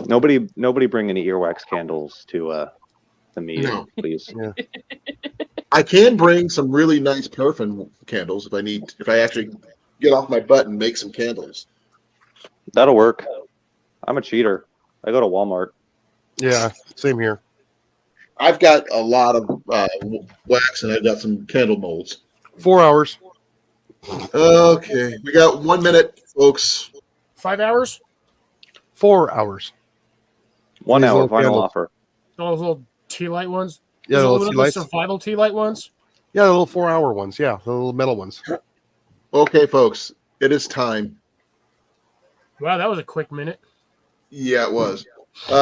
Nobody bring any earwax candles to the meeting, No. please. I can bring some really nice paraffin candles if I actually get off my butt and make some candles. That'll work. I'm a cheater. I go to Walmart. Yeah, same here. I've got a lot of wax and I've got some candle molds. 4 hours. Okay, we got 1 minute, folks. 5 hours. 4 hours. 1 These hour little final candles. offer. Those little tea light ones. Yeah, Those the little little tea lights. survival tea light ones. Yeah, the little 4 hour ones. Yeah, the little metal ones. Okay, folks, it is time. Wow, that was a quick minute. Yeah, it was. He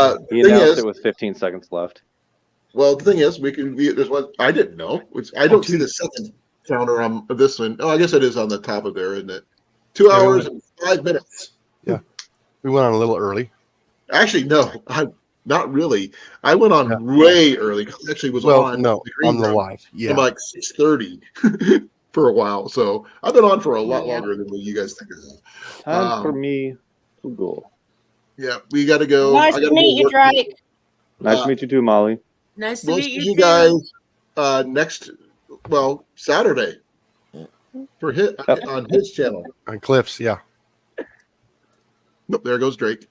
Thing announced is, it with 15 seconds left. well, the thing is, there's one I didn't know, which I don't see the second counter on this one. Oh, I guess it is on the top of there, isn't it? 2 Yeah, hours and 5 minutes. We went on a little early. Actually, no, not really. I went on way early. I actually was Well, on no, the green on the room live. Yeah. from like 6:30 for a while. So I've been on for a lot Yeah. longer than what you guys think. Time for me to go. Yeah, we got to go. Nice I to gotta meet go you, work. Drake. Nice to meet you too, Molly. Nice to We'll meet see you, you guys next, Saturday for on his channel. On Cliffs, yeah. Nope, there goes Drake.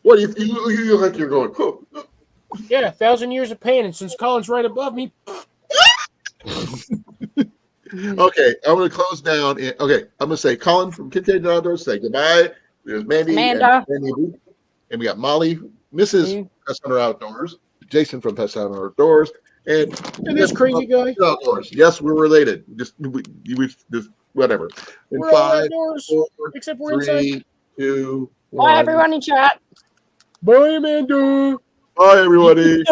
What do you look like you're going? Oh. Yeah, 1,000 years of pain, and since Colin's right above me, Okay, I'm going to close down. Okay, I'm going to say Colin from Kid Cage Outdoors. Say goodbye. There's Mandy Amanda. and we got Molly, Mrs. Pest Hunter Outdoors, Jason from Pest Hunter Outdoors, and this crazy guy. Outdoors. Yes, we're related. Just whatever. In We're all 5, outdoors, 4, except we're inside. 3, 2, Bye, 1. everyone in chat. Bye, Amanda. Bye, everybody.